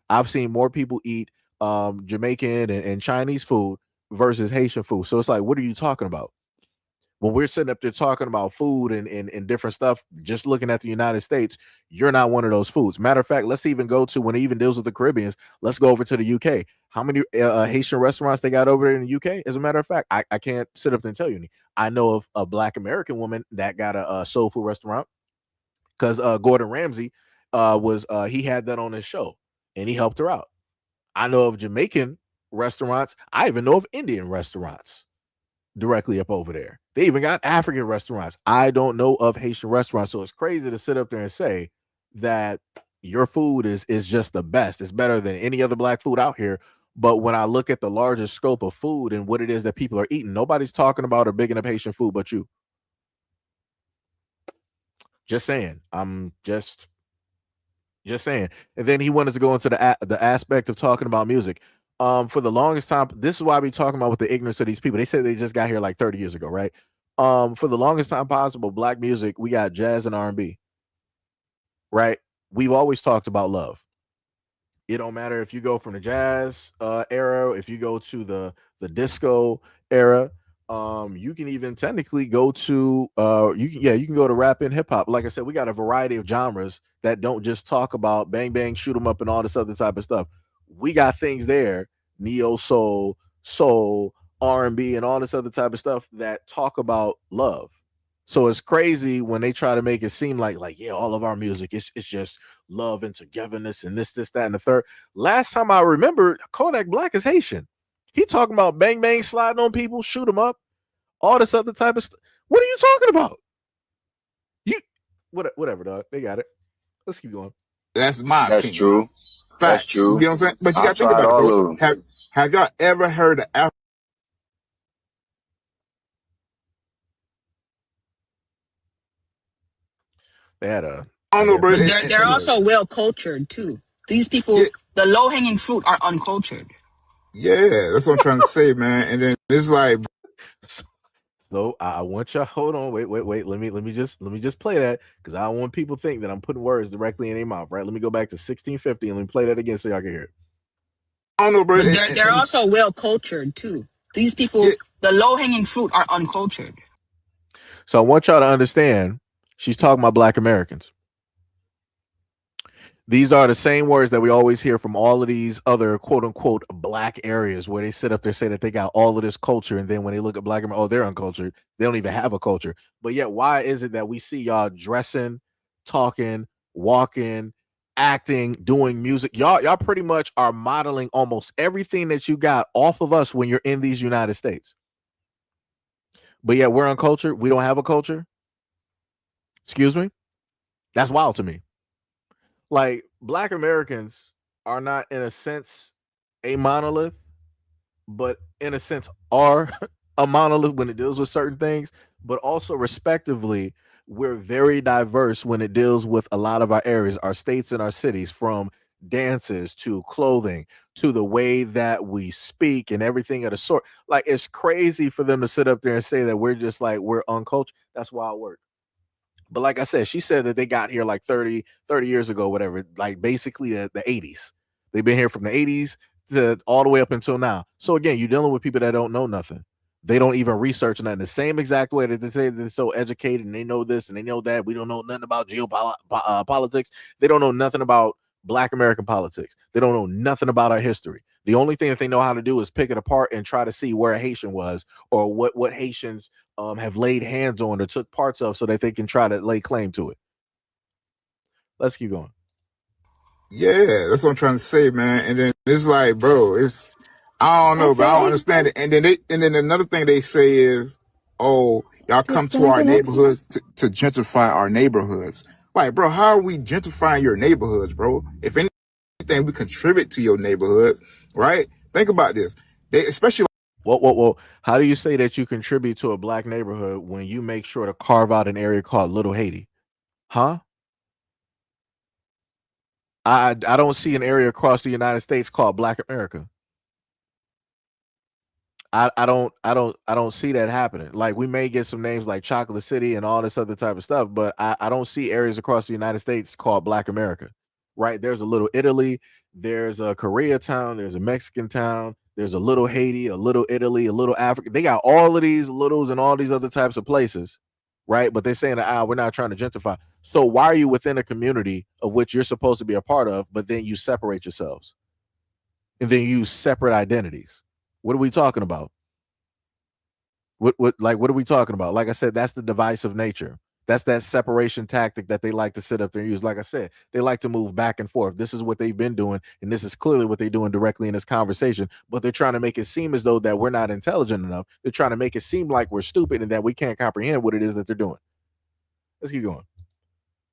I've seen more people eat Jamaican and Chinese food versus Haitian food. So it's like, what are you talking about? When we're sitting up there talking about food and different stuff, just looking at the United States, you're not one of those foods. Matter of fact, let's even go to when it even deals with the Caribbeans. Let's go over to the UK. How many Haitian restaurants they got over there in the UK? As a matter of fact, I can't sit up and tell you any. I know of a Black American woman that got a soul food restaurant because Gordon Ramsay was he had that on his show and he helped her out. I know of Jamaican restaurants. I even know of Indian restaurants directly up over there. They even got African restaurants. I don't know of Haitian restaurants. So it's crazy to sit up there and say that your food is just the best. It's better than any other black food out here. But when I look at the larger scope of food and what it is that people are eating, nobody's talking about or bigging up Haitian food but you. Just saying. I'm just saying. And then he wanted to go into the aspect of talking about music. For the longest time, this is why we talking about with the ignorance of these people. They said they just got here like 30 years ago, right? For the longest time possible, black music, we got jazz and R&B, right? We've always talked about love. It don't matter if you go from the jazz era, if you go to the disco era, you can even technically go to you can go to rap and hip hop. Like I said, we got a variety of genres that don't just talk about bang bang, shoot 'em up, and all this other type of stuff. We got things there, neo soul, R&B, and all this other type of stuff that talk about love. So it's crazy when they try to make it seem like yeah, all of our music it's just love and togetherness and this, that, and the third. Last time I remember, Kodak Black is Haitian. He talking about bang bang, sliding on people, shoot them up, all this other type of stuff. What are you talking about? You whatever, dog. They got it. Let's keep going. That's my That's opinion. true. That's Facts. true. You know what I'm saying? But you I got to think tried about it, all bro. of them. Have y'all ever heard of They had a I don't know, bro. But they're also well cultured too. These people, the low hanging fruit, are uncultured. Yeah, that's what I'm trying to say, man. And then it's like, so I want y'all hold on, wait. Let me just play that because I don't want people to think that I'm putting words directly in their mouth, right? Let me go back to 1650 and let me play that again so y'all can hear it. I don't know, bro. But they're also well cultured too. These people, the low hanging fruit, are uncultured. So I want y'all to understand, she's talking about Black Americans. These are the same words that we always hear from all of these other quote unquote black areas where they sit up there say that they got all of this culture. And then when they look at Black America, oh, they're uncultured. They don't even have a culture. But yet, why is it that we see y'all dressing, talking, walking, acting, doing music. Y'all pretty much are modeling almost everything that you got off of us when you're in these United States. But yet we're uncultured. We don't have a culture. Excuse me? That's wild to me. Like, black Americans are not, in a sense, a monolith, but in a sense are a monolith when it deals with certain things, but also respectively, we're very diverse when it deals with a lot of our areas, our states and our cities, from dances to clothing to the way that we speak and everything of the sort. Like, it's crazy for them to sit up there and say that we're just like we're uncultured. That's wild work. But like I said, she said that they got here like 30 years ago, whatever, like basically the 80s. They've been here from the 80s to all the way up until now. So again, you're dealing with people that don't know nothing. They don't even research nothing. The same exact way that they say they're so educated and they know this and they know that. We don't know nothing about geopolitics. They don't know nothing about Black American politics. They don't know nothing about our history. The only thing that they know how to do is pick it apart and try to see where a Haitian was or what Haitians have laid hands on or took parts of so that they can try to lay claim to it. Let's keep going. Yeah, that's what I'm trying to say, man. And then it's like, bro, it's I don't know, but I don't understand it. And then another thing they say is, oh, y'all come to our neighborhoods to gentrify our neighborhoods. Like, bro, how are we gentrifying your neighborhoods, bro? If anything, we contribute to your neighborhood, right? Think about this. They especially Well, how do you say that you contribute to a black neighborhood when you make sure to carve out an area called Little Haiti? Huh? I don't see an area across the United States called Black America. I don't see that happening. Like, we may get some names like Chocolate City and all this other type of stuff, but I don't see areas across the United States called Black America. Right? There's a Little Italy, there's a Koreatown, there's a Mexican town, there's a Little Haiti, a Little Italy, a Little Africa. They got all of these littles and all these other types of places, right? But they're saying that we're not trying to gentrify. So why are you within a community of which you're supposed to be a part of, but then you separate yourselves and then you use separate identities? What are we talking about? What are we talking about? Like I said, that's the divisive nature. That's that separation tactic that they like to sit up there and use. Like I said, they like to move back and forth. This is what they've been doing, and this is clearly what they're doing directly in this conversation. But they're trying to make it seem as though that we're not intelligent enough. They're trying to make it seem like we're stupid and that we can't comprehend what it is that they're doing. Let's keep going.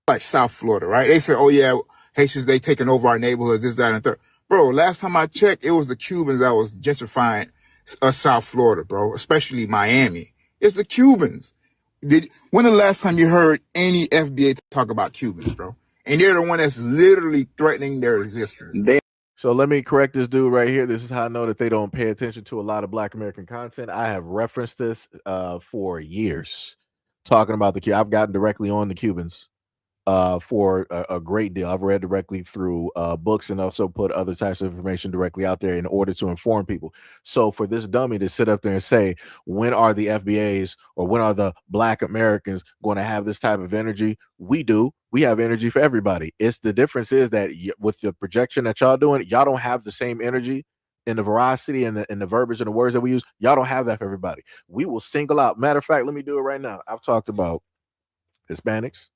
like South Florida, right? They say, oh yeah, Haitians, they taking over our neighborhoods, this, that, and third. Bro, last time I checked, it was the Cubans that was gentrifying South Florida, bro, especially Miami. It's the Cubans. When the last time you heard any FBA talk about Cubans, bro? And they're the one that's literally threatening their existence. So let me correct this dude right here. This is how I know that they don't pay attention to a lot of Black American content. I have referenced this for years, talking about I've gotten directly on the Cubans for a great deal. I've read directly through books and also put other types of information directly out there in order to inform people. So for this dummy to sit up there and say, when are the FBAs or when are the Black Americans going to have this type of energy? We do. We have energy for everybody. It's the difference is that with the projection that y'all doing, y'all don't have the same energy and the veracity and the verbiage and the words that we use. Y'all don't have that for everybody. We will single out. Matter of fact, let me do it right now. I've talked about Hispanics,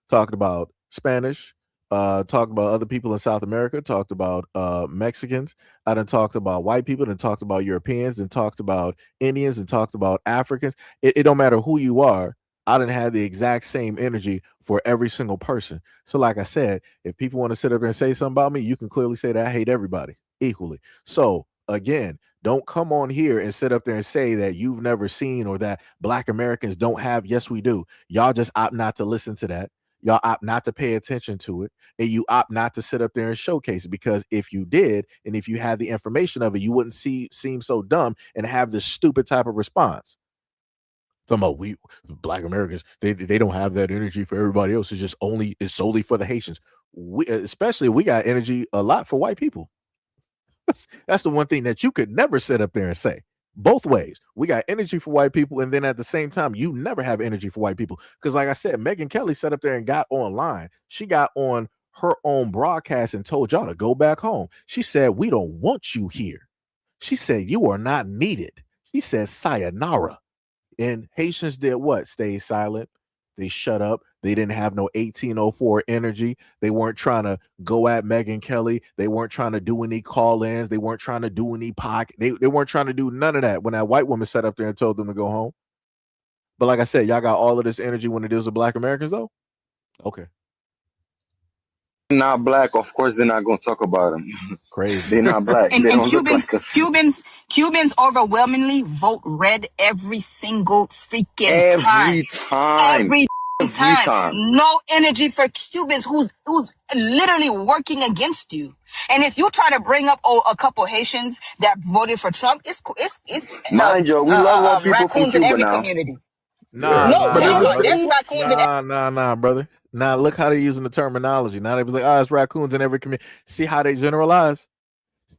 talked about Spanish, talked about other people in South America, talked about Mexicans. I done talked about white people, then talked about Europeans, then talked about Indians, and talked about Africans. It don't matter who you are. I didn't have the exact same energy for every single person. So like I said, if people want to sit up there and say something about me, you can clearly say that I hate everybody equally. So again, don't come on here and sit up there and say that you've never seen or that Black Americans don't have. Yes, we do. Y'all just opt not to listen to that. Y'all opt not to pay attention to it, and you opt not to sit up there and showcase it, because if you did, and if you had the information of it, you wouldn't seem so dumb and have this stupid type of response. Talking about we Black Americans, they don't have that energy for everybody else. It's solely for the Haitians. We got energy a lot for white people. That's the one thing that you could never sit up there and say. Both ways. We got energy for white people, and then at the same time, you never have energy for white people. Because like I said, Megyn Kelly sat up there and got online. She got on her own broadcast and told y'all to go back home. She said, we don't want you here. She said, you are not needed. She said, sayonara. And Haitians did what? Stay silent. They shut up. They didn't have no 1804 energy. They weren't trying to go at Megyn Kelly. They weren't trying to do any call-ins. They weren't trying to do any they weren't trying to do none of that when that white woman sat up there and told them to go home. But like I said, y'all got all of this energy when it deals with Black Americans, though? Okay. Not black, of course they're not gonna talk about them. Crazy. They're not black. And, They and don't look Cubans, like us. Cubans overwhelmingly vote red every single freaking time. Every time. Every Every time. time. No energy for Cubans who's literally working against you. And if you try to bring up a couple Haitians that voted for Trump, it's Mind you, we love our people from raccoons in Cuba every now. community. Nah, No, nah, nah, brother. there's raccoons in Nah, brother. Nah, look how they're using the terminology. Now they was like, oh, it's raccoons in every community. See how they generalize?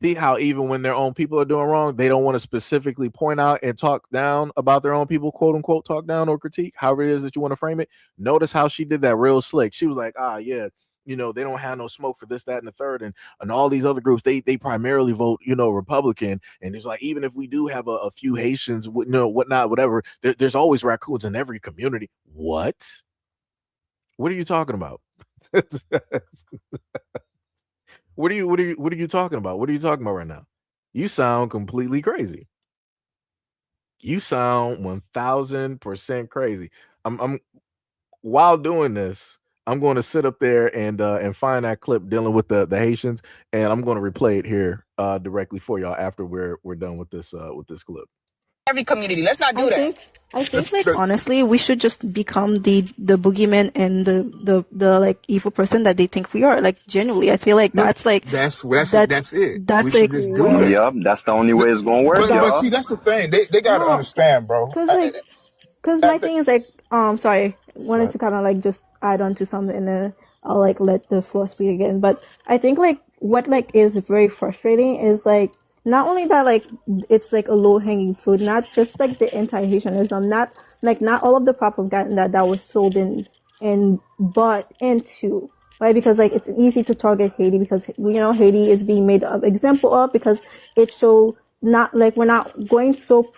See how even when their own people are doing wrong, they don't want to specifically point out and talk down about their own people, quote unquote, talk down or critique, however it is that you want to frame it. Notice how she did that real slick. She was like, yeah, they don't have no smoke for this, that, and the third, and all these other groups, they primarily vote, Republican. And it's like, even if we do have a few Haitians, whatnot, whatever, there's always raccoons in every community. What are you talking about? What are you talking about? What are you talking about right now? You sound completely crazy. You sound 1000% crazy. I'm while doing this, I'm going to sit up there and find that clip dealing with the Haitians, and I'm going to replay it here directly for y'all after we're done with this clip. every community. Let's not do that. I think like honestly, we should just become the boogeyman and the like evil person that they think we are. Like genuinely, I feel like that's like That's it. That's We should like just do that. Yup, that's the only way it's gonna work, But y'all. see, that's the thing. They got to understand, bro. Cause my thing is like, sorry, wanted to kind of like just add on to something and then I'll like let the floor speak again. But I think like what like is very frustrating is like, not only that like it's like a low hanging fruit, not just like the anti-Haitianism, not all of the propaganda that was sold and bought into, right? Because like it's easy to target Haiti because Haiti is being made an example of because it show not like we're not going so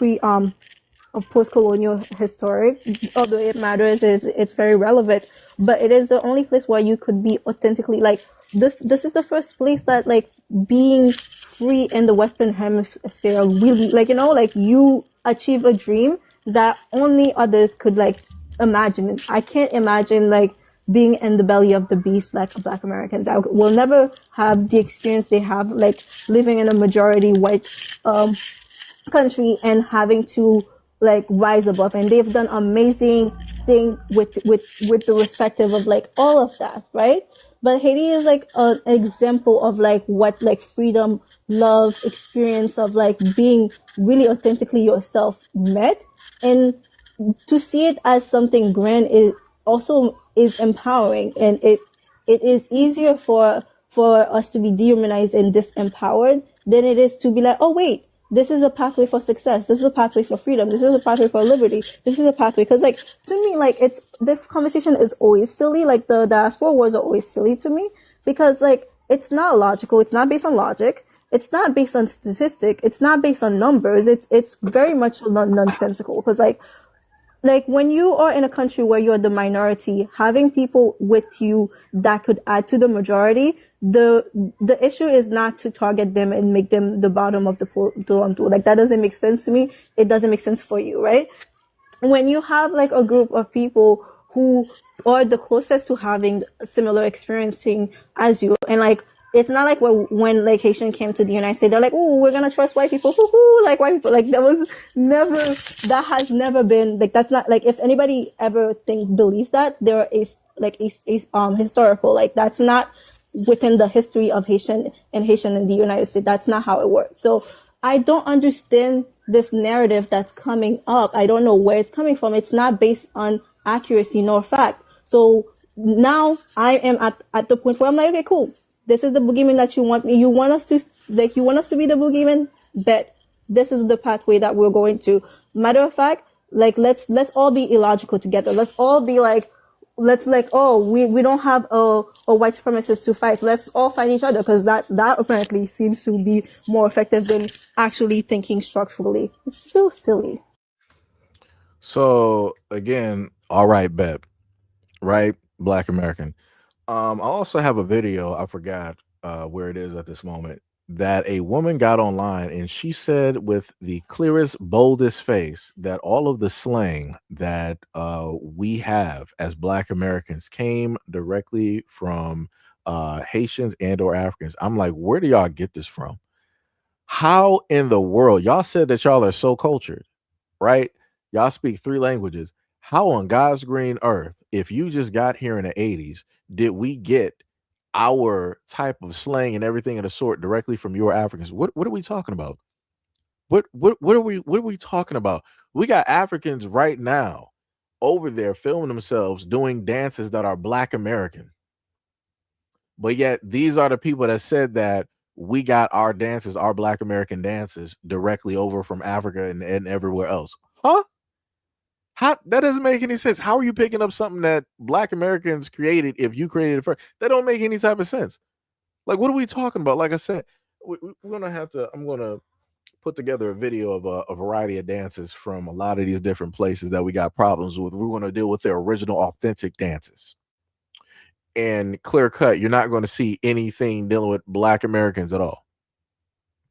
of post-colonial historic, although it matters, it's very relevant, but it is the only place where you could be authentically like this is the first place that like being free in the Western Hemisphere really like like you achieve a dream that only others could like imagine. I can't imagine like being in the belly of the beast like Black Americans. I will never have the experience they have like living in a majority white country and having to like rise above, and they've done amazing thing with the respective of like all of that, right? But Haiti is like an example of like what like freedom, love, experience of like being really authentically yourself met, and to see it as something grand is also is empowering, and it is easier for us to be dehumanized and disempowered than it is to be like, oh wait, this is a pathway for success. This is a pathway for freedom. This is a pathway for liberty. This is a pathway. Cause like, to me, like this conversation is always silly. Like the diaspora wars are always silly to me because like, it's not logical. It's not based on logic. It's not based on statistic. It's not based on numbers. It's very much nonsensical. Cause like when you are in a country where you're the minority, having people with you that could add to the majority, the issue is not to target them and make them the bottom of the pool. Like that doesn't make sense to me. It doesn't make sense for you, right? When you have like a group of people who are the closest to having a similar experiencing as you, and like it's not like when like Haitian came to the United States, they're like, oh, we're gonna trust white people, like white people. Like that has never been like, that's not like, if anybody ever believes that, there is like a historical, like that's not within the history of Haitian in the United States. That's not how it works. So I don't understand this narrative that's coming up. I don't know where it's coming from. It's not based on accuracy nor fact. So now I am at the point where I'm like, okay, cool. This is the boogeyman that you want me. You want us to be the boogeyman? Bet. This is the pathway that we're going to. Matter of fact, like let's all be illogical together. Let's all be like, we don't have a white supremacist to fight. Let's all fight each other, because that apparently seems to be more effective than actually thinking structurally. It's so silly. So again, all right, bet. right? Black American. I also have a video, I forgot where it is at this moment, that a woman got online and she said with the clearest, boldest face that all of the slang that we have as Black Americans came directly from Haitians and or Africans. I'm like, where do y'all get this from? How in the world? Y'all said that y'all are so cultured, right? Y'all speak 3 languages. How on God's green earth, if you just got here in the 80s, did we get our type of slang and everything of the sort directly from your Africans? What are we talking about? What are we talking about? We got Africans right now over there filming themselves doing dances that are Black American. But yet these are the people that said that we got our dances, our Black American dances directly over from Africa and everywhere else. Huh? How that doesn't make any sense. How are you picking up something that Black Americans created if you created it first? That don't make any type of sense. Like, what are we talking about? Like I said, we're gonna have to. I'm gonna put together a video of a variety of dances from a lot of these different places that we got problems with. We're gonna deal with their original, authentic dances. And clear cut, you're not going to see anything dealing with Black Americans at all.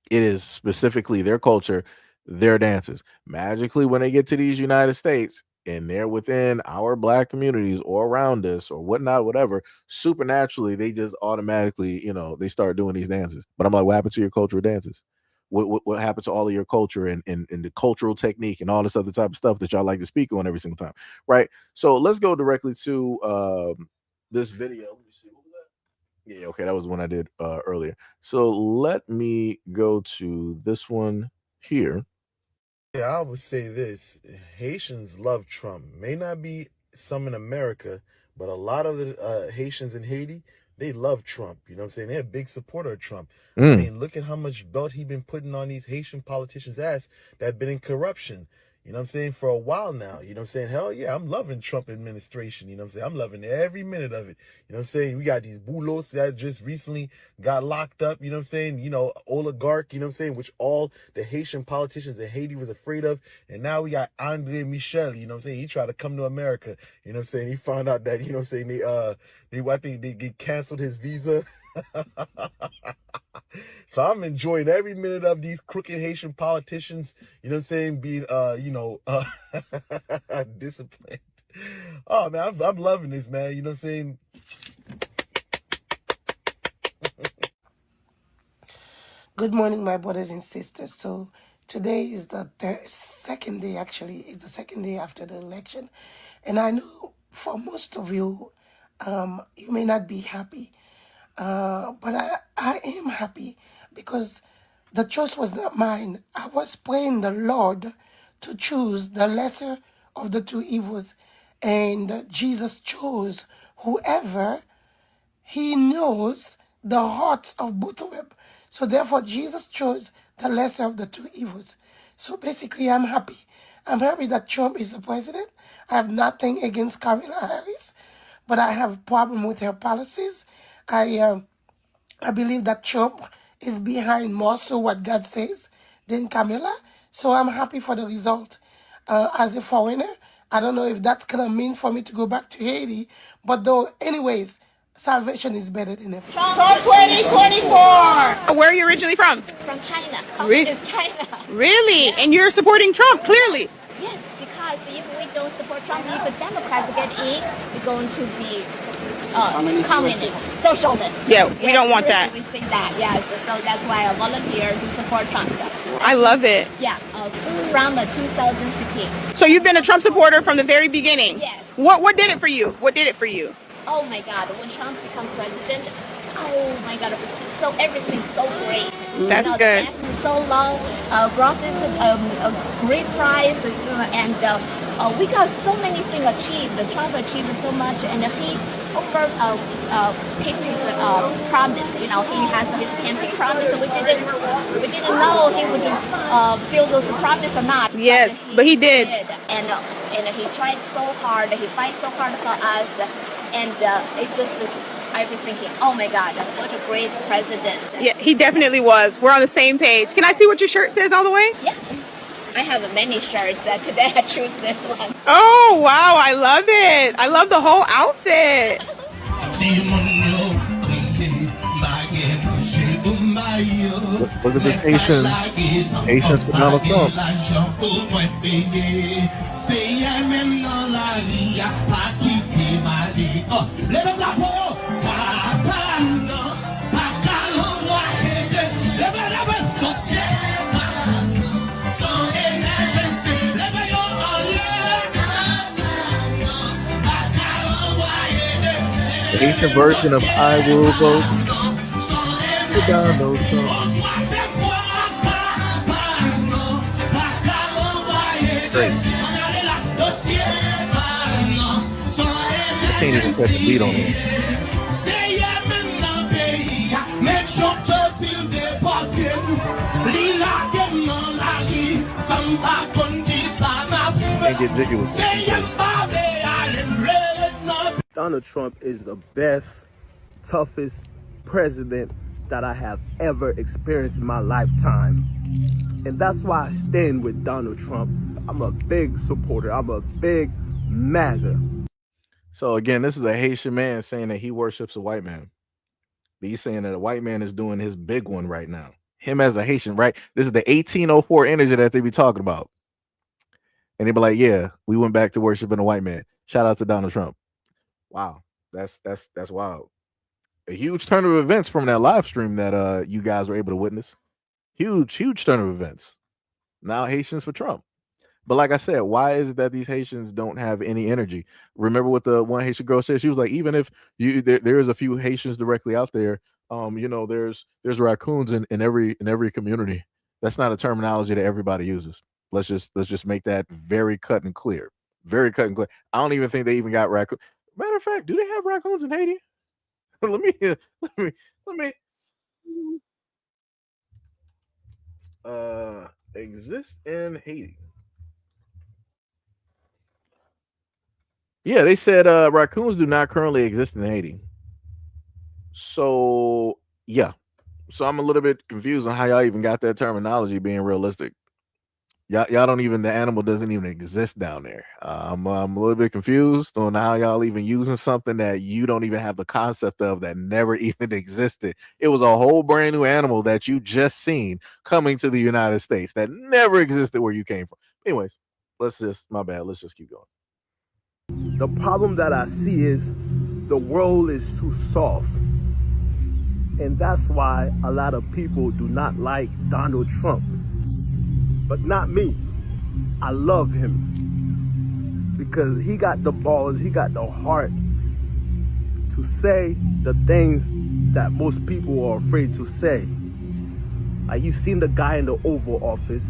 It is specifically their culture, their dances. Magically, when they get to these United States and they're within our Black communities or around us or whatnot, whatever, supernaturally, they just automatically, they start doing these dances. But I'm like, what happened to your cultural dances? What happened to all of your culture and the cultural technique and all this other type of stuff that y'all like to speak on every single time, right? So let's go directly to this video. Let me see. What was that? Yeah, okay, that was one I did earlier. So let me go to this one here. Yeah, I would say this. Haitians love Trump. May not be some in America, but a lot of the Haitians in Haiti, they love Trump. You know what I'm saying? They're a big supporter of Trump. I mean, look at how much belt he been putting on these Haitian politicians' ass that have been in corruption. You know what I'm saying? For a while now. You know what I'm saying? Hell yeah, I'm loving Trump administration. You know what I'm saying? I'm loving every minute of it. You know what I'm saying? We got these bulos that just recently got locked up. You know what I'm saying? Oligarch, you know what I'm saying? Which all the Haitian politicians in Haiti was afraid of. And now we got Andre Michel, you know what I'm saying? He tried to come to America. You know what I'm saying? He found out that, you know what I'm saying? I think they canceled his visa. So I'm enjoying every minute of these crooked Haitian politicians, you know what I'm saying, being, disciplined. Oh, man, I'm loving this, man. You know what I'm saying? Good morning, my brothers and sisters. So today is the second day, actually. It's the second day after the election. And I know for most of you, you may not be happy. But I am happy because the choice was not mine. I was praying the Lord to choose the lesser of the 2 evils. And Jesus chose whoever he knows the hearts of both of them. So therefore, Jesus chose the lesser of the 2 evils. So basically, I'm happy. I'm happy that Trump is the president. I have nothing against Kamala Harris, but I have a problem with her policies. I believe that Trump is behind more so what God says than Kamala. So I'm happy for the result. As a foreigner, I don't know if that's going to mean for me to go back to Haiti. But though, anyways, salvation is better than ever. Trump 2024. Where are you originally from? From China. Re- Communist China. Really? Yeah. And you're supporting Trump, clearly. Yes, because if we don't support Trump, if the Democrats get in, we're going to be communist, socialist. Yeah, we don't want that. We think that, yes. So that's why I volunteer to support Trump. I love it. Yeah, from 2016. So you've been a Trump supporter from the very beginning? Yes. What did it for you? What did it for you? Oh my God, when Trump become president, oh my God, so everything's so great. That's good. Gas is so low, groceries a great price, and we got so many things achieved. Trump achieved so much, and he kept his promise. You know, he has his campaign promise. We didn't know he would fill those promises or not. Yes, but he did. And he tried so hard. He fight so hard for us, and it just is. I was thinking, oh my God, what a great president. Yeah, he definitely was. We're on the same page. Can I see what your shirt says all the way? Yeah. I have many shirts. Today I choose this one. Oh, wow. I love it. I love the whole outfit. Look at this Haitians for Donald Trump. The Haitian version of I Will Vote for Donald Trump. Great. I can't even set the beat on it. Can't get jiggy with it. Donald Trump is the best, toughest president that I have ever experienced in my lifetime. And that's why I stand with Donald Trump. I'm a big supporter. I'm a big MAGA. So again, this is a Haitian man saying that he worships a white man. He's saying that a white man is doing his big one right now. Him as a Haitian, right? This is the 1804 energy that they be talking about. And they be like, yeah, we went back to worshiping a white man. Shout out to Donald Trump. Wow. That's wild. A huge turn of events from that live stream that you guys were able to witness. Huge turn of events. Now Haitians for Trump. But like I said, why is it that these Haitians don't have any energy? Remember what the one Haitian girl said? She was like, even if there is a few Haitians directly out there, there's raccoons in every community. That's not a terminology that everybody uses. Let's just make that very cut and clear. Very cut and clear. I don't even think they even got raccoons. Matter of fact, do they have raccoons in Haiti? let me exist in Haiti. Yeah, they said raccoons do not currently exist in Haiti. So yeah. So I'm a little bit confused on how y'all even got that terminology being realistic. Y'all don't even, the animal doesn't even exist down there. I'm a little bit confused on how y'all even using something that you don't even have the concept of, that never even existed. It was a whole brand new animal that you just seen coming to the United States that never existed where you came from. Anyways, let's just keep going. The problem that I see is the world is too soft. And that's why a lot of people do not like Donald Trump. But not me. I love him because he got the balls, he got the heart to say the things that most people are afraid to say. Like, you've seen the guy in the Oval Office,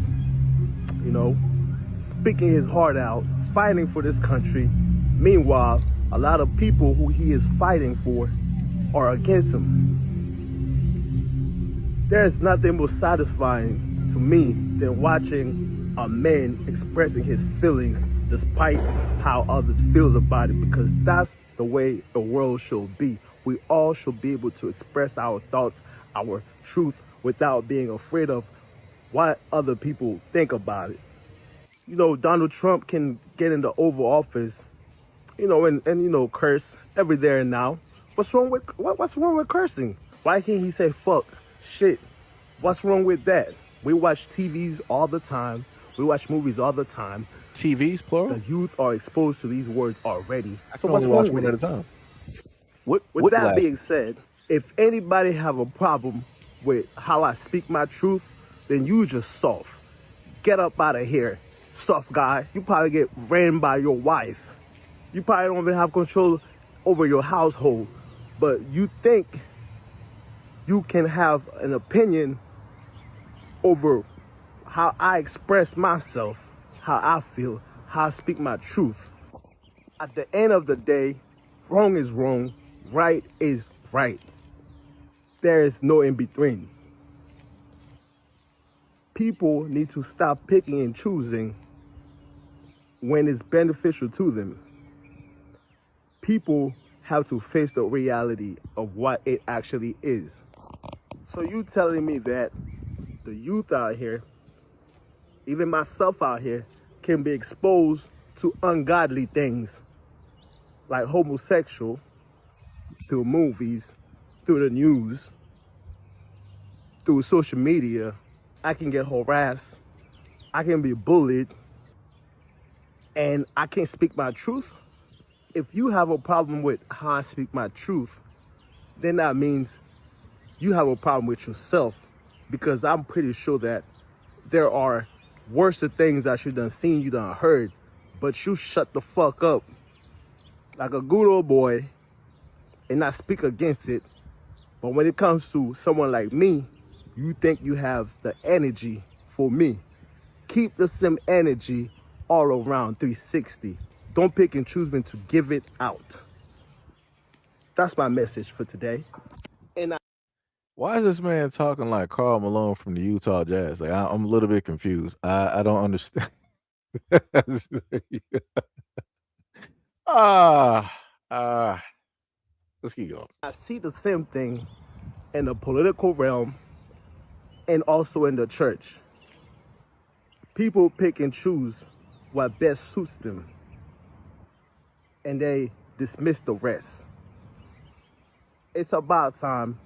speaking his heart out, fighting for this country. Meanwhile, a lot of people who he is fighting for are against him. There's nothing more satisfying to me than watching a man expressing his feelings despite how others feels about it, because that's the way the world should be. We all should be able to express our thoughts, our truth, without being afraid of what other people think about it. Donald Trump can get in the Oval Office, and curse every there and now. What's wrong with cursing? Why can't he say fuck, shit? What's wrong with that? We watch TVs all the time. We watch movies all the time. TVs, plural? The youth are exposed to these words already. So what's wrong with it? At a time. With that being said, if anybody have a problem with how I speak my truth, then you just soft. Get up out of here, soft guy. You probably get ran by your wife. You probably don't even have control over your household. But you think you can have an opinion over how I express myself, how I feel, how I speak my truth. At the end of the day, wrong is wrong, right is right. There is no in between. People need to stop picking and choosing when it's beneficial to them. People have to face the reality of what it actually is. So you telling me that the youth out here even myself out here, can be exposed to ungodly things like homosexual through movies, through the news, through social media. I can get harassed, I can be bullied, and I can't speak my truth. If you have a problem with how I speak my truth, then that means you have a problem with yourself, because I'm pretty sure that there are worse things that you done seen, you done heard, but you shut the fuck up like a good old boy and not speak against it. But when it comes to someone like me, you think you have the energy for me. Keep the same energy all around 360. Don't pick and choose when to give it out. That's my message for today. And Why is this man talking like Karl Malone from the Utah Jazz? Like I'm a little bit confused. I don't understand. ah, let's keep going. I see the same thing in the political realm and also in the church. People pick and choose what best suits them, and they dismiss the rest. It's about time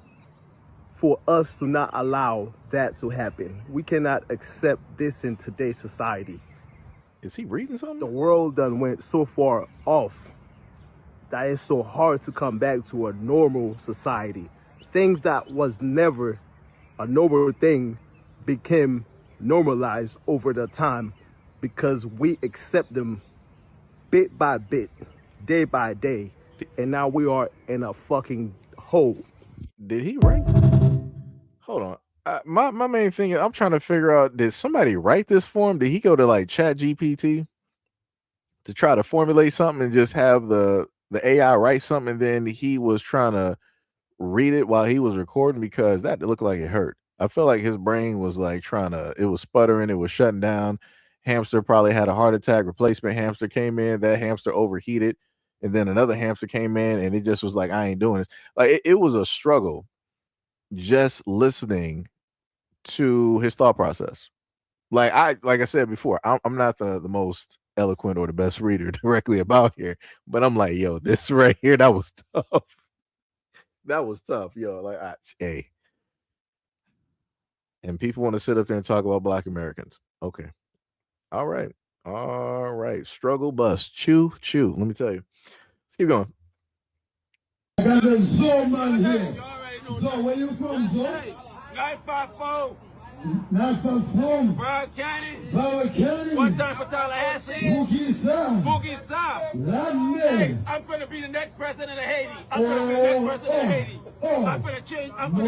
for us to not allow that to happen. We cannot accept this in today's society. Is he reading something? The world done went so far off that it's so hard to come back to a normal society. Things that was never a normal thing became normalized over the time because we accept them bit by bit, day by day, and now we are in a fucking hole. Did he write? Hold on. My main thing is I'm trying to figure out, did somebody write this for him? Did he go to like Chat GPT to try to formulate something and just have the AI write something, and then he was trying to read it while he was recording? Because that looked like it hurt. I felt like his brain was like it was sputtering, it was shutting down. Hamster probably had a heart attack. Replacement hamster came in, that hamster overheated, and then another hamster came in, and it just was like, I ain't doing this. Like it was a struggle just listening to his thought process. Like I said before, I'm not the most eloquent or the best reader directly about here, but I'm like, yo, this right here, that was tough. That was tough, yo. Like, hey, and people want to sit up there and talk about Black Americans. Okay, all right. Struggle bus, chew. Let me tell you. Let's keep going. I got the Zoe man here. Zoe, where you from, Zoe? 954. 954. Broward County. Broward County. One time for Tallahassee. Boogie South. Boogie South. Hey, I'm finna be the next president of Haiti. I'm finna be the next president of Haiti. I'm finna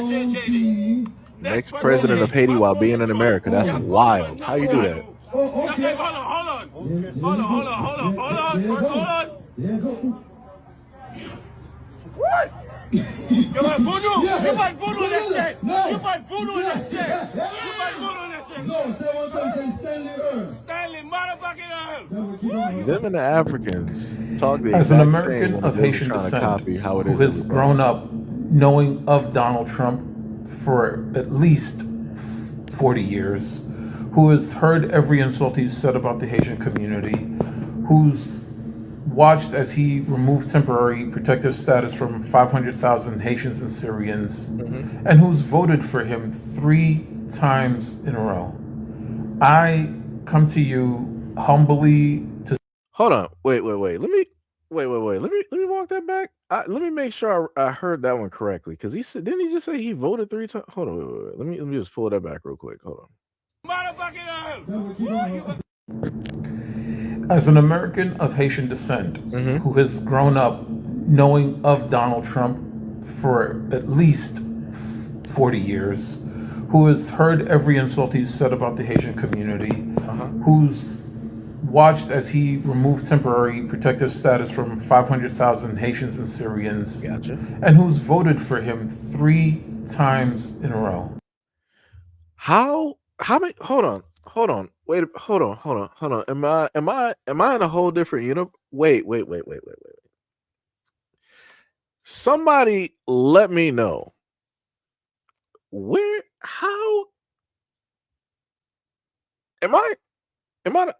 change Haiti. Next president of Haiti while being in America. That's wild. How you do that? Oh, okay. Hold on. What? You want voodoo? You want voodoo on that shit? You want voodoo on that shit? You want voodoo on that shit? No, say one time, say Stanley Earl. Stanley motherfucking Earl. Them and the Africans talk the As an exact American same of when Haitian trying to descent copy how it who is has grown up knowing of Donald Trump for at least 40 years, who has heard every insult he's said about the Haitian community, who's watched as he removed temporary protective status from 500,000 Haitians and Syrians, and who's voted for him 3 times in a row. I come to you humbly to... Hold on. Wait. Let me walk that back. Let me make sure I heard that one correctly, because he said, didn't he just say he voted 3 times? Hold on. Wait. Let me just pull that back real quick. Hold on. Motherfucking Earl. As an American of Haitian descent who has grown up knowing of Donald Trump for at least 40 years, who has heard every insult he's said about the Haitian community, who's watched as he removed temporary protective status from 500,000 Haitians and Syrians, and who's voted for him 3 times in a row. How many? Hold on. Wait. Hold on. Am I in a whole different universe? Wait. Somebody let me know how Am I am I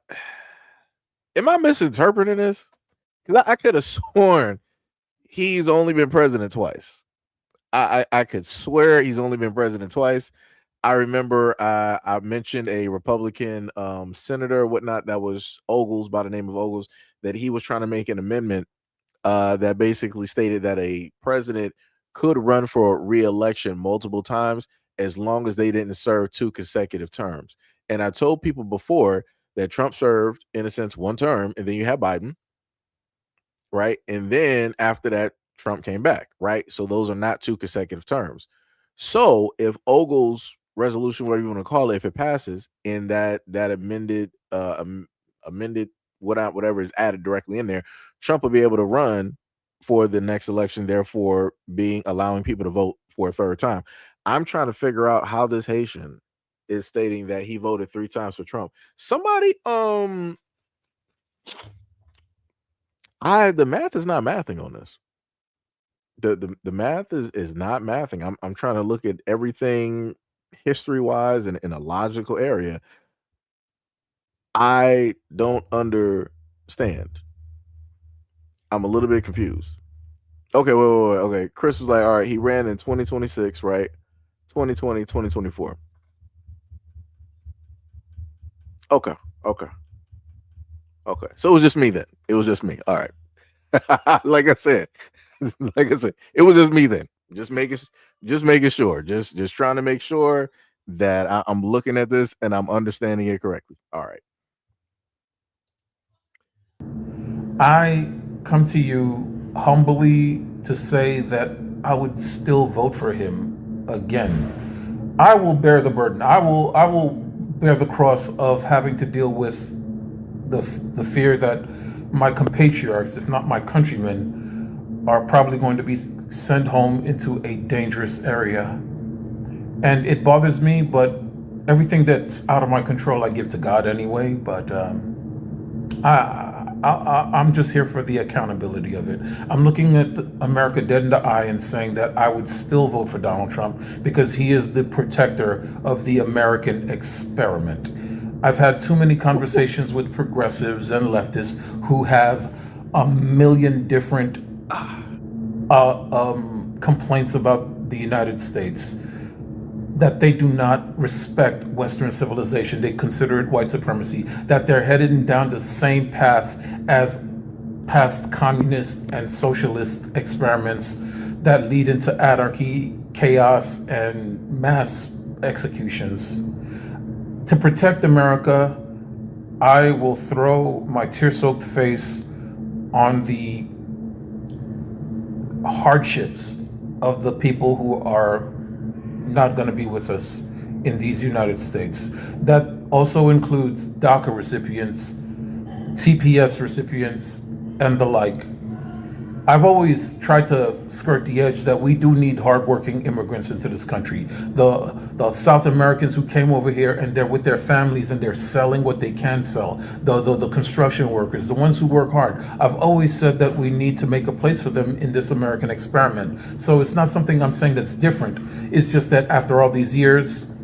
am I misinterpreting this? Because I could have sworn he's only been president twice. I could swear he's only been president twice. I remember I mentioned a Republican senator or whatnot that was Ogles, by the name of Ogles, that he was trying to make an amendment that basically stated that a president could run for re-election multiple times as long as they didn't serve 2 consecutive terms. And I told people before that Trump served, in a sense, 1 term, and then you have Biden, right? And then after that, Trump came back, right? So those are not 2 consecutive terms. So if Ogle's resolution, whatever you want to call it, if it passes in that amended whatever is added directly in there, Trump will be able to run for the next election, therefore being allowing people to vote for a 3rd time. I'm trying to figure out how this Haitian is stating that he voted 3 times for Trump. Somebody the math is not mathing on this. The math is not mathing. I'm trying to look at everything history wise and in a logical area. I don't understand. I'm a little bit confused. Okay, wait. Okay, Chris was like, all right, he ran in 2026, right? 2020, 2024. Okay, okay, okay. So it was just me then. It was just me. All right. like I said, it was just me then. Just making sure. Just trying to make sure that I'm looking at this and I'm understanding it correctly. All right. I come to you humbly to say that I would still vote for him again. I will bear the burden. I will bear the cross of having to deal with the fear that my compatriots, if not my countrymen, are probably going to be sent home into a dangerous area. And it bothers me, but everything that's out of my control, I give to God anyway. But I'm just here for the accountability of it. I'm looking at America dead in the eye and saying that I would still vote for Donald Trump because he is the protector of the American experiment. I've had too many conversations with progressives and leftists who have a million different complaints about the United States, that they do not respect Western civilization. They consider it white supremacy, that they're headed down the same path as past communist and socialist experiments that lead into anarchy, chaos, and mass executions. To protect America, I will throw my tear-soaked face on the hardships of the people who are not going to be with us in these United States. That also includes DACA recipients, TPS recipients, and the like. I've always tried to skirt the edge that we do need hardworking immigrants into this country. The South Americans who came over here and they're with their families and they're selling what they can sell. The construction workers, the ones who work hard. I've always said that we need to make a place for them in this American experiment. So it's not something I'm saying that's different. It's just that after all these years,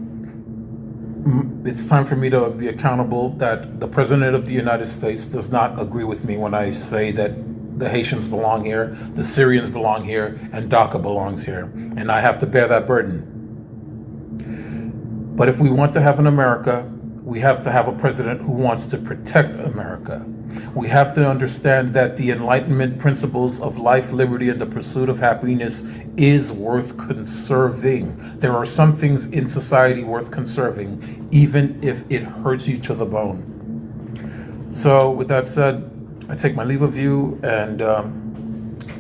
it's time for me to be accountable that the President of the United States does not agree with me when I say that the Haitians belong here, the Syrians belong here, and DACA belongs here. And I have to bear that burden. But if we want to have an America, we have to have a president who wants to protect America. We have to understand that the Enlightenment principles of life, liberty, and the pursuit of happiness is worth conserving. There are some things in society worth conserving, even if it hurts you to the bone. So with that said, I take my leave of you, and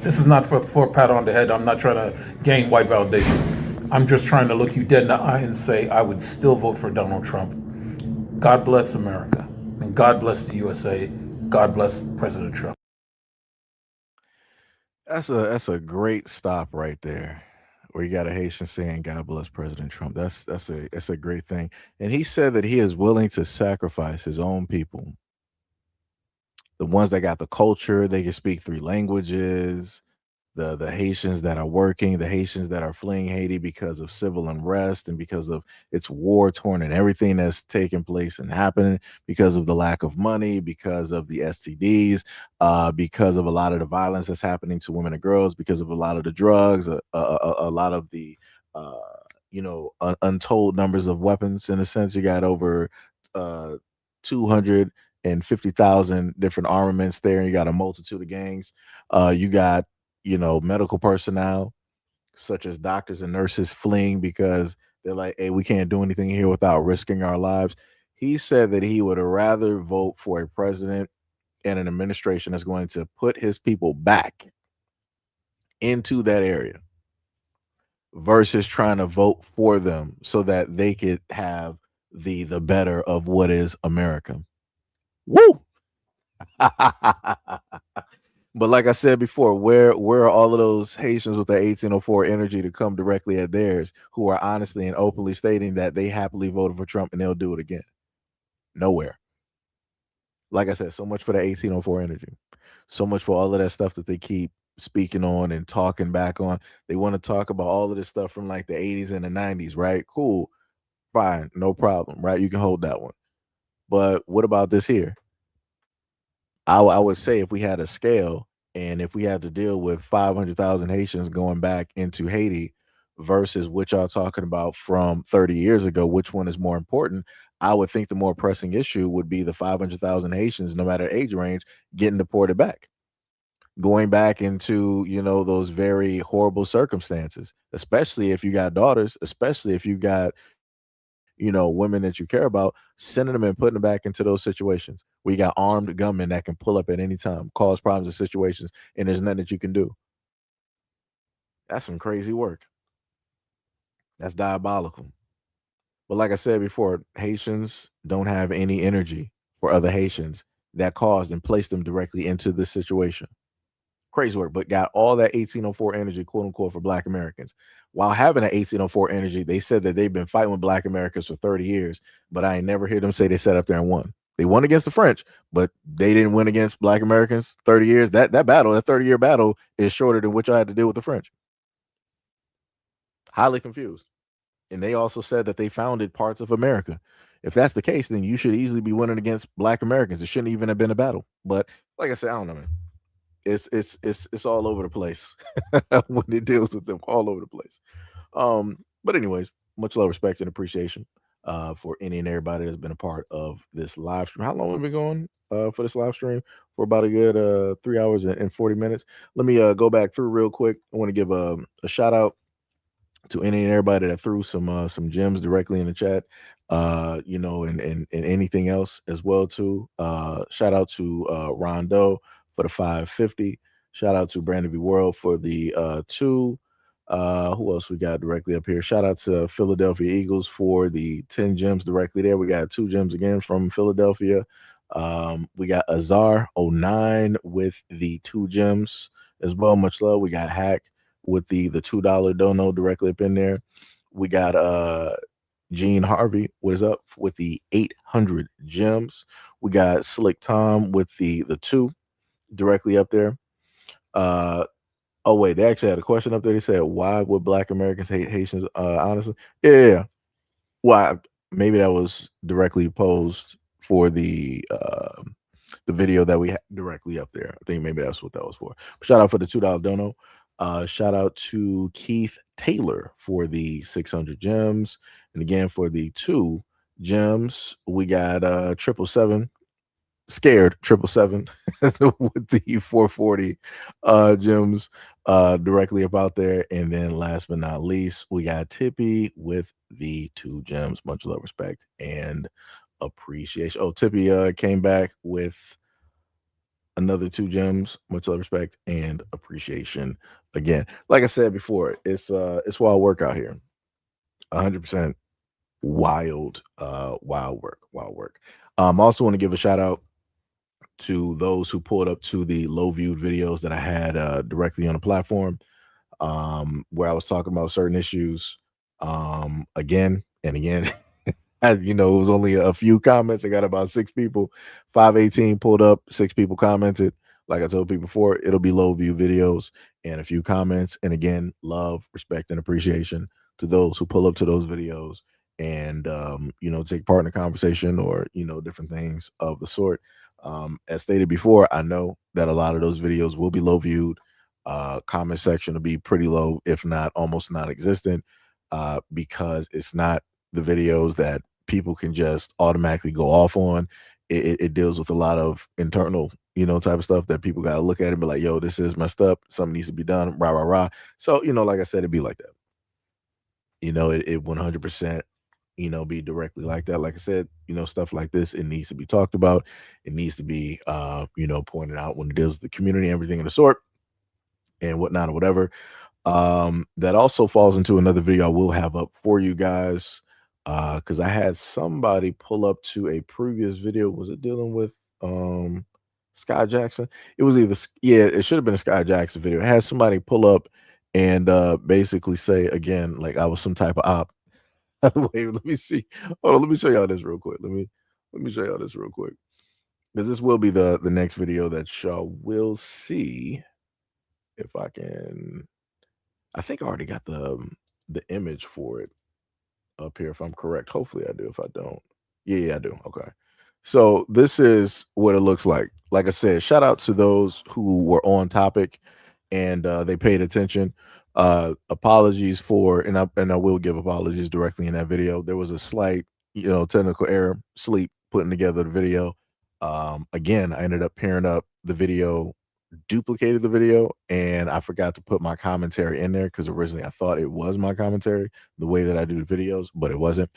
this is not for a pat on the head. I'm not trying to gain white validation. I'm just trying to look you dead in the eye and say I would still vote for Donald Trump. God bless America, and God bless the USA. God bless President Trump. That's a great stop right there, where you got a Haitian saying "God bless President Trump." That's a great thing. And he said that he is willing to sacrifice his own people, the ones that got the culture, they can speak 3 languages, the Haitians that are working, the Haitians that are fleeing Haiti because of civil unrest and because of its war torn and everything that's taking place and happening, because of the lack of money, because of the STDs, because of a lot of the violence that's happening to women and girls, because of a lot of the drugs, a lot of the uh, untold numbers of weapons. In a sense, you got over 250,000 different armaments there, and you got a multitude of gangs. You got medical personnel such as doctors and nurses fleeing because they're like, hey, we can't do anything here without risking our lives. He said that he would rather vote for a president and an administration that's going to put his people back into that area versus trying to vote for them so that they could have the better of what is America. Woo! But like I said before, where are all of those Haitians with the 1804 energy to come directly at theirs, who are honestly and openly stating that they happily voted for Trump and they'll do it again? Nowhere. Like I said, so much for the 1804 energy. So much for all of that stuff that they keep speaking on and talking back on. They want to talk about all of this stuff from like the 80s and the 90s, right? Cool. Fine. No problem, right? You can hold that one. But what about this here? I would say if we had a scale and if we had to deal with 500,000 Haitians going back into Haiti versus what y'all talking about from 30 years ago, which one is more important? I would think the more pressing issue would be the 500,000 Haitians, no matter age range, getting deported back, going back into, those very horrible circumstances, especially if you got daughters, especially if you got, women that you care about, sending them and putting them back into those situations where you got armed gunmen that can pull up at any time, cause problems in situations, and there's nothing that you can do. That's some crazy work. That's diabolical. But like I said before, Haitians don't have any energy for other Haitians that caused and placed them directly into this situation. Crazy work, but got all that 1804 energy, quote unquote, for Black Americans. While having that 1804 energy, they said that they've been fighting with Black Americans for 30 years, but I ain't never hear them say they sat up there and won. They won against the French, but they didn't win against Black Americans 30 years. That battle, that 30-year battle, is shorter than what I had to deal with the French. Highly confused. And they also said that they founded parts of America. If that's the case, then you should easily be winning against Black Americans. It shouldn't even have been a battle. But like I said, I don't know, man. It's all over the place when it deals with them, all over the place. But anyways, much love, respect, and appreciation for any and everybody that's been a part of this live stream. How long have we been going for this live stream? For about a good 3 hours and 40 minutes. Let me go back through real quick. I want to give a shout out to any and everybody that threw some gems directly in the chat, and anything else as well too. Shout out to Rondo for the 550. Shout out to Brandon V World for the 2. Who else we got directly up here? Shout out to Philadelphia Eagles for the 10 gems directly there. We got 2 gems again from Philadelphia. We got Azar09 with the 2 gems as well. Much love. We got Hack with the $2 dono directly up in there. We got Gene Harvey, what is up, with the 800 gems. We got Slick Tom with the 2 directly up there. Oh wait, they actually had a question up there. They said, why would Black Americans hate Haitians? Honestly, yeah. Why? Maybe that was directly posed for the video that we had directly up there. I think maybe that's what that was for. But shout out for the $2 dono. Shout out to Keith Taylor for the 600 gems. And again, for the 2 gems, we got 777 scared 777 with the 440 gems directly about there. And then last but not least, we got Tippy with the 2 gems. Much love, respect, and appreciation. Oh, Tippy came back with another 2 gems. Much love, respect, and appreciation again. Like I said before, it's wild work out here. 100% wild work. I also want to give a shout out to those who pulled up to the low viewed videos that I had directly on the platform, where I was talking about certain issues again and again. It was only a few comments. I got about 6 people. 518 pulled up, 6 people commented. Like I told people before, it'll be low view videos and a few comments. And again, love, respect, and appreciation to those who pull up to those videos and take part in the conversation or different things of the sort. As stated before, I know that a lot of those videos will be low viewed. Comment section will be pretty low, if not almost non-existent, because it's not the videos that people can just automatically go off on. It deals with a lot of internal, type of stuff that people got to look at and be like, yo, this is messed up. Something needs to be done. Rah, rah, rah. So, like I said, it'd be like that. It 100%, be directly like that. Like I said, stuff like this, it needs to be talked about. It needs to be, pointed out when it deals with the community, everything of the sort and whatnot or whatever. That also falls into another video I will have up for you guys. Because I had somebody pull up to a previous video. Was it dealing with Sky Jackson? It was either it should have been a Sky Jackson video. It had somebody pull up and basically say again, like I was some type of op. Wait, let me see. Hold on, let me show y'all this real quick. Let me show y'all this real quick. Because this will be the next video that y'all will see. If I can, I think I already got the image for it up here, if I'm correct. Hopefully I do. If I don't, yeah, I do. Okay. So this is what it looks like. Like I said, shout out to those who were on topic and they paid attention. Apologies for, and I will give apologies directly in that video. There was a slight, technical error, sleep putting together the video. Again, I ended up pairing up the video, duplicated the video, and I forgot to put my commentary in there because originally I thought it was my commentary the way that I do the videos, but it wasn't.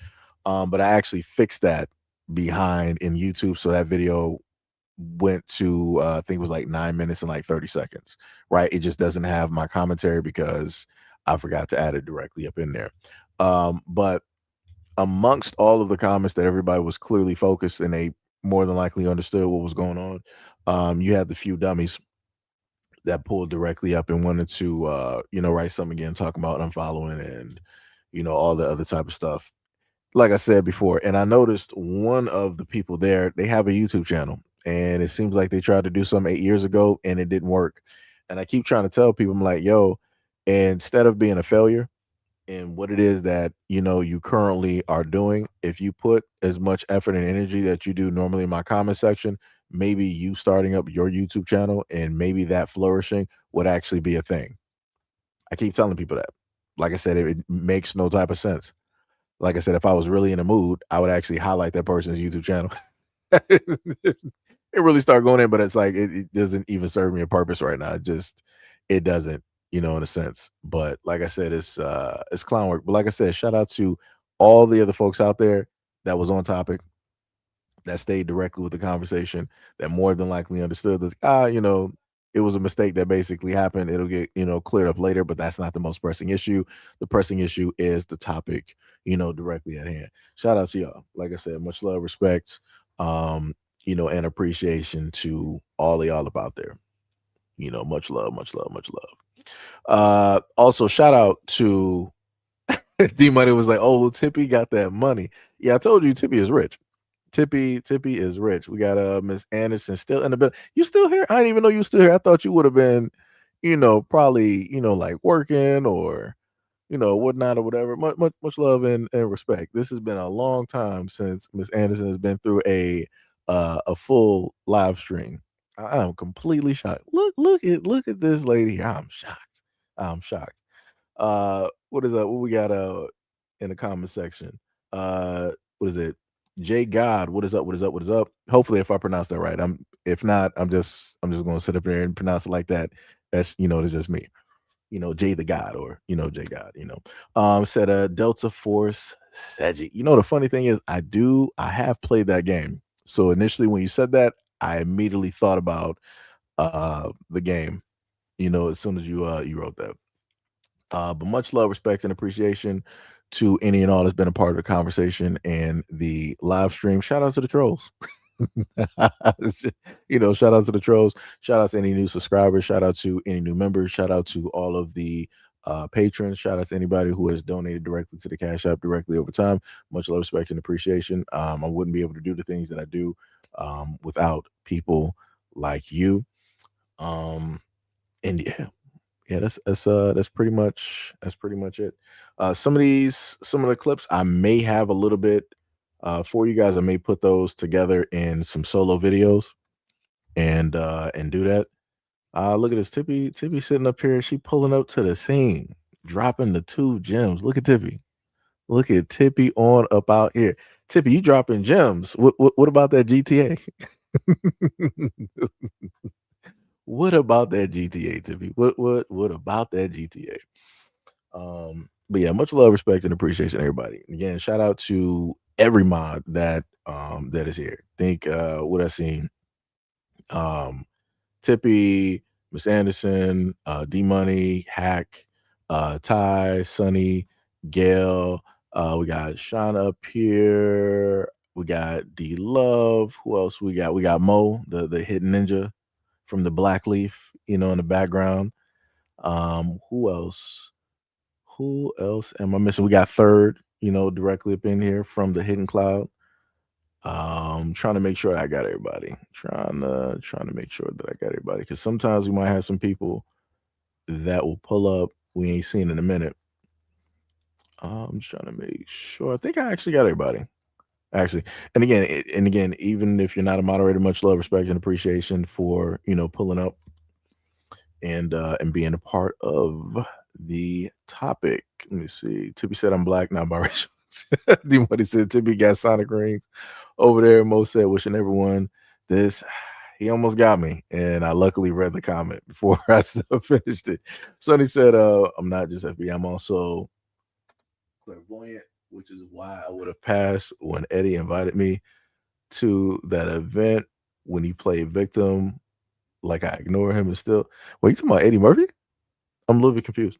But I actually fixed that behind in YouTube, so that video went to I think it was like 9 minutes and like 30 seconds, right? It just doesn't have my commentary because I forgot to add it directly up in there. But amongst all of the comments that everybody was clearly focused and they more than likely understood what was going on, you had the few dummies that pulled directly up and wanted to write something again talking about unfollowing and all the other type of stuff. Like I said before, and I noticed one of the people there, they have a YouTube channel, and it seems like they tried to do something 8 years ago and it didn't work. And I keep trying to tell people, I'm like, yo, instead of being a failure in what it is that you currently are doing, if you put as much effort and energy that you do normally in my comment section, maybe you starting up your YouTube channel and maybe that flourishing would actually be a thing. I keep telling people that. Like I said, it makes no type of sense. Like I said, if I was really in a mood, I would actually highlight that person's YouTube channel. It really start going in, but it's like it doesn't even serve me a purpose right now. It doesn't, in a sense. But like I said, it's clown work. But like I said, shout out to all the other folks out there that was on topic, that stayed directly with the conversation, that more than likely understood this. It was a mistake that basically happened. It'll get, cleared up later, but that's not the most pressing issue. The pressing issue is the topic, directly at hand. Shout out to y'all. Like I said, much love, respect, and appreciation to all of y'all about there. Much love, much love, much love. Also, shout out to D Money was like, oh, Tippy got that money. Yeah, I told you Tippy is rich. Tippy is rich. We got Miss Anderson still in the building. You still here? I didn't even know you were still here. I thought you would have been, probably, like working or, whatnot or whatever. Much love and respect. This has been a long time since Miss Anderson has been through a full live stream. I am completely shocked. Look at this lady here. I'm shocked. I'm shocked. What is that? What we got in the comment section? What is it? Jay God, what is up? What is up? What is up? Hopefully, if I pronounce that right. If not, I'm just gonna sit up there and pronounce it like that. That's it's just me. Jay the God or Jay God, said Delta Force Seji. The funny thing is I have played that game. So initially when you said that, I immediately thought about the game, as soon as you wrote that. But much love, respect, and appreciation to any and all that's been a part of the conversation and the live stream. Shout out to the trolls. Shout out to the trolls. Shout out to any new subscribers. Shout out to any new members. Shout out to all of the patrons. Shout out to anybody who has donated directly to the Cash App directly over time. Much love, respect, and appreciation. I wouldn't be able to do the things that I do without people like you. Um, and yeah, that's pretty much it. Some of the clips I may have a little bit for you guys. I may put those together in some solo videos and do that. Look at this Tippy sitting up here. She pulling up to the scene, dropping the 2 gems. Look at Tippy. Look at Tippy on up out here. Tippy, you dropping gems. What about that GTA? What about that GTA, Tippy? What about that GTA? But yeah, much love, respect, and appreciation, everybody. Again, shout out to every mod that is here. Think what I seen. Tippy, Miss Anderson, D Money, Hack, Ty, Sunny, Gail. We got Sean up here. We got D Love. Who else we got? We got Mo, the hidden ninja from the Black Leaf, in the background. Who else? Who else am I missing? We got Third, directly up in here from the Hidden Cloud. Trying to make sure I got everybody. Trying to make sure that I got everybody, because sometimes we might have some people that will pull up we ain't seen in a minute. I'm just trying to make sure. I think I actually got everybody. Actually, and again, even if you're not a moderator, much love, respect, and appreciation for pulling up and being a part of the topic. Let me see. Tippy said I'm black, not biracial. What he said, Tippy got Sonic rings over there. Mo said, wishing everyone this. He almost got me, and I luckily read the comment before I finished it. Sonny said, I'm not just FBI, I'm also clairvoyant, which is why I would have passed when Eddie invited me to that event when he played victim. Like I ignore him and still. Wait, you talking about Eddie Murphy? I'm a little bit confused.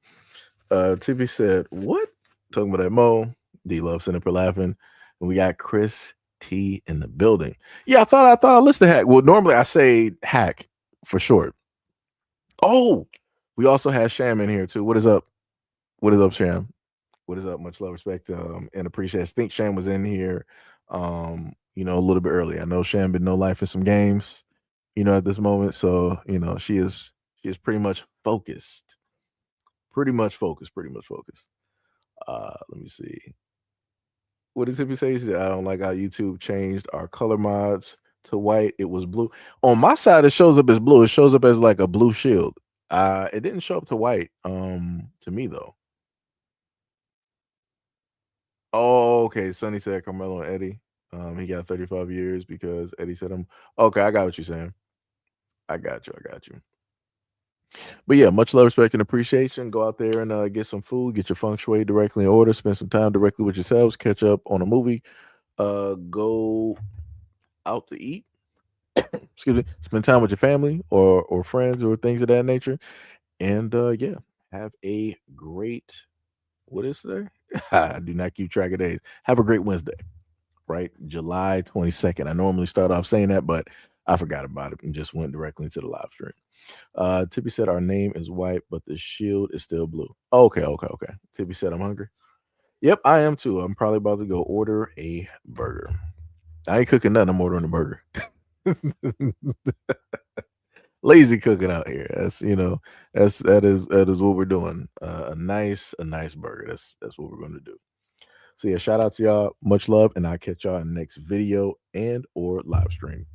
TV said, what? Talking about that Mo. D Love sitting up here laughing. And we got Chris T in the building. Yeah, I thought I listed Hack. Well, normally I say Hack for short. Oh, we also have Sham in here too. What is up? What is up, Sham? What is up? Much love, respect, and appreciation. I think Sham was in here a little bit early. I know Sham been no life in some games, at this moment. So, she is pretty much focused. Pretty much focused. Let me see. What does Hippie say? He said, I don't like how YouTube changed our color mods to white. It was blue. On my side, it shows up as blue. It shows up as like a blue shield. It didn't show up to white, to me though. Oh, okay. Sonny said Carmelo and Eddie. He got 35 years because Eddie said him. Okay, I got what you're saying. I got you. But yeah, much love, respect, and appreciation. Go out there and get some food, get your feng shui directly in order, spend some time directly with yourselves, catch up on a movie, go out to eat. Excuse me, spend time with your family or friends or things of that nature. And yeah, have a great, what is today? I do not keep track of days. Have a great Wednesday, right? July 22nd. I normally start off saying that, but I forgot about it and just went directly into the live stream. Tippy said our name is white, but the shield is still blue. Okay. Tippy said I'm hungry. Yep, I am too. I'm probably about to go order a burger. I ain't cooking nothing. I'm ordering a burger. Lazy cooking out here. That's that is what we're doing. A nice burger. That's what we're going to do. So yeah, shout out to y'all. Much love, and I'll catch y'all in the next video and or live stream.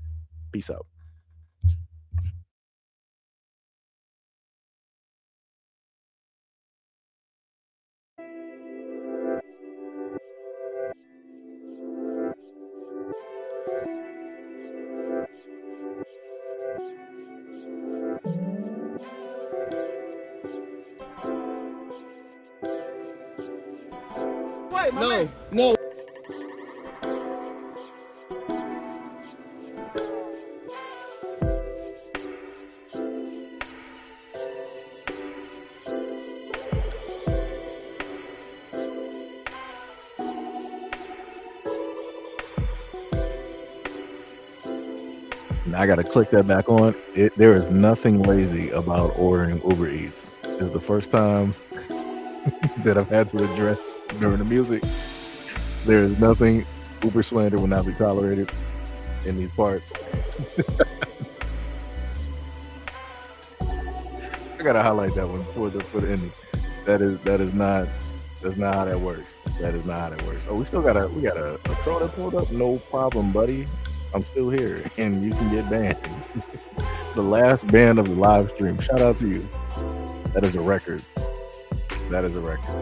Peace out. Wait, no. I got to click that back on. There is nothing lazy about ordering Uber Eats. It's the first time that I've had to address during the music. There is nothing. Uber slander will not be tolerated in these parts. I gotta highlight that one for the ending. That's not how that works. That is not how that works. Oh, we got a throw that pulled up. No problem, buddy. I'm still here, and you can get banned. The last ban of the live stream. Shout out to you. That is a record. That is a record.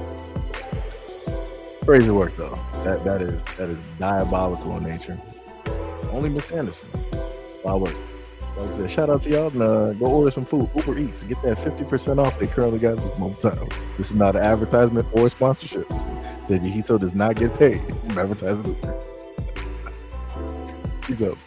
Crazy work though. That is diabolical in nature. Only Miss Anderson. Wow work. Like I said, shout out to y'all and go order some food. Uber Eats. Get that 50% off they currently got this moment time. This is not an advertisement or a sponsorship. SEIJIHITO does not get paid from advertising. Peace up.